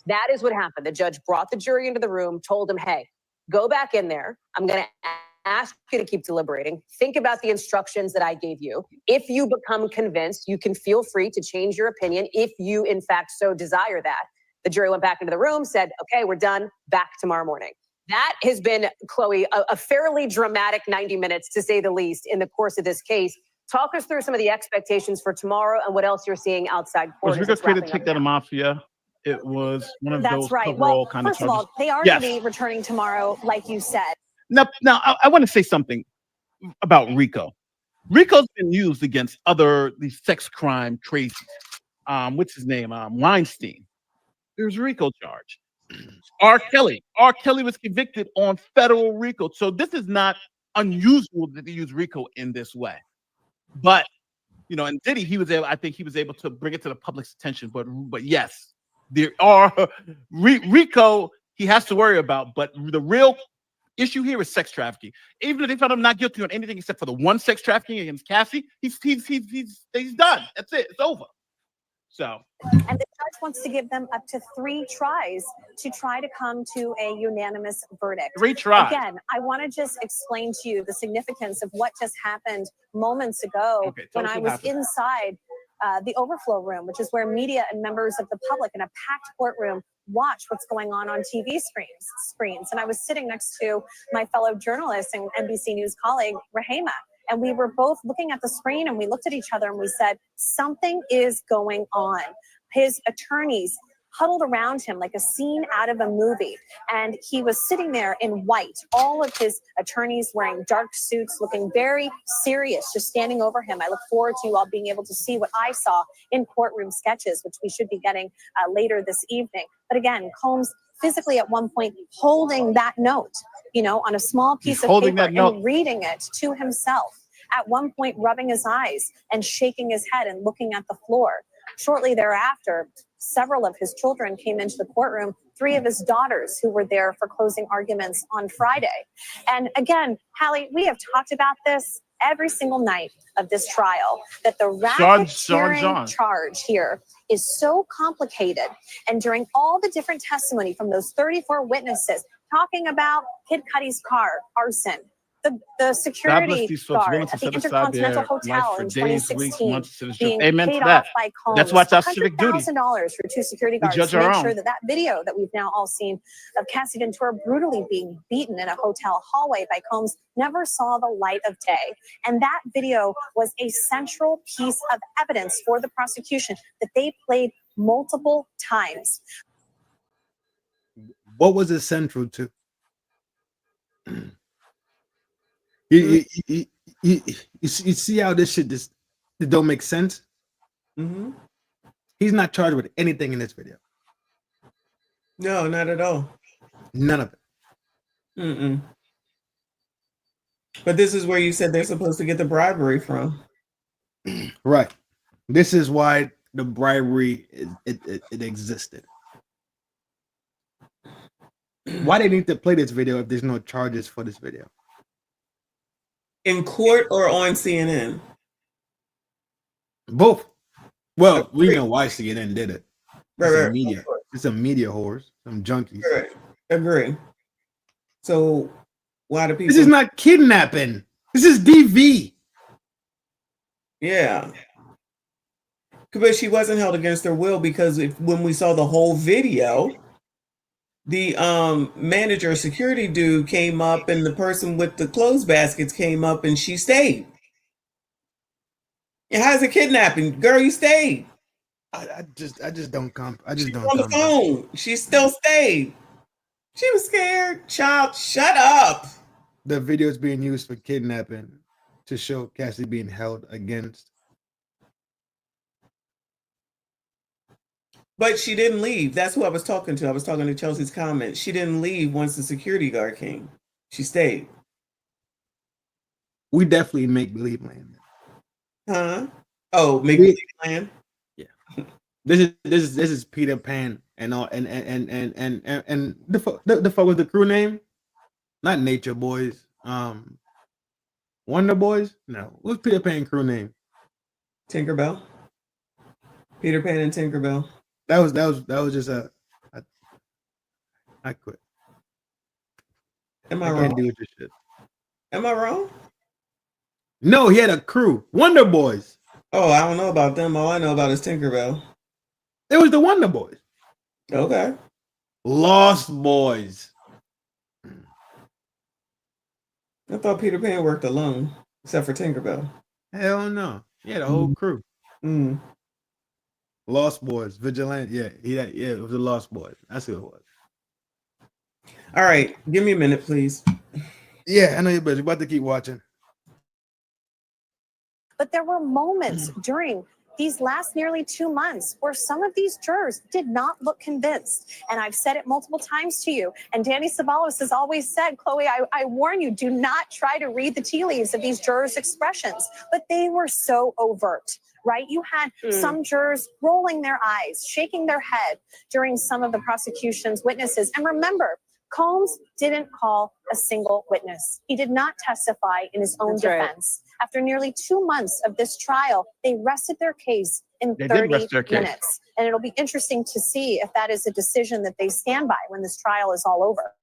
That is what happened. The judge brought the jury into the room, told them, hey, go back in there. I'm going to ask you to keep deliberating. Think about the instructions that I gave you. If you become convinced, you can feel free to change your opinion if you, in fact, so desire that. The jury went back into the room, said, okay, we're done. Back tomorrow morning. That has been, Chloe, a fairly dramatic 90 minutes, to say the least, in the course of this case. Talk us through some of the expectations for tomorrow and what else you're seeing outside court. Was RICO created to take down a mafia? It was one of those right. overall kind of charges. First of all, they are going to be returning tomorrow, like you said. Now I want to say something about RICO. RICO's been used against these sex crime crazies. What's his name? Weinstein. There's a RICO charge. R. Kelly was convicted on federal RICO. So this is not unusual that they use RICO in this way. But and Diddy, I think he was able to bring it to the public's attention. But yes, there are Rico he has to worry about, but the real issue here is sex trafficking. Even if they found him not guilty on anything except for the one sex trafficking against Cassie, he's done. That's it. It's over. So. And the judge wants to give them up to 3 tries to try to come to a unanimous verdict. 3 tries. Again, I want to just explain to you the significance of what just happened moments ago when I was inside the overflow room, which is where media and members of the public in a packed courtroom watch what's going on TV screens. And I was sitting next to my fellow journalist and NBC News colleague, Rahema. And we were both looking at the screen and we looked at each other and we said, something is going on. His attorneys huddled around him like a scene out of a movie. And he was sitting there in white, all of his attorneys wearing dark suits, looking very serious, just standing over him. I look forward to you all being able to see what I saw in courtroom sketches, which we should be getting later this evening. But again, Combs physically at one point holding that note, on a small piece of paper and reading it to himself. At one point, rubbing his eyes and shaking his head and looking at the floor. Shortly thereafter, several of his children came into the courtroom, 3 of his daughters who were there for closing arguments on Friday. And again, Hallie, we have talked about this every single night of this trial, that the racketeering charge here is so complicated. And during all the different testimony from those 34 witnesses talking about Kid Cudi's car, arson, the security guard at the Intercontinental Hotel in 2016 being paid off by Combs, that's what's our civic duty. $100,000 for 2 security guards to make sure that video that we've now all seen of Cassie Ventura brutally being beaten in a hotel hallway by Combs never saw the light of day. And that video was a central piece of evidence for the prosecution that they played multiple times. What was it central to? You see how this shit just it don't make sense? Mm-hmm. He's not charged with anything in this video. No, not at all. None of it. Mm-mm. But this is where you said they're supposed to get the bribery from. Right. This is why the bribery it existed. Why they need to play this video if there's no charges for this video? In court or on CNN? Both. Well, we know why CNN did it. Right, media. It's a media whores, some junkies. Right. Agree. So why do people? This is not kidnapping. This is DV. Yeah. But she wasn't held against her will because when we saw the whole video, the manager security dude came up and the person with the clothes baskets came up and she stayed. And how's it kidnapping? Girl, you stayed. I just don't come. I just don't. On the phone. She still stayed. She was scared. Child, shut up. The video is being used for kidnapping to show Cassie being held against. But she didn't leave. That's who I was talking to. I was talking to Chelsea's comment. She didn't leave once the security guard came. She stayed. We definitely make believe land. Huh? Oh, make believe land. Yeah. This is Peter Pan and all and the fuck was the crew name? Not Nature Boys. Wonder Boys? No. What's Peter Pan crew name? Tinkerbell. Peter Pan and Tinkerbell. That was just I quit. Am I wrong? Can't deal with this shit. Am I wrong? No, he had a crew. Wonder Boys. Oh, I don't know about them. All I know about is Tinkerbell. It was the Wonder Boys. Okay. Lost Boys. I thought Peter Pan worked alone, except for Tinkerbell. Hell no. He had a whole crew. Mm. Lost Boys, Vigilante. Yeah, it was the Lost Boys. That's who it was. All right, give me a minute, please. Yeah, I know you're busy. You're about to keep watching. But there were moments during these last nearly 2 months where some of these jurors did not look convinced. And I've said it multiple times to you. And Danny Sabalos has always said, Chloe, I warn you, do not try to read the tea leaves of these jurors' expressions. But they were so overt. right? You had some jurors rolling their eyes, shaking their head during some of the prosecution's witnesses. And remember, Combs didn't call a single witness. He did not testify in his own defense. After nearly 2 months of this trial, they rested their case in 30 minutes. And it'll be interesting to see if that is a decision that they stand by when this trial is all over.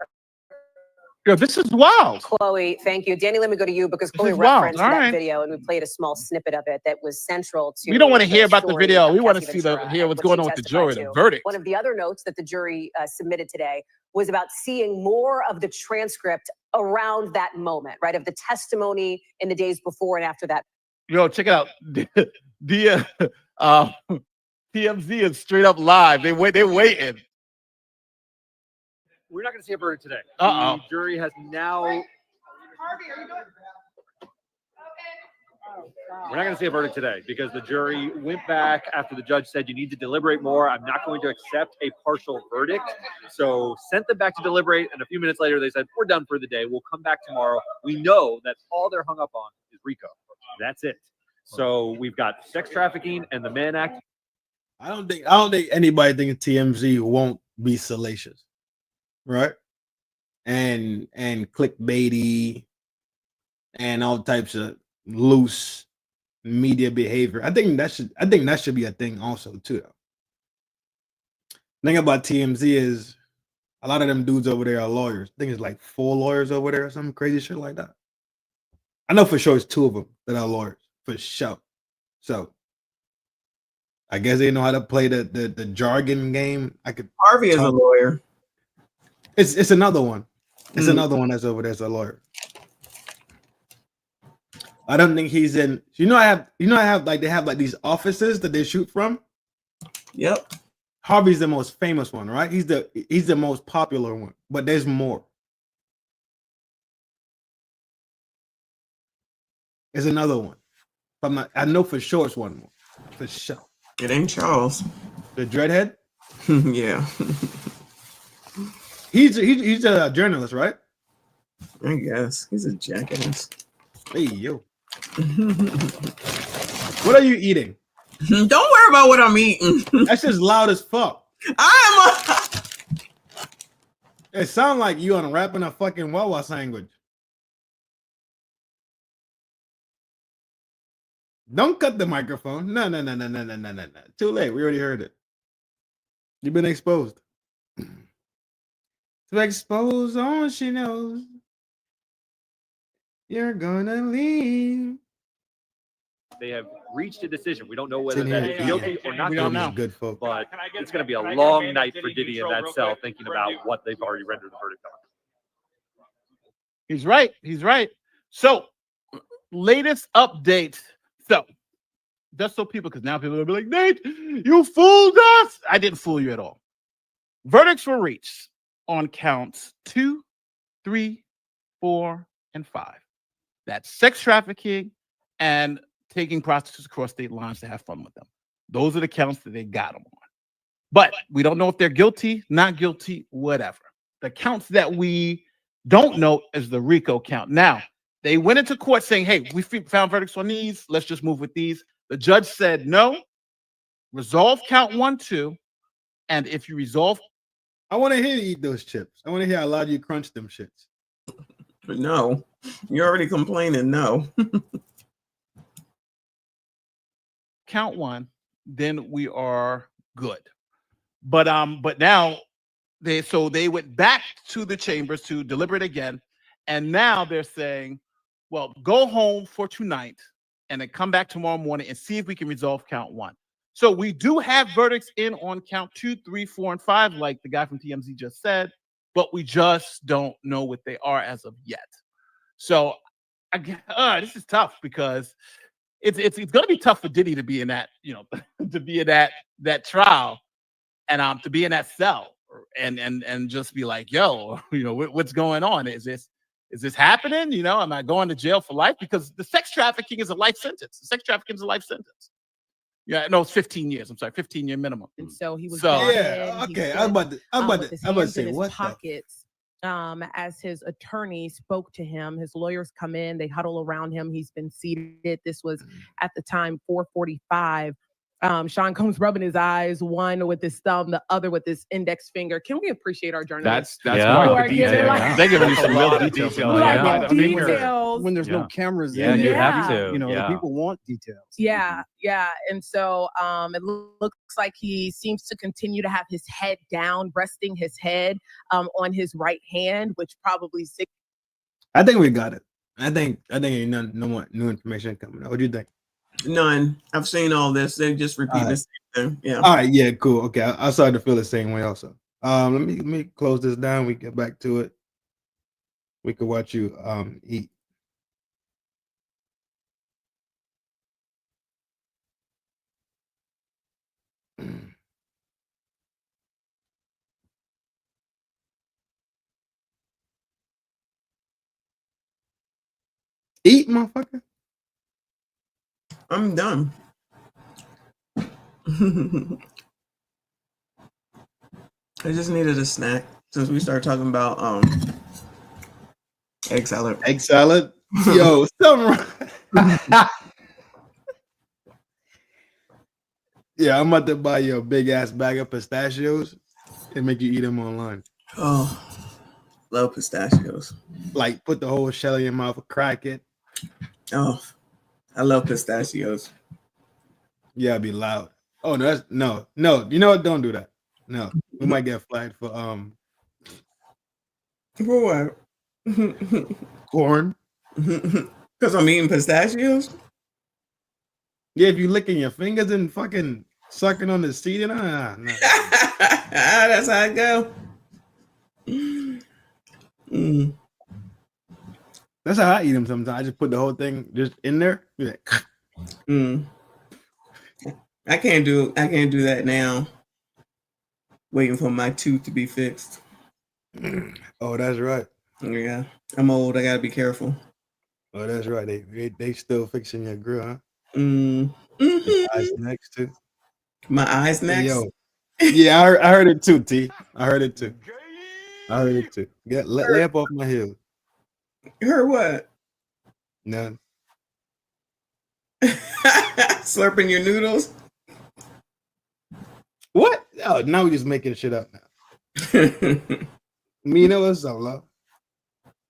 Yo, this is wild. Chloe, thank you. Danny, let me go to you because Chloe referenced that video and we played a small snippet of it that was central to. We don't want to hear about the video. We want to see hear what's going on with the jury, the verdict. One of the other notes that the jury submitted today was about seeing more of the transcript around that moment, right? Of the testimony in the days before and after that. Yo, check it out. TMZ is straight up live. They're waiting. We're not going to see a verdict today. Uh-oh. The jury has now. Harvey, are you doing? We're not going to see a verdict today because the jury went back after the judge said you need to deliberate more. I'm not going to accept a partial verdict. So sent them back to deliberate. And a few minutes later, they said, we're done for the day. We'll come back tomorrow. We know that all they're hung up on is RICO. That's it. So we've got sex trafficking and the Mann Act. I don't think anybody thinking TMZ won't be salacious, right? And clickbaity and all types of loose media behavior. I think that should be a thing also too. The thing about TMZ is a lot of them dudes over there are lawyers. I think it's like 4 lawyers over there or some crazy shit like that. I know for sure it's 2 of them that are lawyers for sure. So I guess they know how to play the jargon game. Harvey is a lawyer. It's another one. It's another one that's over there as a lawyer. I don't think he's in. I have like they have like these offices that they shoot from. Yep. Harvey's the most famous one, right? He's the most popular one, but there's more. There's another one. I know for sure it's one more. For sure. It ain't Charles. The dreadhead? Yeah. He's a journalist, right? I guess. He's a jackass. Hey, yo. What are you eating? Don't worry about what I'm eating. That's just loud as fuck. It sounds like you unwrapping a fucking Wawa sandwich. Don't cut the microphone. No. Too late. We already heard it. You've been exposed. To expose all she knows. You're gonna leave. They have reached a decision. We don't know whether that is guilty or not guilty. Good folk. But it's going to be a long night for Diddy in that cell thinking about what they've already rendered the verdict on. He's right. He's right. So, latest update. So, just so people, because now people will be like, Nate, you fooled us. I didn't fool you at all. Verdicts were reached on counts 2, 3, 4, and 5. That's sex trafficking and taking prostitutes across state lines to have fun with them. Those are the counts that they got them on. But we don't know if they're guilty, not guilty, whatever. The counts that we don't know is the RICO count. Now, they went into court saying, hey, we found verdicts on these. Let's just move with these. The judge said, no, resolve count 1, 2. And if you resolve. I want to hear you eat those chips. I want to hear how loud you crunch them shits. But no, you're already complaining. No. Count 1, then we are good. But now they went back to the chambers to deliberate again, and now they're saying, well, go home for tonight and then come back tomorrow morning and see if we can resolve count 1. So we do have verdicts in on count 2, 3, 4, and 5, like the guy from TMZ just said, but we just don't know what they are as of yet. So this is tough because it's going to be tough for Diddy to be in that, to be in that trial and to be in that cell and just be like, yo, what's going on? Is this happening? Am I going to jail for life? Because the sex trafficking is a life sentence. The sex trafficking is a life sentence. Yeah, no, it's 15 years. I'm sorry, 15-year minimum. And so he was. Yeah, okay. I'm about to say what pockets as his attorney spoke to him. His lawyers come in, they huddle around him. He's been seated. This was at the time 4:45. Sean Combs rubbing his eyes, one with his thumb, the other with his index finger. Can we appreciate our journalists? That's quite the detail. They're giving you some real details. Details. When there's no cameras, you have to. You know, the people want details. Yeah. And so it looks like he seems to continue to have his head down, resting his head on his right hand, which probably. I think we got it. I think ain't no more new information coming out. What do you think? None. I've seen all this. They just repeat the same thing. Yeah. All right. Yeah. Cool. Okay. I started to feel the same way also. Let me close this down. We get back to it. We could watch you eat. Eat, motherfucker. I'm done. I just needed a snack since we started talking about egg salad. Egg salad? Yo, something wrong. Yeah, I'm about to buy you a big ass bag of pistachios and make you eat them online. Oh, love pistachios. Like put the whole shell in your mouth, crack it. Oh, I love pistachios. Yeah, it'd be loud. Oh no, that's no. You know what? Don't do that. No, we might get flagged for For what? Corn. Because I'm eating pistachios. Yeah, if you licking your fingers and fucking sucking on the seed, no. That's how I go. That's how I eat them sometimes. I just put the whole thing just in there. Like, I can't do that now. Waiting for my tooth to be fixed. Oh, that's right. Yeah, I'm old. I gotta be careful. Oh, that's right. They still fixing your grill, huh? Eyes next too. My eyes next. Yo, yeah, I heard it too. T. I heard it too. Lay up off my heel. Heard what? None. Slurping your noodles. What? Oh, now we're just making shit up now. Me know what's up, love.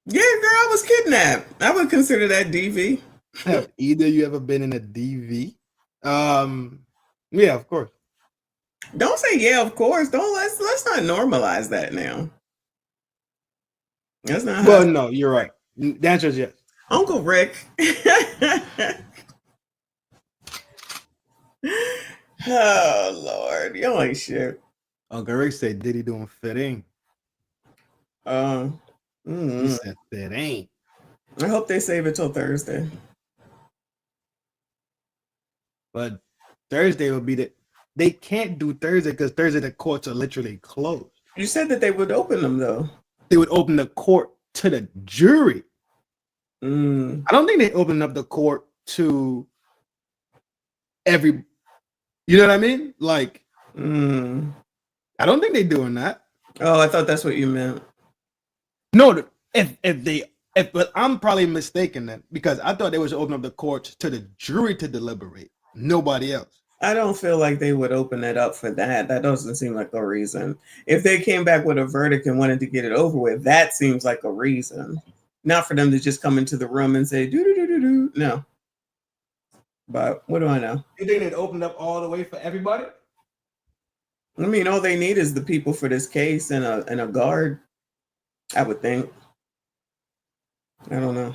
Yeah, girl, I was kidnapped. I would consider that DV. Have either you ever been in a DV? Yeah, of course. Don't say yeah, of course. Let's not normalize that now. That's not. Well, no, you're right. The answer is yes. Uncle Rick. Oh Lord, you ain't shit. Uncle Rick said Diddy doing fitting. He said fitting. I hope they save it till Thursday. But Thursday will be they can't do Thursday because Thursday the courts are literally closed. You said that they would open them though. They would open the court to the jury. I don't think they open up the court to every. You know what I mean? Like, I don't think they're doing that. Oh, I thought that's what you meant. No, but I'm probably mistaken then because I thought they was open up the courts to the jury to deliberate. Nobody else. I don't feel like they would open it up for that. That doesn't seem like a reason. If they came back with a verdict and wanted to get it over with, that seems like a reason. Not for them to just come into the room and say do do do do do. No. But what do I know? You think they'd open up all the way for everybody? I mean, all they need is the people for this case and a guard. I would think. I don't know.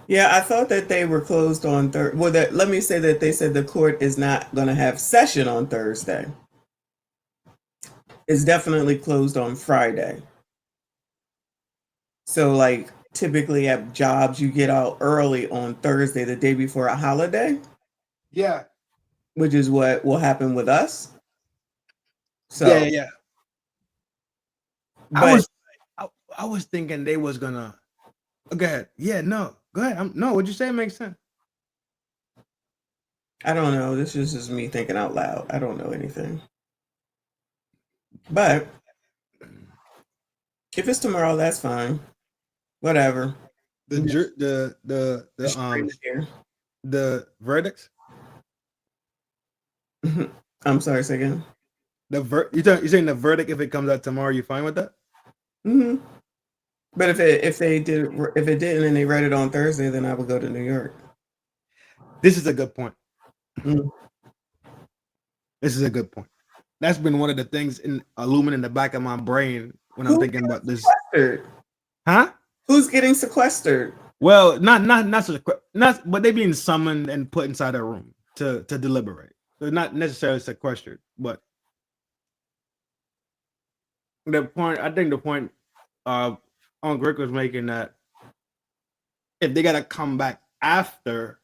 Yeah, I thought that they were closed on Thursday. Well, let me say that they said the court is not going to have session on Thursday. It's definitely closed on Friday. So, like, typically at jobs, you get out early on Thursday, the day before a holiday. Yeah. Which is what will happen with us. So, yeah. But I was thinking they was gonna. Go ahead. Yeah, no. Go ahead. No, what you say makes sense. I don't know. This is just me thinking out loud. I don't know anything. But if it's tomorrow, that's fine. Whatever. The verdicts. I'm sorry, say again. You saying the verdict, if it comes out tomorrow, you fine with that? Mm-hmm. But if it didn't and they read it on Thursday, then I would go to New York. This is a good point. Mm. This is a good point. That's been one of the things illuminating in the back of my brain when I'm thinking about this. Sequestered? Huh? Who's getting sequestered? Well, not, but they being summoned and put inside a room to deliberate. They're not necessarily sequestered, but the point Uncle Rick was making, that if they gotta come back after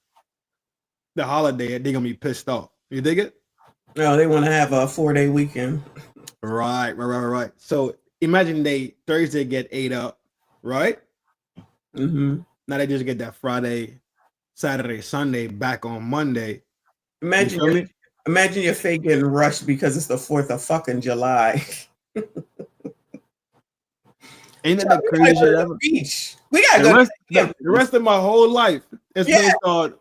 the holiday, they're gonna be pissed off. You dig it? No, they want to have a 4-day weekend. Right. So imagine they Thursday get ate up, right? Mm-hmm. Now they just get that Friday, Saturday, Sunday back on Monday. Imagine your fate getting rushed because it's the 4th of fucking July. Ain't that the craziest shit ever? Beach. We gotta go. The rest of my whole life is based on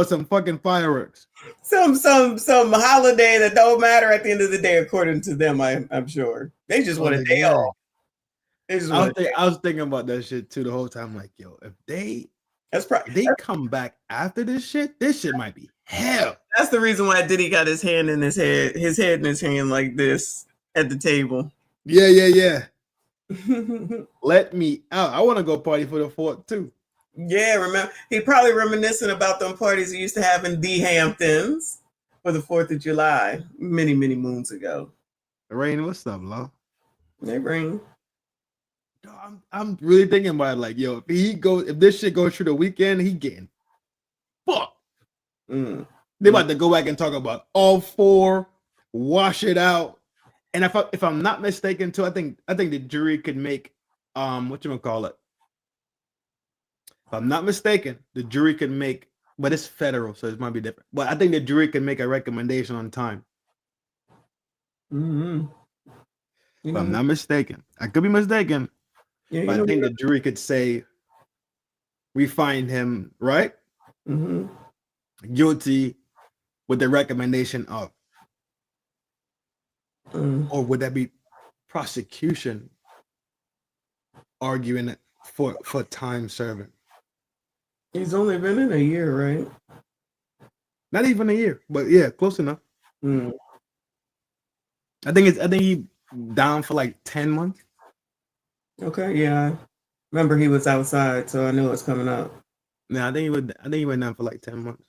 some fucking fireworks. Some holiday that don't matter at the end of the day, according to them. I'm sure they just want a day off. I was thinking about that shit too the whole time. Like, yo, if they come back after this shit might be hell. That's the reason why Diddy got his head in his hand like this at the table. Yeah. Let me out. I want to go party for the 4th too. Yeah, remember he probably reminiscing about them parties he used to have in the Hamptons for the 4th of July many moons ago. Rain, what's up, love? Hey, Rain. I'm really thinking about it, like, yo, if this shit goes through the weekend, he getting fucked. They about to go back and talk about all 4, wash it out. And if I'm not mistaken, too, I think the jury could make whatchamacallit. If I'm not mistaken, the jury could make, but it's federal, so it might be different. But I think the jury can make a recommendation on time. Mm-hmm. If I'm not mistaken, I could be mistaken. Yeah, but I think the jury could say, we find him guilty with the recommendation of, or would that be prosecution arguing for time serving? He's only been in a year, right? Not even a year, but yeah, close enough. I think he down for like 10 months. Okay, yeah. Remember he was outside, so I knew it was coming up. No, I think he went down for like 10 months.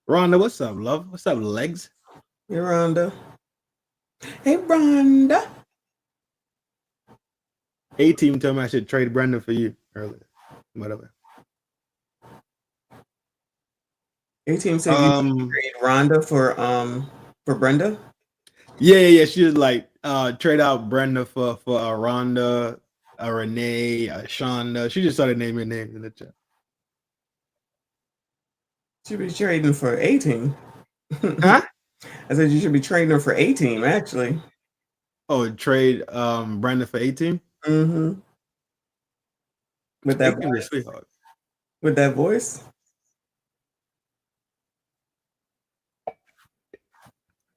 Rhonda, what's up, love? What's up, legs? Hey, Rhonda. Hey, Rhonda. A-Team told me I should trade Brenda for you earlier. Whatever. A-Team said you should trade Rhonda for Brenda? Yeah. She was like, trade out Brenda for Rhonda, Renee, Shonda. She just started naming names in the chat. Should be trading for A-Team. Huh? I said you should be trading her for A-Team, actually. Oh, trade Brenda for A-Team? Mm-hmm. With that voice. Sweetheart. With that voice?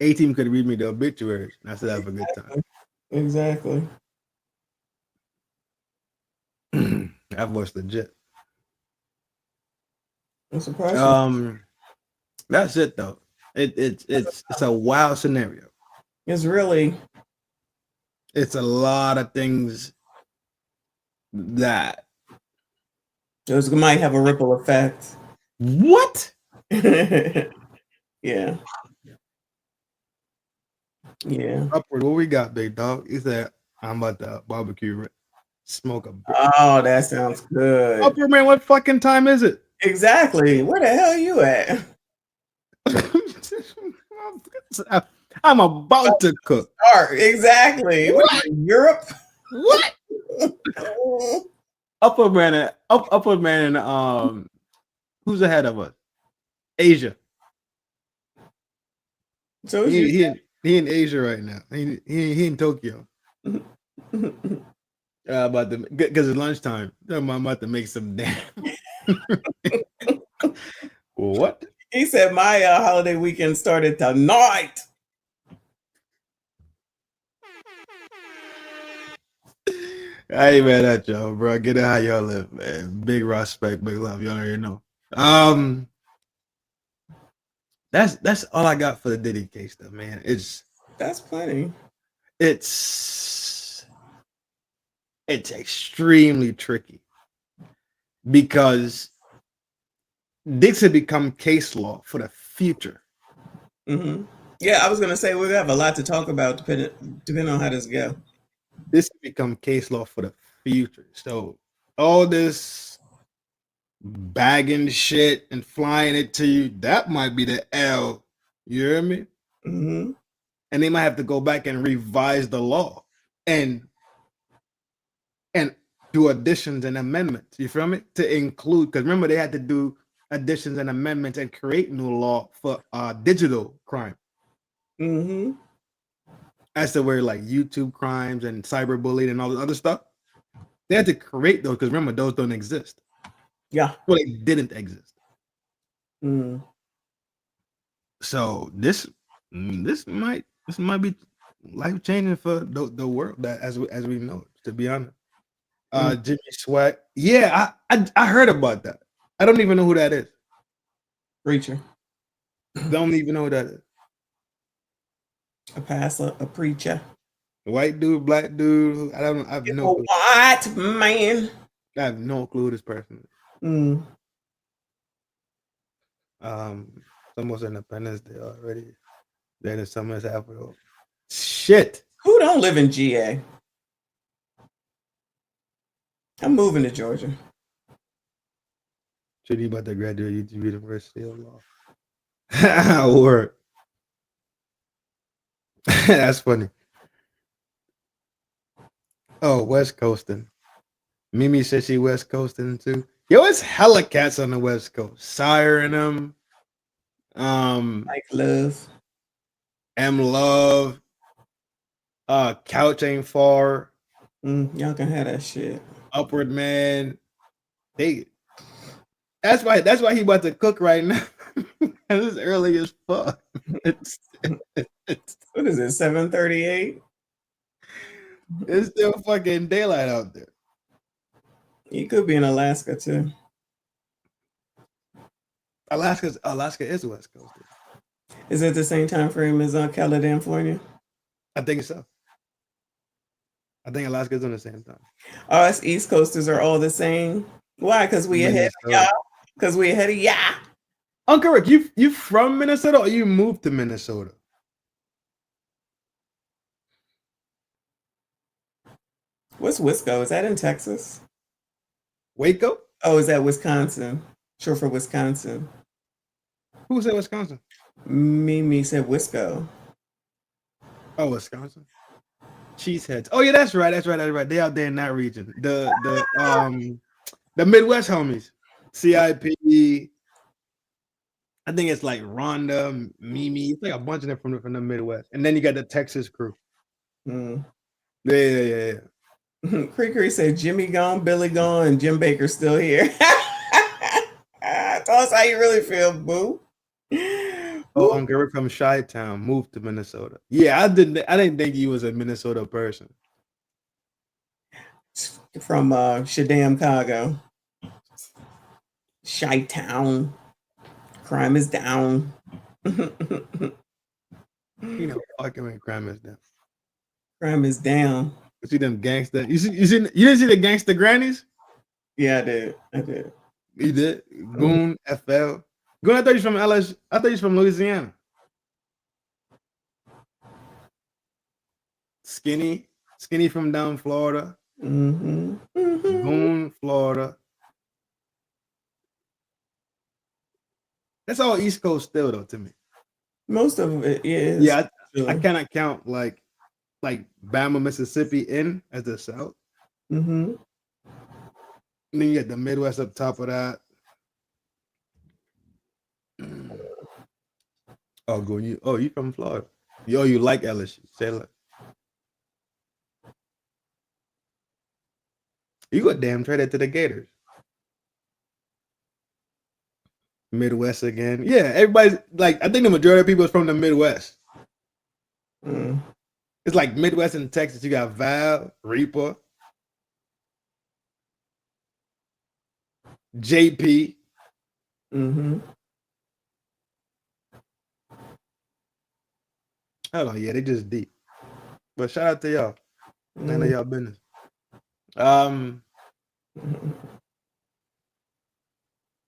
A-Team could read me the obituaries. I said have a good time. Exactly. That voice legit. I'm surprised. That's it though. It's a wild scenario. It's really. It's a lot of things that those might have a ripple effect. What? Yeah. Upward, what we got, big dog? He said, I'm about to barbecue, smoke a. Oh, that sounds good. Upward, man, what fucking time is it? Exactly. Where the hell are you at? I'm about to cook. Exactly. What? Europe? What? Upward man, who's ahead of us? Asia. So He in Asia right now. He in Tokyo. About to, because it's lunchtime. I'm about to make some damn. What? He said my holiday weekend started tonight. I ain't mad at y'all, bro. Get it how y'all live, man. Big respect, big love. Y'all already know. That's all I got for the Diddy case, though, man. That's plenty. It's extremely tricky because this had become case law for the future. Mm-hmm. Yeah, I was gonna say we have a lot to talk about depending on how this go. This become case law for the future. So all this bagging shit and flying it to you, that might be the L. You hear me? Mm-hmm. And they might have to go back and revise the law and do additions and amendments. You feel me? To include, because remember they had to do additions and amendments and create new law for digital crime. Mm-hmm. As to where like YouTube crimes and cyberbullying and all this other stuff, they had to create those because remember those don't exist. Yeah. Well, they didn't exist. Mm. So this might be life changing for the world that as we know it. To be honest, Jimmy Sweat. Yeah, I heard about that. I don't even know who that is. Preacher. Don't even know who that is. A pastor, a preacher. White dude, black dude. I have no clue. White man. I have no clue who this person is. Mm. It's almost Independence Day already. Then the summer's halfway over. Shit. Who don't live in GA? I'm moving to Georgia. Should you about to graduate UT University of Law? Word. That's funny. Oh, West Coasting. Mimi said she West Coasting too. Yo, it's hella cats on the West Coast. Sire and them. Mike Love. M Love. Couch ain't far. Y'all can have that shit. Upward Man. That's why he about to cook right now. It's early as fuck. What is it? 7:38. It's still fucking daylight out there. You could be in Alaska too. Alaska is West Coast. Is it the same time frame as California? I think so. I think Alaska is on the same time. Oh, us East Coasters are all the same. Why? Because we ahead of y'all. Because we ahead of y'all. Uncle Rick, you from Minnesota or you moved to Minnesota? What's Wisco? Is that in Texas? Waco? Oh, is that Wisconsin? Sure, for Wisconsin. Who said Wisconsin? Mimi said Wisco. Oh, Wisconsin. Cheeseheads. Oh yeah, that's right. They out there in that region. The Midwest homies. CIP. I think it's like Rhonda, Mimi. It's like a bunch of them from the Midwest. And then you got the Texas crew. Yeah. Cree said Jimmy gone, Billy gone, and Jim Baker's still here. Tell us how you really feel, boo. Oh, Uncle Rick from Chi-Town moved to Minnesota. Yeah, I didn't think he was a Minnesota person. From Shaddam, Chicago. Chi-Town. Crime is down. You know, fucking when crime is down. Crime is down. You see them gangster. You didn't see the gangster grannies? Yeah, I did. You did? Goon, FL. Goon, I thought you was from LS. I thought you was from Louisiana. Skinny from down Florida. Goon, Florida. That's all East Coast still though to me. Most of it is. Yeah, I cannot count like Bama, Mississippi in as the South. Mm-hmm. And then you get the Midwest up top of that. Oh, you from Florida? Yo, you like LSU? Say look. You got damn traded to the Gators. Midwest again. Yeah, everybody's like, I think the majority of people is from the Midwest. It's like Midwest and Texas. You got Val, Reaper, JP. Hold on, yeah, they just deep. But shout out to y'all. I know y'all business.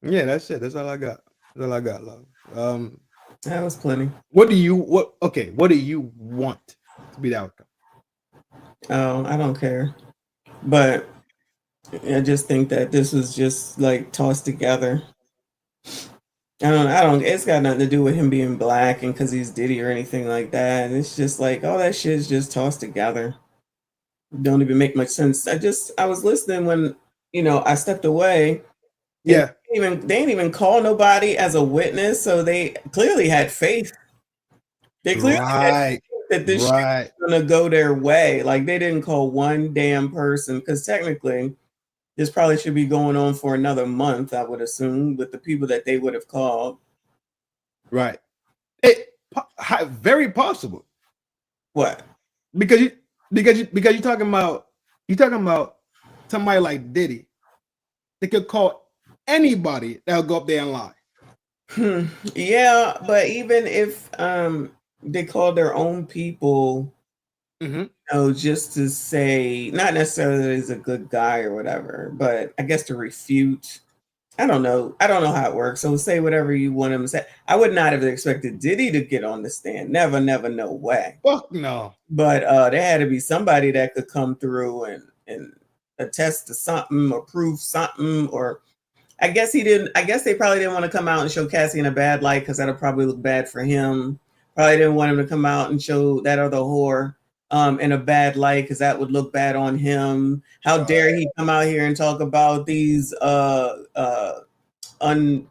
Yeah, that's it. That's all I got. That's all I got, love. That was plenty. What do you want to be the outcome? Oh, I don't care. But I just think that this was just like tossed together. I don't it's got nothing to do with him being black and because he's Diddy or anything like that. It's just like all that shit is just tossed together. Don't even make much sense. I was listening when I stepped away. Yeah. They didn't even call nobody as a witness, so they clearly had faith. They clearly had faith that this shit was gonna go their way. Like they didn't call one damn person because technically this probably should be going on for another month, I would assume, with the people that they would have called. Right. Very possible. What? Because you're talking about somebody like Diddy. They could call anybody that'll go up there and lie. Yeah, but even if they call their own people, just to say, not necessarily that he's a good guy or whatever, but I guess to refute. I don't know how it works. So say whatever you want him to say. I would not have expected Diddy to get on the stand. Never, no way. Fuck no. But there had to be somebody that could come through and attest to something or prove something. Or I guess they probably didn't want to come out and show Cassie in a bad light because that'll probably look bad for him. Probably didn't want him to come out and show that other whore in a bad light because that would look bad on him. How dare he come out here and talk about these undeveloped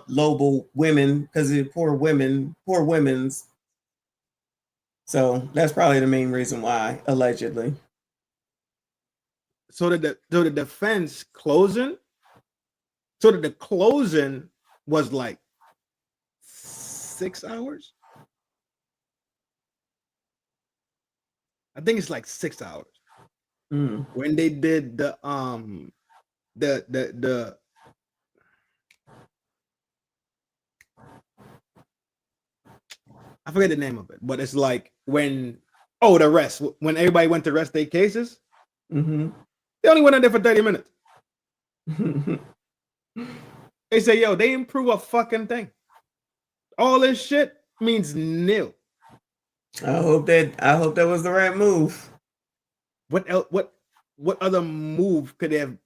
global women because they're poor women's. So that's probably the main reason why, allegedly. So the defense closing. So the closing was like 6 hours. I think it's like 6 hours. When they did the I forget the name of it, but it's like when the rest, when everybody went to rest their cases, they only went in there for 30 minutes. They say, yo, they didn't prove a fucking thing. All this shit means nil. I hope that was the right move. What else? What other move could they have?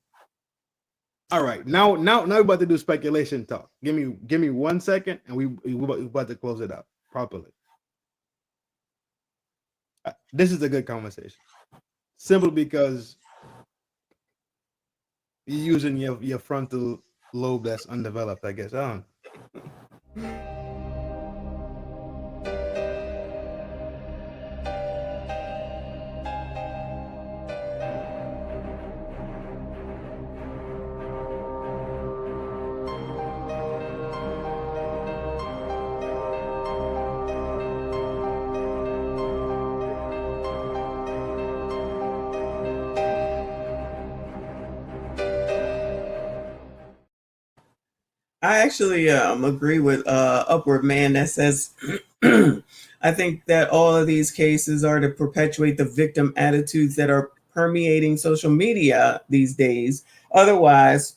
All right, now we're about to do speculation talk. Give me 1 second, and we're about to close it out properly. This is a good conversation, simply because you're using your frontal lobe that's undeveloped, I guess. I don't know. I actually agree with Upward Man that says, I think that all of these cases are to perpetuate the victim attitudes that are permeating social media these days. Otherwise,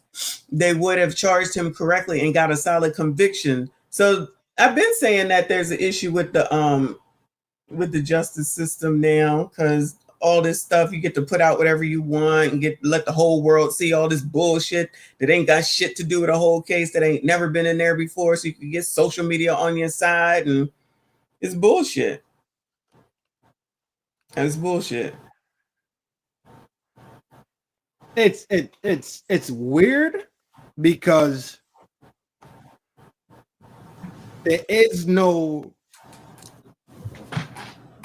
they would have charged him correctly and got a solid conviction. So I've been saying that there's an issue with the justice system now, because all this stuff, you get to put out whatever you want and let the whole world see all this bullshit that ain't got shit to do with a whole case that ain't never been in there before. So you can get social media on your side, and it's bullshit. It's bullshit. It's weird because there is no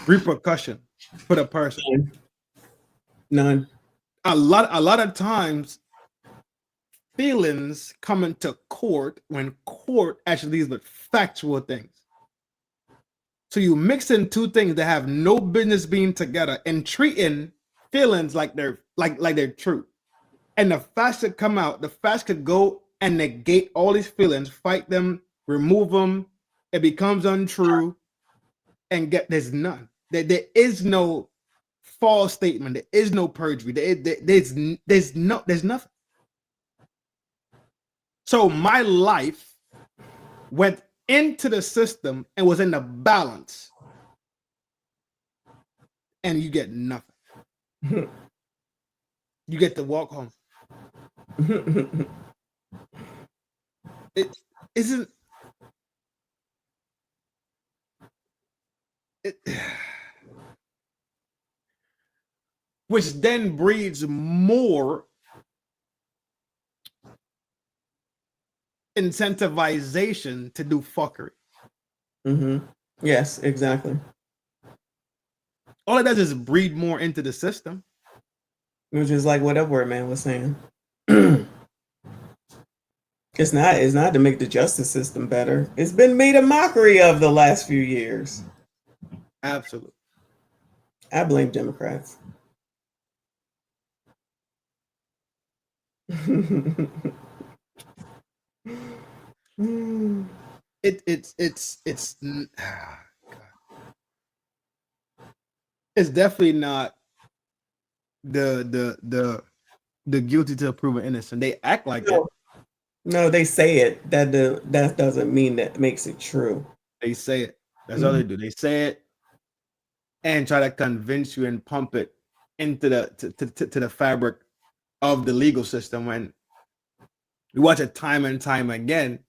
repercussion for the person? None. A lot of times feelings come into court when court actually deals with factual things. So you mix in two things that have no business being together and treating feelings like they're true. And the facts that come out, the facts could go and negate all these feelings, fight them, remove them. It becomes untrue, and there's none. There is no false statement. There is no perjury. There's nothing. So my life went into the system and was in the balance, and you get nothing. You get to walk home. It isn't. Which then breeds more incentivization to do fuckery. Yes, exactly. All it does is breed more into the system. Which is like what that word man was saying. It's not to make the justice system better. It's been made a mockery of the last few years. Absolutely. I blame Democrats. It's definitely not the guilty till proven innocent. They act like it. No, they say it. That doesn't mean that makes it true. They say it. That's all they do. They say it and try to convince you and pump it into the fabric of the legal system. When you watch it time and time again,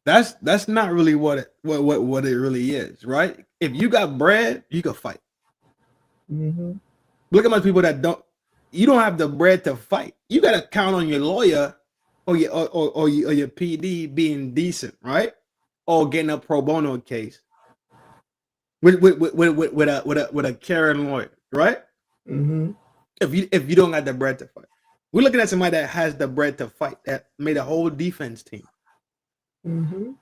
that's not really what it really is, right? If you got bread, you can fight. Look at most people that you don't have the bread to fight. You got to count on your lawyer or your PD being decent, right? Or getting a pro bono case with a caring lawyer, right? If you don't got the bread to fight, we're looking at somebody that has the bread to fight, that made a whole defense team. And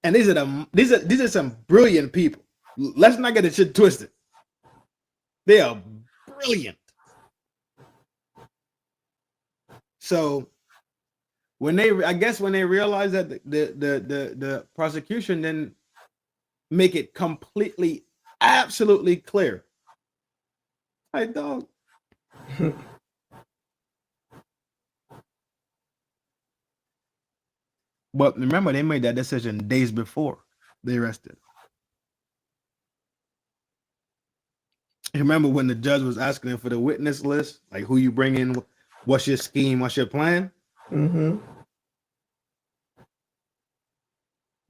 these are some brilliant people. Let's not get the shit twisted. They are brilliant. So when they realize that the prosecution then make it completely, absolutely clear. Hey, dog. But remember, they made that decision days before they arrested. Remember when the judge was asking them for the witness list, like who you bring in, what's your scheme, what's your plan?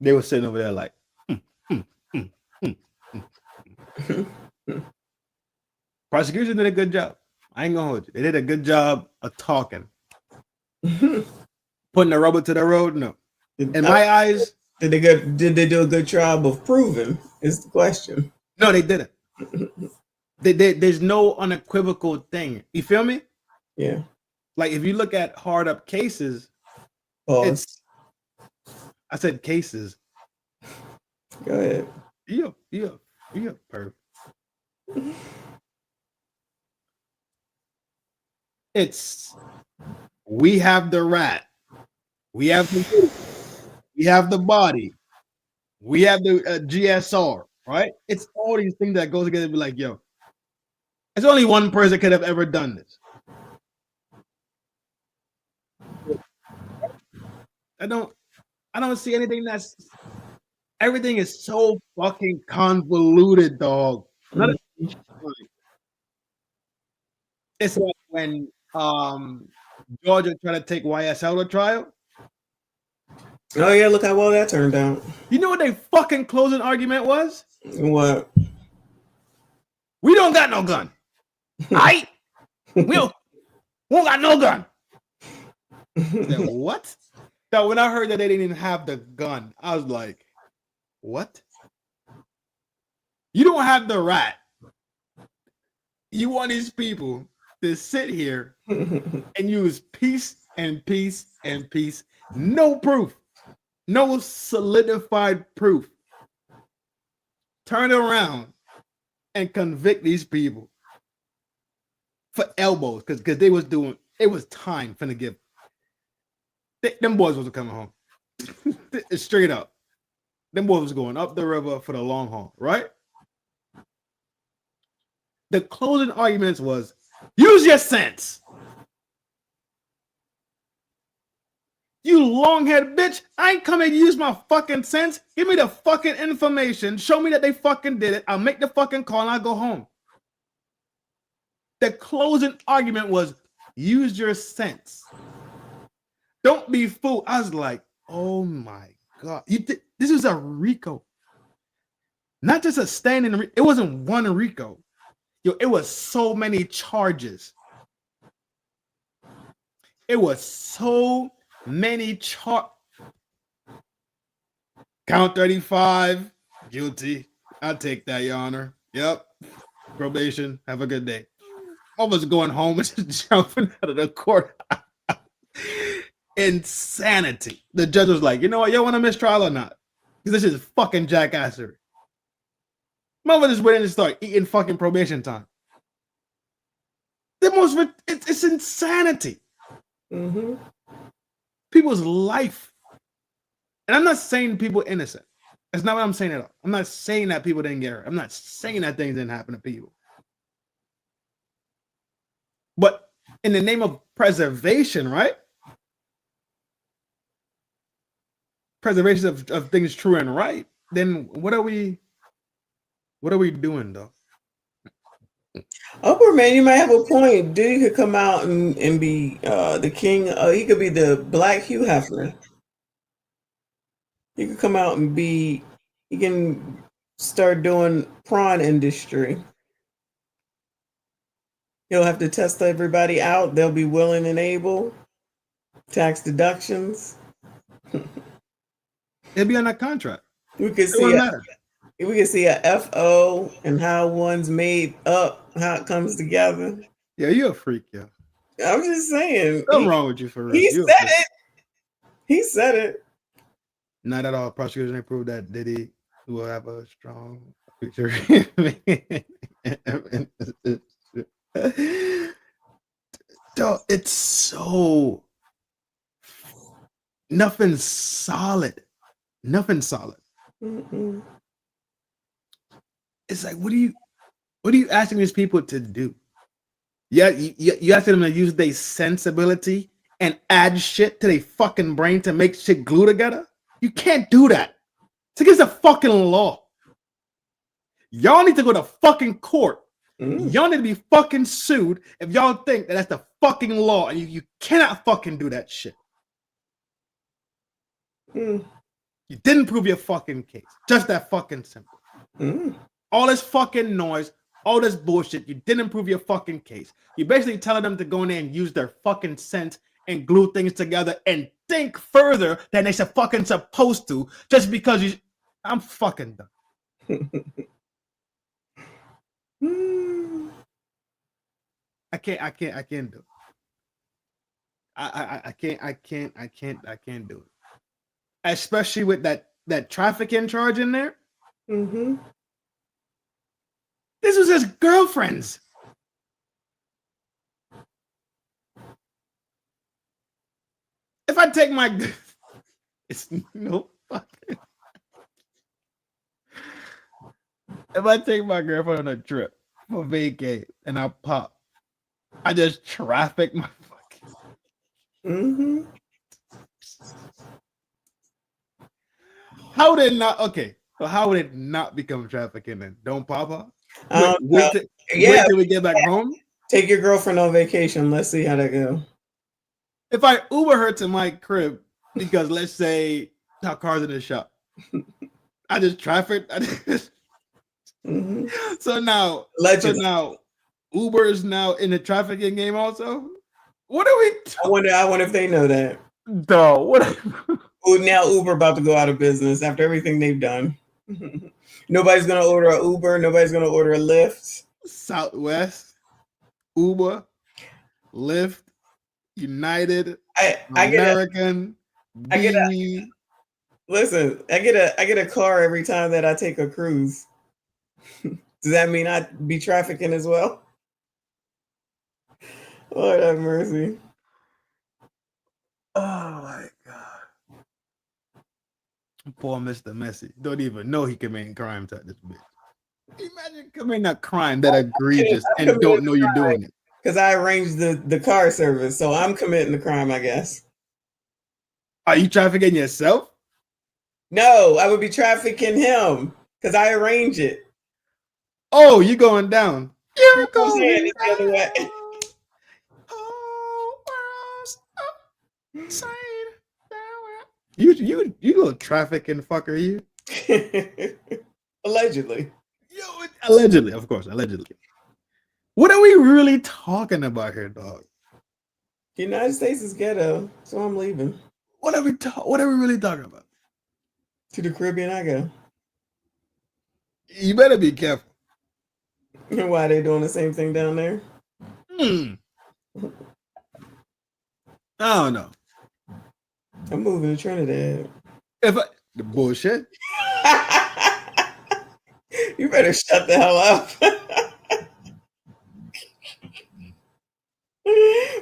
They were sitting over there like, Prosecution did a good job. I ain't gonna hold you. They did a good job of talking. Putting the rubber to the road, no. In my eyes, did they do a good job of proving? Is the question. No, they didn't. There's no unequivocal thing. You feel me? Yeah. Like if you look at hard up cases, I said cases. Go ahead. Yeah, perfect. It's we have the rat, we have the body, we have the GSR, right? It's all these things that go together. Be like, yo, there's only one person could have ever done this. I don't see anything everything is so fucking convoluted, dog. It's like when Georgia tried to take YSL to trial. Oh yeah, look how well that turned out. You know what their fucking closing argument was? What? We don't got no gun. We don't got no gun. Said, what? So when I heard that they didn't even have the gun, I was like, what? You don't have the right. You want these people to sit here and use peace and peace and peace. No proof. No solidified proof. Turn around and convict these people for elbows because they was doing, it was time finna give. Them boys wasn't coming home. Straight up. Them boys was going up the river for the long haul, right? The closing arguments was, use your sense. You long-haired bitch, I ain't coming to use my fucking sense. Give me the fucking information. Show me that they fucking did it. I'll make the fucking call and I'll go home. The closing argument was, use your sense. Don't be fooled. I was like, oh my God. This was a RICO. Not just a standing, it wasn't one RICO. Yo, it was so many charges. It was so many Count 35, guilty. I'll take that, Your Honor. Yep. Probation. Have a good day. I was going home and just jumping out of the court. Insanity. The judge was like, you know what? You want a mistrial or not? Because this is fucking jackassery. Mother just went in and started eating fucking probation time. It's insanity. Mm-hmm. People's life. And I'm not saying people innocent. That's not what I'm saying at all. I'm not saying that people didn't get hurt. I'm not saying that things didn't happen to people. But in the name of preservation, right? Preservation of things true and right, then what are we doing though? Upper man, you might have a point. Diddy could come out and be the king. He could be the Black Hugh Hefner. He could come out and he can start doing prawn industry. He'll have to test everybody out. They'll be willing and able. Tax deductions. It'll be on that contract. We could see a FO and how one's made up, how it comes together. Yeah, you're a freak, yeah. I'm just saying. What's wrong with you for real? He said it. He said it. Not at all. Prosecutors ain't proved that Diddy will have a strong future. It's so nothing solid. Nothing solid. Mm-mm. It's like, what are you asking these people to do? Yeah, you asking them to use their sensibility and add shit to their fucking brain to make shit glue together? You can't do that. It's against the fucking law. Y'all need to go to fucking court. Y'all need to be fucking sued if y'all think that that's the fucking law and you cannot fucking do that shit. You didn't prove your fucking case. Just that fucking simple. All this fucking noise, all this bullshit, you didn't prove your fucking case. You're basically telling them to go in there and use their fucking sense and glue things together and think further than they should fucking supposed to just because I'm fucking done. I can't do it. I can't do it. Especially with that trafficking charge in there. This was his girlfriend's. If I take my, it's no fucking. If I take my girlfriend on a trip for vacay and I pop, I just traffic my fucking. How would it not? Okay, so how would it not become trafficking then? Don't pop up. Wait till we get back home. Take your girlfriend on vacation. Let's see how that goes. If I Uber her to my crib because let's say our car's in the shop, I just traffic. So now Uber is now in the trafficking game also. What are we? I wonder if they know that. No. What? Now Uber about to go out of business after everything they've done. Nobody's gonna order an Uber. Nobody's gonna order a Lyft. Southwest, Uber, Lyft, United, I American, listen. I get a car every time that I take a cruise. Does that mean I'd be trafficking as well? Lord have mercy. Oh my God. Poor Mr. Messi. Don't even know he committing crimes at this bitch. Imagine committing a crime that egregious and don't know you're doing it. Because I arranged the car service, so I'm committing the crime, I guess. Are you trafficking yourself? No, I would be trafficking him because I arrange it. Oh, you going down. You're going the other way. You little trafficking fucker, you. Allegedly. Allegedly, of course, allegedly. What are we really talking about here, dog? The United States is ghetto, so I'm leaving. What are we really talking about? To the Caribbean I go. You better be careful. Why are they doing the same thing down there? I don't know. I'm moving to Trinidad. The bullshit. You better shut the hell up.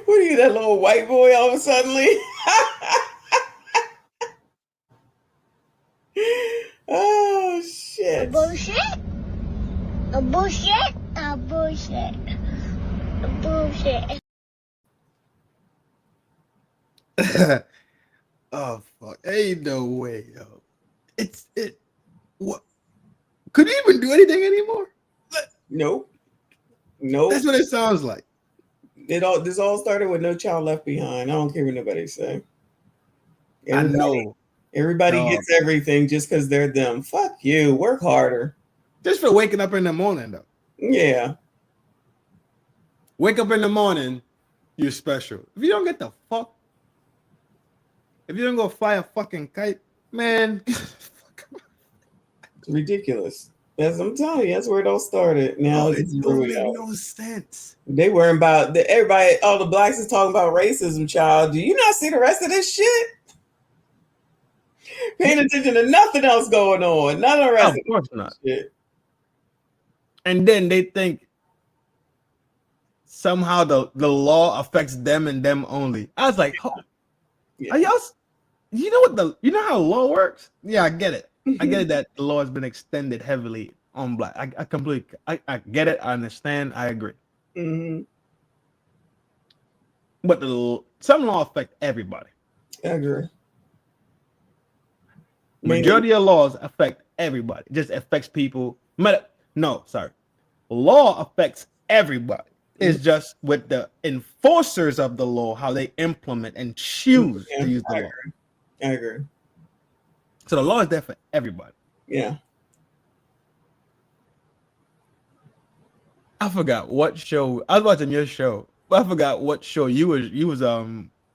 What are you, that little white boy all of a sudden? Oh shit. A bullshit. A bullshit. A bullshit. A bullshit. Oh fuck! Ain't no way, yo. What? Could he even do anything anymore? Nope. That's what it sounds like. This all started with No Child Left Behind. I don't care what nobody say. I know. Everybody gets everything just because they're them. Fuck you. Work harder. Just for waking up in the morning, though. Yeah. Wake up in the morning, you're special. If you don't get the fuck, if you don't go fly a fucking kite, man. It's ridiculous. I'm telling you, that's where it all started. Now it don't make no sense. They worrying about everybody. All the blacks is talking about racism. Child, do you not see the rest of this shit? Paying attention to nothing else going on. None of the rest. Of course not. Shit. And then they think somehow the law affects them and them only. I was like, are y'all? You know how law works? Yeah, I get it. I get it that the law has been extended heavily on black. I completely, I get it. I understand. I agree. Mm-hmm. But some law affect everybody. I agree. Majority of laws affect everybody. It just affects people. No, sorry. Law affects everybody. It's just with the enforcers of the law, how they implement and choose to use the law. I agree. So the law is there for everybody. Yeah. I forgot what show. I was watching your show, but I forgot what show you was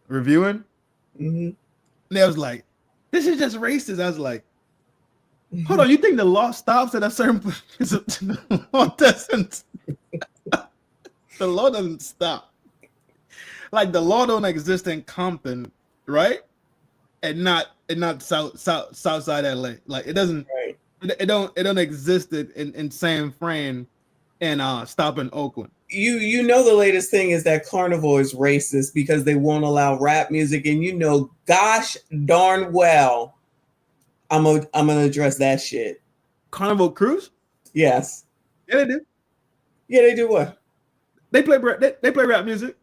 reviewing. Mm-hmm. And I was like, this is just racist. I was like, hold on, you think the law stops at a certain point? The law doesn't. The law doesn't stop. Like the law don't exist in Compton, right? And not south side LA. Like it doesn't. Right. It don't exist in San Fran and stop in Oakland. You know the latest thing is that Carnival is racist because they won't allow rap music, and gosh darn well, I'm gonna address that shit. Carnival Cruise? Yes. Yeah, they do. Yeah, they do what? They play rap music.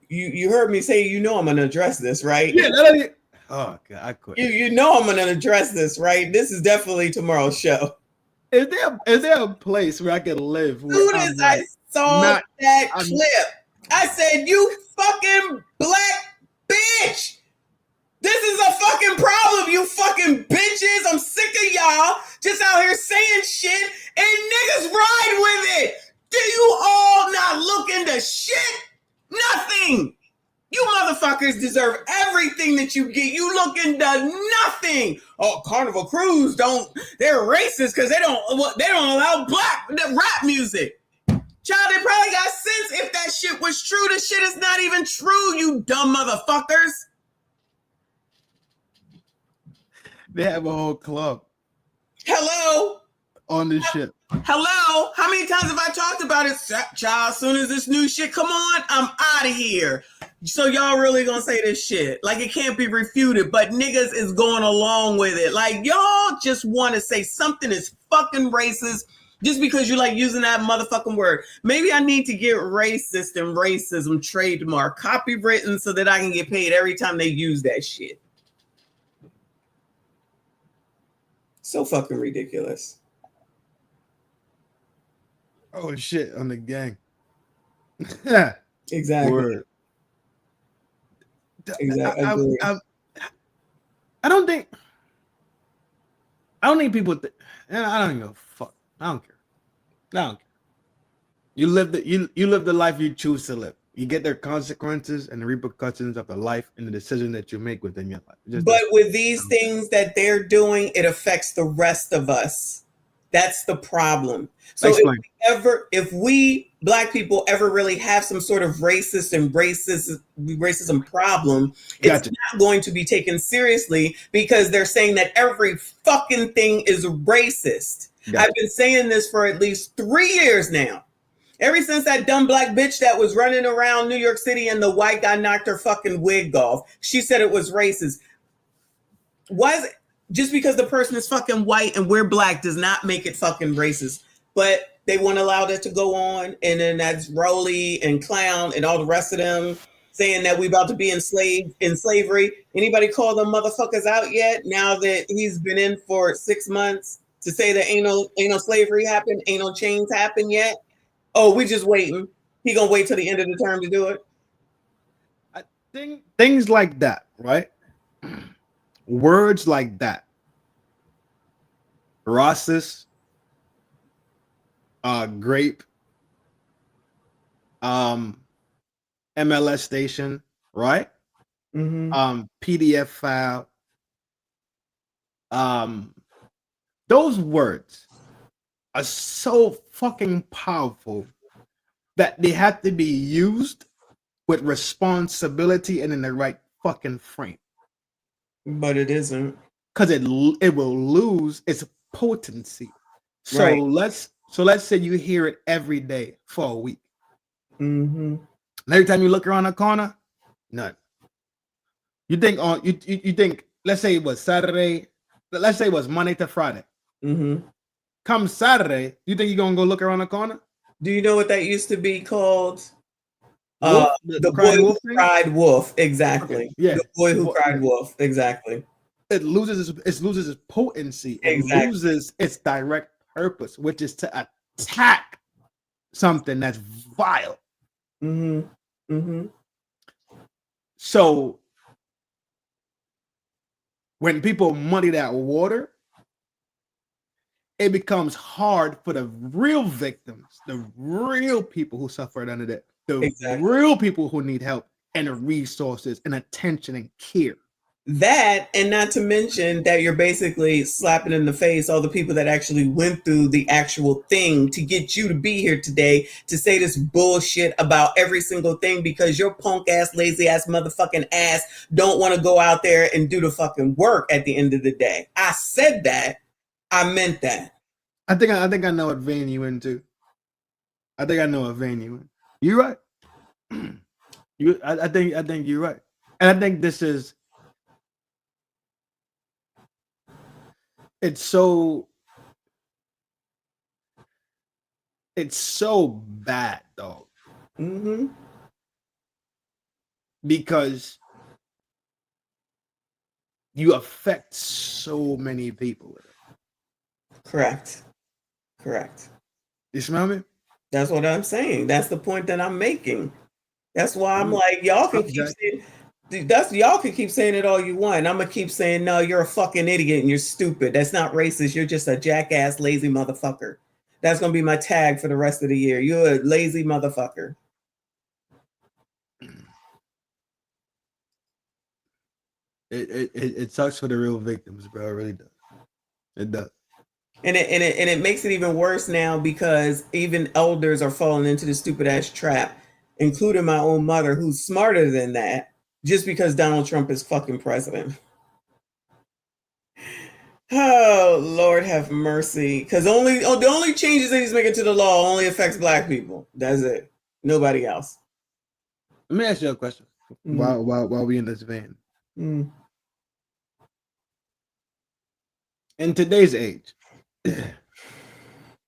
You heard me say I'm gonna address this, right? Yeah. Oh God, I quit. I'm gonna address this, right? This is definitely tomorrow's show. Is there a place where I can live? As soon as I saw that clip, I said, "You fucking black bitch! This is a fucking problem, you fucking bitches! I'm sick of y'all just out here saying shit and niggas ride with it. Do you all not look into shit? Nothing. You motherfuckers deserve everything that you get. You look into nothing. Oh, Carnival Cruise they're racist because they don't allow black rap music. Child, they probably got sense if that shit was true. The shit is not even true, you dumb motherfuckers. They have a whole club. Hello? On this shit. Hello? How many times have I talked about it? Child, as soon as this new shit come on, I'm out of here. So y'all really gonna say this shit? Like, it can't be refuted, but niggas is going along with it. Like, y'all just want to say something is fucking racist just because you like using that motherfucking word. Maybe I need to get racist and racism trademark copywritten so that I can get paid every time they use that shit. So fucking ridiculous. Oh shit, on the gang. Exactly. Word. Exactly. I don't think people I don't even give a fuck. I don't care. You live the life you choose to live. You get their consequences and the repercussions of the life and the decision that you make within your life. But with these things that they're doing, it affects the rest of us. That's the problem. So if we black people ever really have some sort of racism problem, it's not going to be taken seriously because they're saying that every fucking thing is racist. I've been saying this for at least 3 years now. Ever since that dumb black bitch that was running around New York City and the white guy knocked her fucking wig off, she said it was racist. Just because the person is fucking white and we're black does not make it fucking racist. But they won't allow that to go on. And then that's Rowley and Clown and all the rest of them saying that we about to be in slavery. Anybody call them motherfuckers out yet? Now that he's been in for 6 months to say that ain't no slavery happened, ain't no chains happened yet. Oh, we just waiting. He gonna wait till the end of the term to do it. I think things like that, right? Words like that. Racist, grape, MLS station, right? PDF file. Those words are so fucking powerful that they have to be used with responsibility and in the right fucking frame. But it isn't. Because it will lose its potency. So let's say you hear it every day for a week. And every time you look around the corner, none. You think you think, let's say it was Saturday, let's say it was Monday to Friday. Come Saturday, you think you're gonna go look around the corner? Do you know what that used to be called? The boy who cried wolf. Exactly. Yeah. The boy who cried wolf. Exactly. It loses its potency. It loses its direct purpose, which is to attack something that's vile. So when people muddy that water, it becomes hard for the real victims, the real people who suffered under that, the real people who need help and the resources and attention and care. That, and not to mention that you're basically slapping in the face all the people that actually went through the actual thing to get you to be here today to say this bullshit about every single thing because your punk ass, lazy ass, motherfucking ass don't want to go out there and do the fucking work at the end of the day. I said that. I meant that. I think I know what vein you into. I think I know what vein you in. You're right. I think you're right. And I think this is it's so bad though. Because you affect so many people with it. Correct. You smell me? That's what I'm saying. That's the point that I'm making. That's why I'm like, y'all can keep saying y'all can keep saying it all you want. I'm gonna keep saying, no, you're a fucking idiot and you're stupid. That's not racist. You're just a jackass, lazy motherfucker. That's gonna be my tag for the rest of the year. You're a lazy motherfucker. It sucks for the real victims, bro. It really does. It does. And it makes it even worse now because even elders are falling into the stupid ass trap, including my own mother, who's smarter than that, just because Donald Trump is fucking president. Oh, Lord have mercy. Because the only changes that he's making to the law only affects black people. That's it. Nobody else. Let me ask you a question. While we in this vein. In today's age,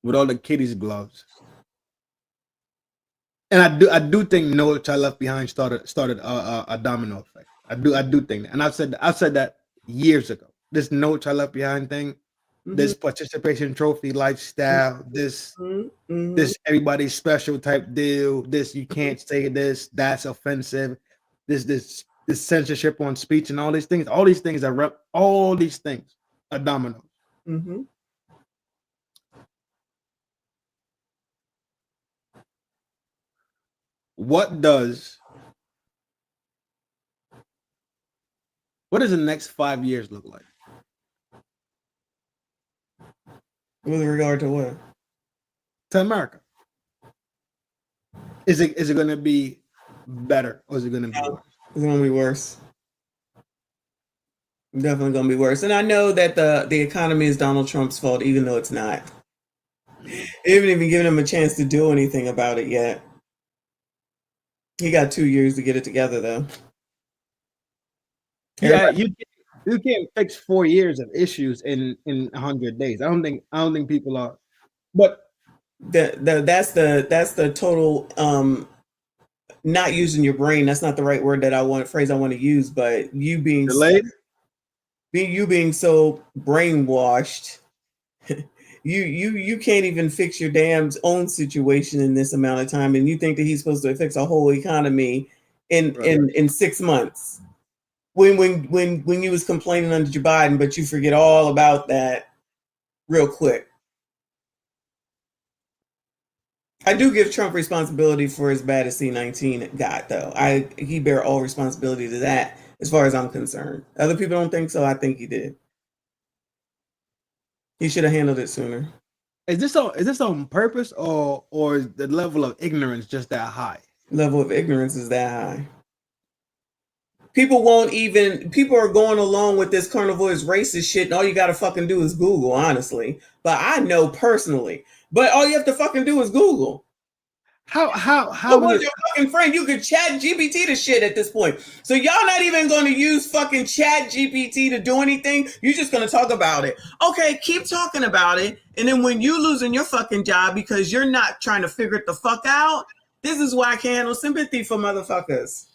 with all the kiddies gloves, and I do think No Child Left Behind started a domino effect. I do think that, and I've said that years ago. This No Child Left Behind thing, this participation trophy lifestyle, this everybody's special type deal, this you can't say this, that's offensive, this censorship on speech and all these things are dominoes. What does the next 5 years look like? With regard to what? To America. Is it going to be better or is it going to be worse? It's going to be worse. Definitely going to be worse. And I know that the economy is Donald Trump's fault, even though it's not. They haven't even given him a chance to do anything about it yet. He got 2 years to get it together, though. Yeah, you can't fix 4 years of issues in 100 days. I don't think people are. But that's the total not using your brain. That's not the right word phrase I want to use. But you being delayed, you being so brainwashed. You can't even fix your damn own situation in this amount of time, and you think that he's supposed to fix a whole economy in 6 months. When you was complaining under Joe Biden, but you forget all about that real quick. I do give Trump responsibility for as bad as C-19 got, though. He bear all responsibility to that, as far as I'm concerned. Other people don't think so. I think he did. He should have handled it sooner. Is this on purpose or is the level of ignorance just that high? Level of ignorance is that high. People are going along with this carnivorous racist shit, and all you gotta fucking do is Google, honestly. But I know personally. But all you have to fucking do is Google. How was your fucking friend? You could chat GPT to shit at this point. So y'all not even going to use fucking chat GPT to do anything. You're just going to talk about it. Okay, keep talking about it. And then when you losing your fucking job because you're not trying to figure it the fuck out, this is why I can't handle sympathy for motherfuckers.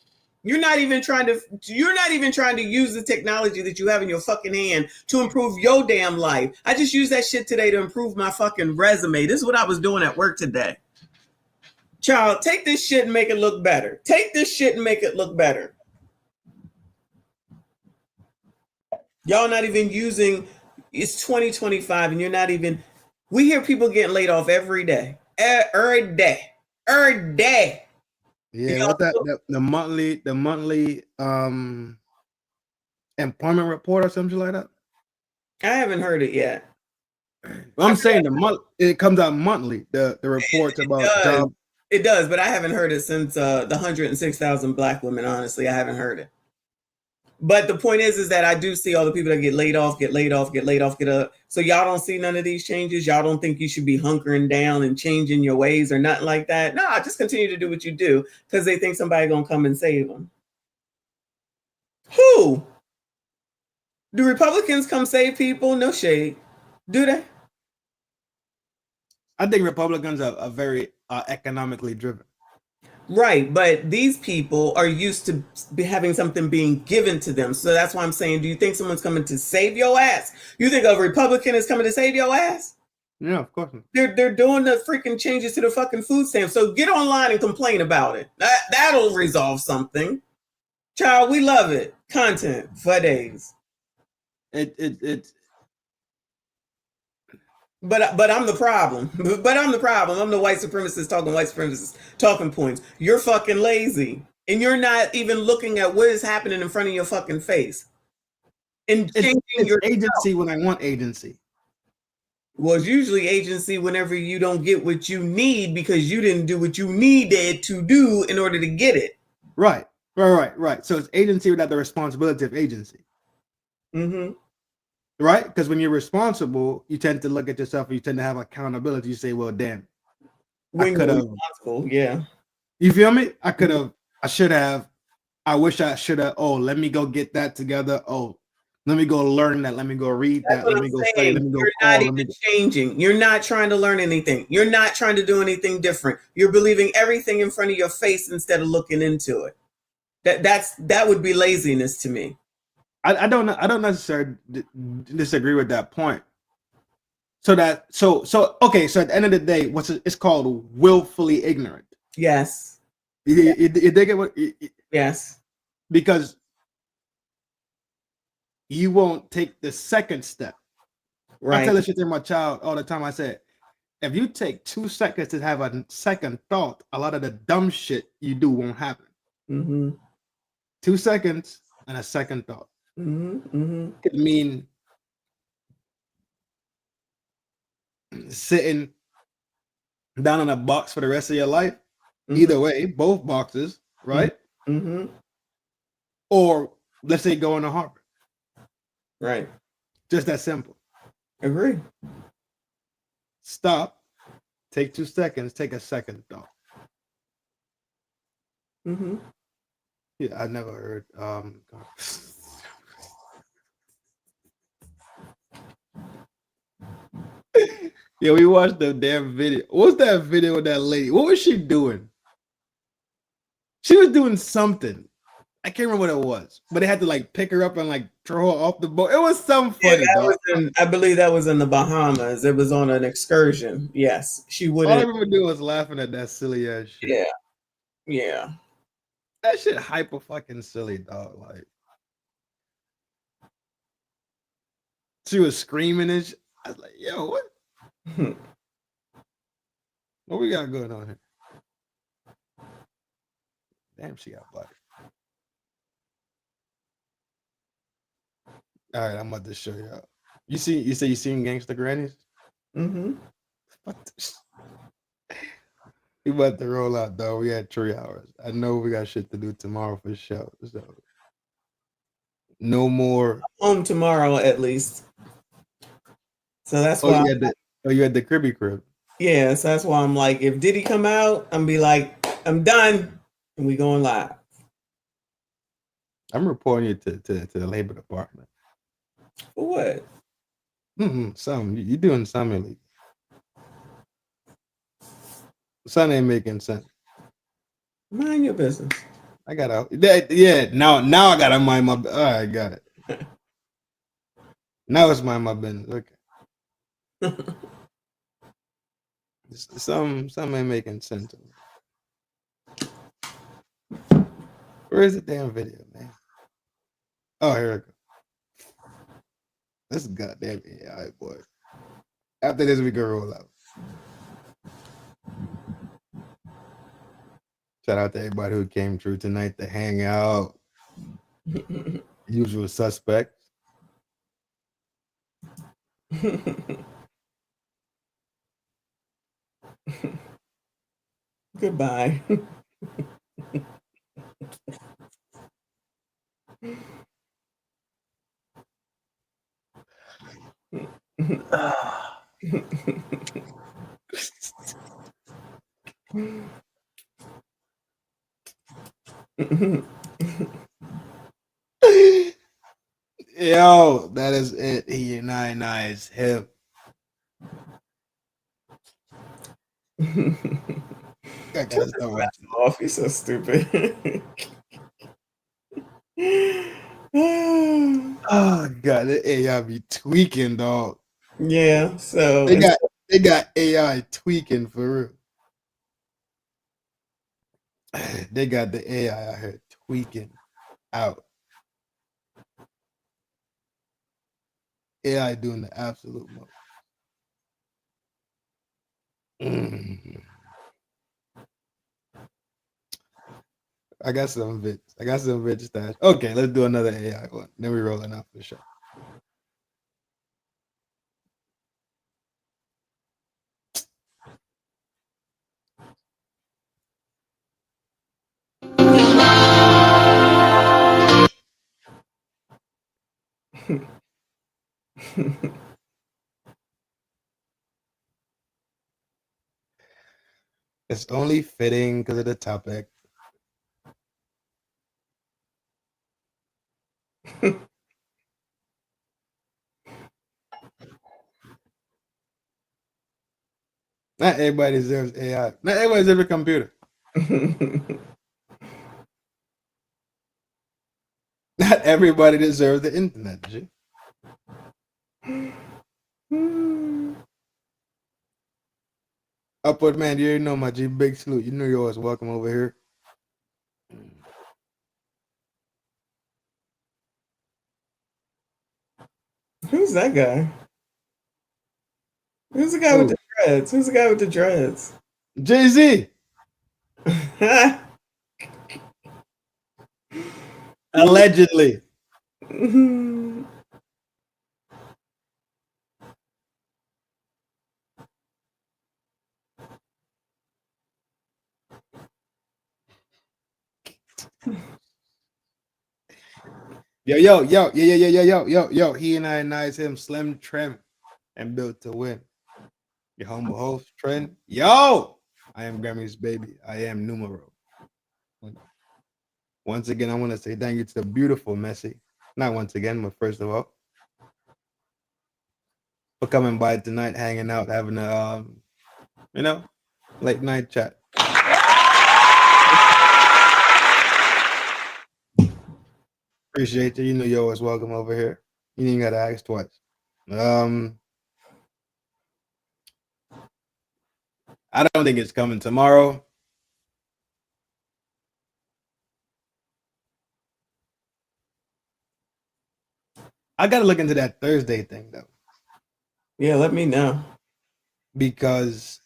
You're not even trying to use the technology that you have in your fucking hand to improve your damn life. I just used that shit today to improve my fucking resume. This is what I was doing at work today. Child, take this shit and make it look better. Take this shit and make it look better. Y'all not even using, it's 2025 and you're not even, we hear people getting laid off every day. Every day. Every day. Yeah, what the monthly employment report or something like that? I haven't heard it yet. Well, I'm saying it comes out monthly, the reports about job. It does, but I haven't heard it since the 106,000 black women. Honestly, I haven't heard it. But the point is that I do see all the people that get laid off. So y'all don't see none of these changes. Y'all don't think you should be hunkering down and changing your ways or nothing like that. No, just continue to do what you do because they think somebody gonna come and save them. Who? Do Republicans come save people? No shade. Do they? I think Republicans are very economically driven. Right, but these people are used to having something being given to them. So that's why I'm saying, do you think someone's coming to save your ass? You think a Republican is coming to save your ass? Yeah, of course. They're doing the freaking changes to the fucking food stamp. So get online and complain about it. That'll resolve something. Child, we love it. Content for days. But I'm the problem. I'm the white supremacist talking white supremacist talking points. You're fucking lazy. And you're not even looking at what is happening in front of your fucking face. And changing your agency when I want agency. Well, it's usually agency whenever you don't get what you need because you didn't do what you needed to do in order to get it. Right. So it's agency without the responsibility of agency. Mm-hmm. Right? Because when you're responsible, you tend to look at yourself and you tend to have accountability. You say, well, damn. When you're responsible, yeah. You feel me? I should have. I wish I should have. Oh, let me go get that together. Oh, let me go learn that. Let me go read that. Let me go study. Let me go call. You're not even changing. You're not trying to learn anything. You're not trying to do anything different. You're believing everything in front of your face instead of looking into it. That would be laziness to me. I don't necessarily disagree with that point. So okay. So at the end of the day, it's called willfully ignorant. Yes. You dig it? Yes. Because you won't take the second step. Right. I tell this shit to my child all the time. I said, if you take 2 seconds to have a second thought, a lot of the dumb shit you do won't happen. Mm-hmm. 2 seconds and a second thought. Mm-hmm. Mm-hmm. Could mean sitting down in a box for the rest of your life. Mm-hmm. Either way, both boxes, right? Mm-hmm. Or let's say going to Harvard. Right. Just that simple. Agree. Stop. Take 2 seconds. Take a second thought. Mm-hmm. Yeah, I never heard. Yeah, we watched the damn video. What's that video with that lady? What was she doing? She was doing something. I can't remember what it was, but they had to like pick her up and like throw her off the boat. It was some funny. Yeah, I believe that was in the Bahamas. It was on an excursion. Yes, she wouldn't. All I remember doing was laughing at that silly ass shit. Yeah, yeah. That shit hyper fucking silly, dog. Like she was screaming and shit. I was like, yo, what? What we got going on here? Damn, she got black. All right, I'm about to show y'all. You say you seen Gangsta Grannies? Mm-hmm. We about to roll out, though. We had 3 hours. I know we got shit to do tomorrow for sure. So no more. Home tomorrow at least. So that's why. You had the crib. Yeah, so that's why I'm like, if Diddy come out, I'm be like, I'm done, and we going live. I'm reporting you to the labor department. For what? Something you doing something illegal. Something ain't making sense. Mind your business. I gotta. Yeah. Now I gotta mind my. All right, got it. Now it's mind my business. Okay. Some ain't making sense. Where is the damn video, man? Oh, here we go. This is goddamn AI, boy. After this, we can roll out. Shout out to everybody who came through tonight to hang out. Usual suspects. Goodbye. Yo, that is it. He and I is him. I gotta stop watching. Off. He's so stupid. Oh god, the AI be tweaking, dog. Yeah, so they got AI tweaking for real. They got the AI out here tweaking out. AI doing the absolute most. I got some bits. I got some bits stashed. Okay, let's do another AI one. Then we rolling out for sure. It's only fitting because of the topic. Not everybody deserves AI. Not everybody deserves a computer. Not everybody deserves the internet, G. Upward man, you already know my G. Big salute. You know you're always welcome over here. Who's that guy? Who's the guy with the dreads? Who's the guy with the dreads? Jay-Z. Allegedly. Yo. He and I nice him, slim, trim, and built to win. Your humble host, Trin. Yo, I am Grammy's baby. I am numero. Once again, I want to say thank you to the beautiful Messi. Not once again, but first of all, for coming by tonight, hanging out, having a late night chat. Appreciate you. You know you're always welcome over here. You ain't gotta ask twice. I don't think it's coming tomorrow. I gotta look into that Thursday thing though. Yeah, let me know. Because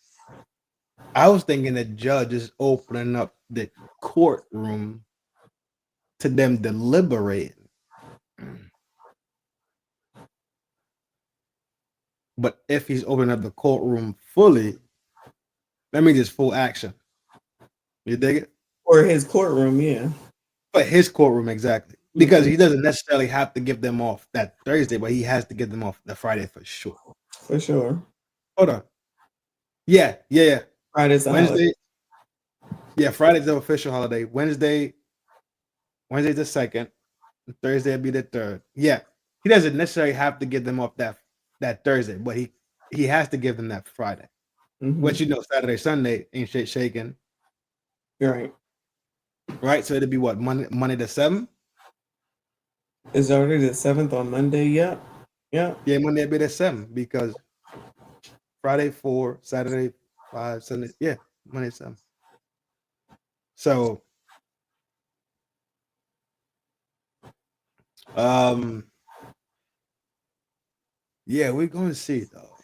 I was thinking the judge is opening up the courtroom to them deliberating. But if he's opening up the courtroom fully, that means it's full action. You dig it? Or his courtroom, yeah. But his courtroom, exactly. Because he doesn't necessarily have to give them off that Thursday, but he has to give them off the Friday for sure. For sure. Hold on. Yeah. Friday's the Wednesday. holiday. Yeah, Friday's the official holiday. Wednesday's the 2nd. Thursday will be the 3rd. Yeah. He doesn't necessarily have to give them off that Thursday, but he has to give them that Friday. Mm-hmm. Which Saturday, Sunday ain't shit shaking. Right. Right? So it'll be what, Monday the 7th? It's already the 7th on Monday, yeah. Yeah, Monday will be the 7th because Friday 4, Saturday 5, Sunday. Yeah, Monday 7. So yeah, we're going to see though.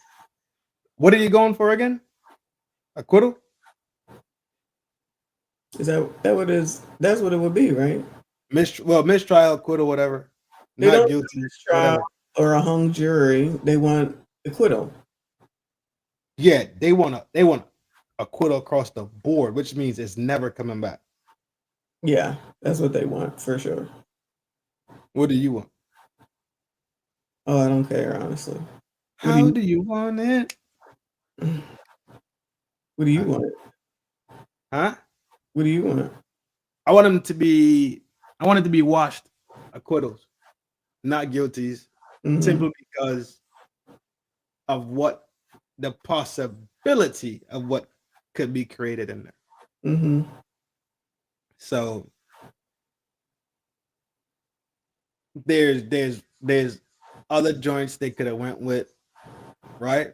What are you going for again? Acquittal? Is that what is? That's what it would be, right? Mistrial, acquittal, whatever. They Not don't guilty, mistrial or a hung jury. They want acquittal. Yeah, they want acquittal across the board, which means it's never coming back. Yeah, that's what they want for sure. What do you want? Oh, I don't care, honestly. How do you want it? What do you want? Huh? What do you want? I want it to be washed acquittals, not guilties, simply because of what the possibility of what could be created in there. Mm-hmm. So there's other joints they could have went with, right?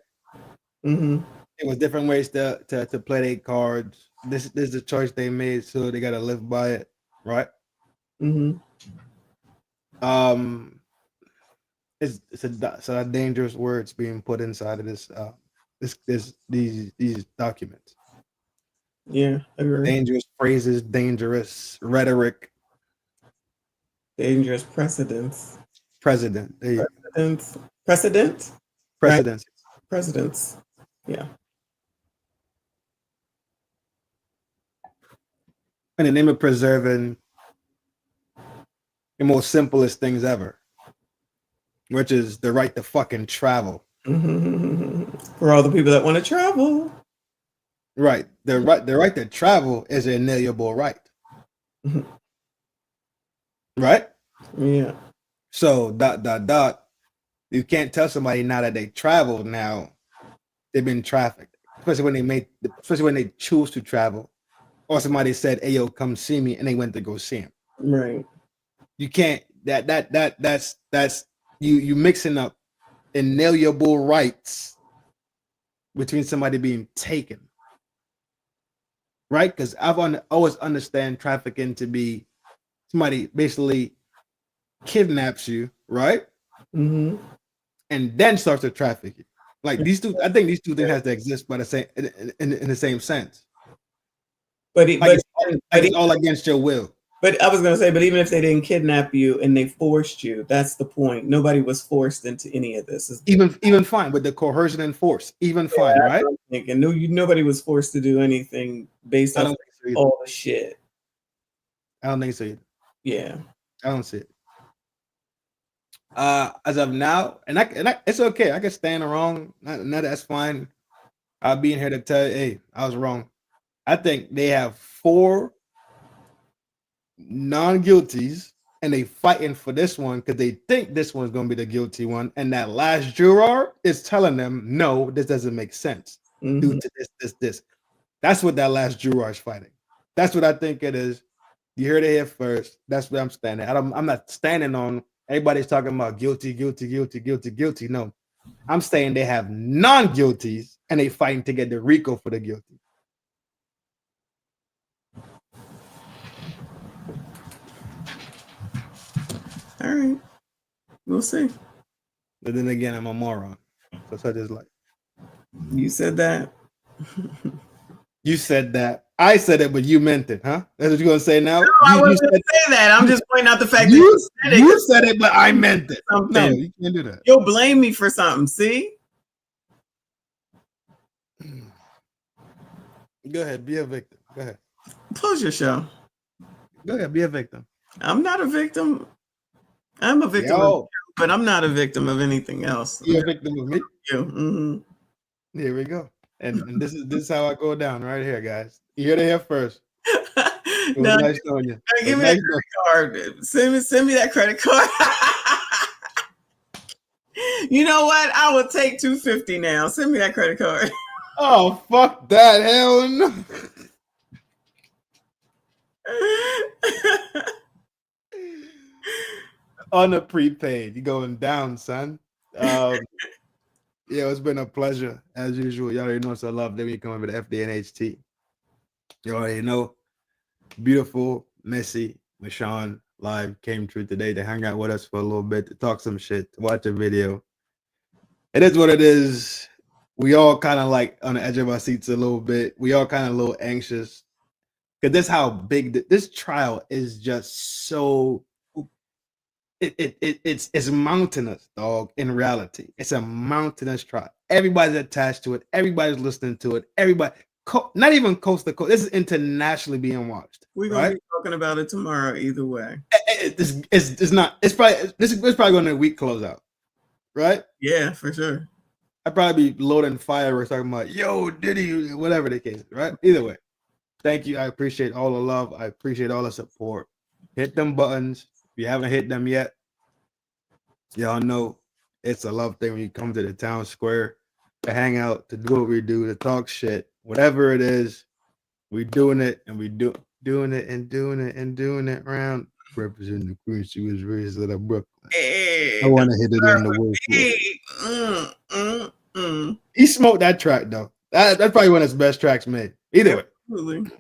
Mm-hmm. It was different ways to play their cards. This is the choice they made, so they gotta live by it, right? Mm-hmm. It's a dangerous words being put inside of these documents. Yeah, I agree. Dangerous phrases, dangerous rhetoric, dangerous precedents. Precedent. Precedents. Precedents. Right? Precedents. Yeah. In the name of preserving the most simplest things ever. which is the right to fucking travel. For all the people that want to travel. Right. The right to travel is an inalienable right. Right? Yeah. So ... You can't tell somebody now that they traveled now they've been trafficked. Especially when they choose to travel. Or somebody said, "Hey yo, come see me," and they went to go see him. Right. You can't that's you mixing up inalienable rights between somebody being taken. Right? Because I've always understand trafficking to be somebody basically kidnaps you, right? Mm-hmm. And then starts to traffic you. Like these two, I think these two things have to exist by the same in the same sense. But it's all against your will. But I was gonna say, but even if they didn't kidnap you and they forced you, that's the point. Nobody was forced into any of this. Even fine with the coercion and force, even fine, right? I'm thinking nobody was forced to do anything based on all the shit. I don't think so either. Yeah, I don't see it. As of now, and I it's okay. I can stand wrong. No, that's fine. I'll be in here to tell you, hey, I was wrong. I think they have 4 non-guilties, and they fighting for this one because they think this one's gonna be the guilty one, and that last juror is telling them, no, this doesn't make sense due to this. That's what that last juror is fighting. That's what I think it is. You heard it here first. That's where I'm standing. I'm not standing on everybody's talking about guilty. No, I'm saying they have non-guilties and they fighting to get the RICO for the guilty. all right, we'll see. But then again, I'm a moron. So such is life. You said that. You said that. I said it, but you meant it, huh? That's what you're gonna say now? No, I wasn't gonna say that. I'm just pointing out the fact you that you said it, but I meant it. Something. No, you can't do that. You'll blame me for something. See? Go ahead, be a victim. Go ahead. Close your show. Go ahead, be a victim. I'm not a victim. I'm a victim of you, but I'm not a victim of anything else. You're a victim of me. You. Mm-hmm. Here we go. And this is how I go down right here, guys. You heard it here first. It was Now, nice knowing you. give me that credit card. Send me that credit card. You know what? I will take $250 now. Send me that credit card. Oh, fuck that. Hell no. On the prepaid. You're going down, son. Yeah, it's been a pleasure as usual. You already know it's a love that we come over to FDNHT. You already know. Beautiful, Missy, Michonne live came through today to hang out with us for a little bit, to talk some shit, to watch a video. It is what it is. We all kind of like on the edge of our seats a little bit. We all kind of a little anxious because this how big this trial is. Just so it's mountainous, dog. In reality, it's a mountainous trial. Everybody's attached to it. Everybody's listening to it. Everybody, not even coast to coast. This is internationally being watched. We're gonna be talking about it tomorrow. Either way, it's not. It's probably going to be a week closeout, right? Yeah, for sure. I'd probably be loading fireworks talking about yo Diddy, whatever the case, right? Either way, thank you. I appreciate all the love. I appreciate all the support. Hit them buttons. If you haven't hit them yet, y'all know it's a love thing when you come to the town square to hang out, to do what we do, to talk shit, whatever it is. We doing it and we doing it around. Representing the Queen, she was raised out of Brooklyn. Hey, I want to hit it in the word. He smoked that track though. That's probably one of his best tracks made. Either way. Absolutely.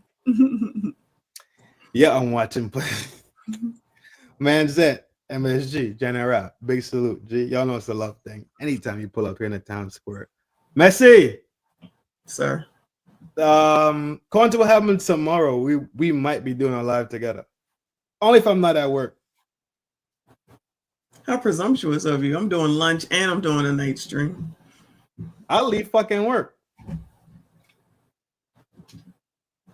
Yeah, I'm watching play. Man Zet, MSG, General. Big salute. G. Y'all know it's a love thing. Anytime you pull up here in the town square. Messi. Sir. According to what happens tomorrow, we might be doing a live together. Only if I'm not at work. How presumptuous of you. I'm doing lunch and I'm doing a night stream. I'll leave fucking work.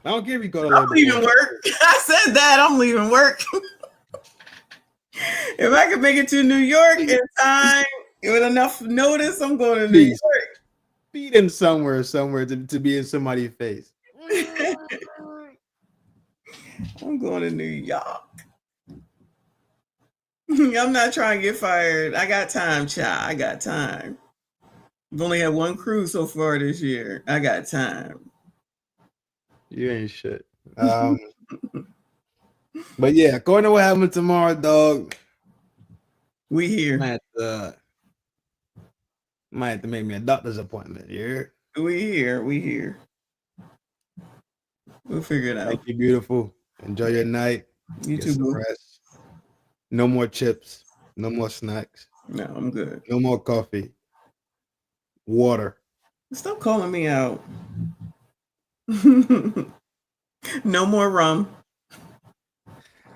I don't care if you go to I'm leaving work. I said that. I'm leaving work. If I can make it to New York in time with enough notice, I'm going to New Please. York. Feed him somewhere to be in somebody's face. I'm going to New York. I'm not trying to get fired. I got time, child. I got time. I've only had one cruise so far this year. I got time. You ain't shit. But yeah, according to what happened tomorrow, dog. We here. Might have to make me a doctor's appointment. Yeah. We here. We here. We'll figure it out. Thank you, beautiful. Enjoy your night. You Get too, some boo. rest. No more chips. No more snacks. No, I'm good. No more coffee. Water. Stop calling me out. No more rum.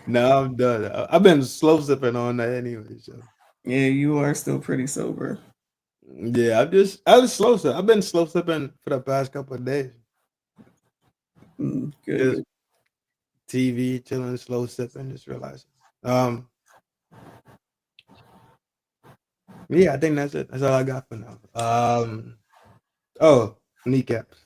No, I'm done. I've been slow sipping on that anyway. So. Yeah, you are still pretty sober. Yeah, I was slow sipping. I've been slow sipping for the past couple of days. Good. Just TV, chilling, slow sipping, just realizing. Yeah, I think that's it. That's all I got for now. Oh, kneecaps.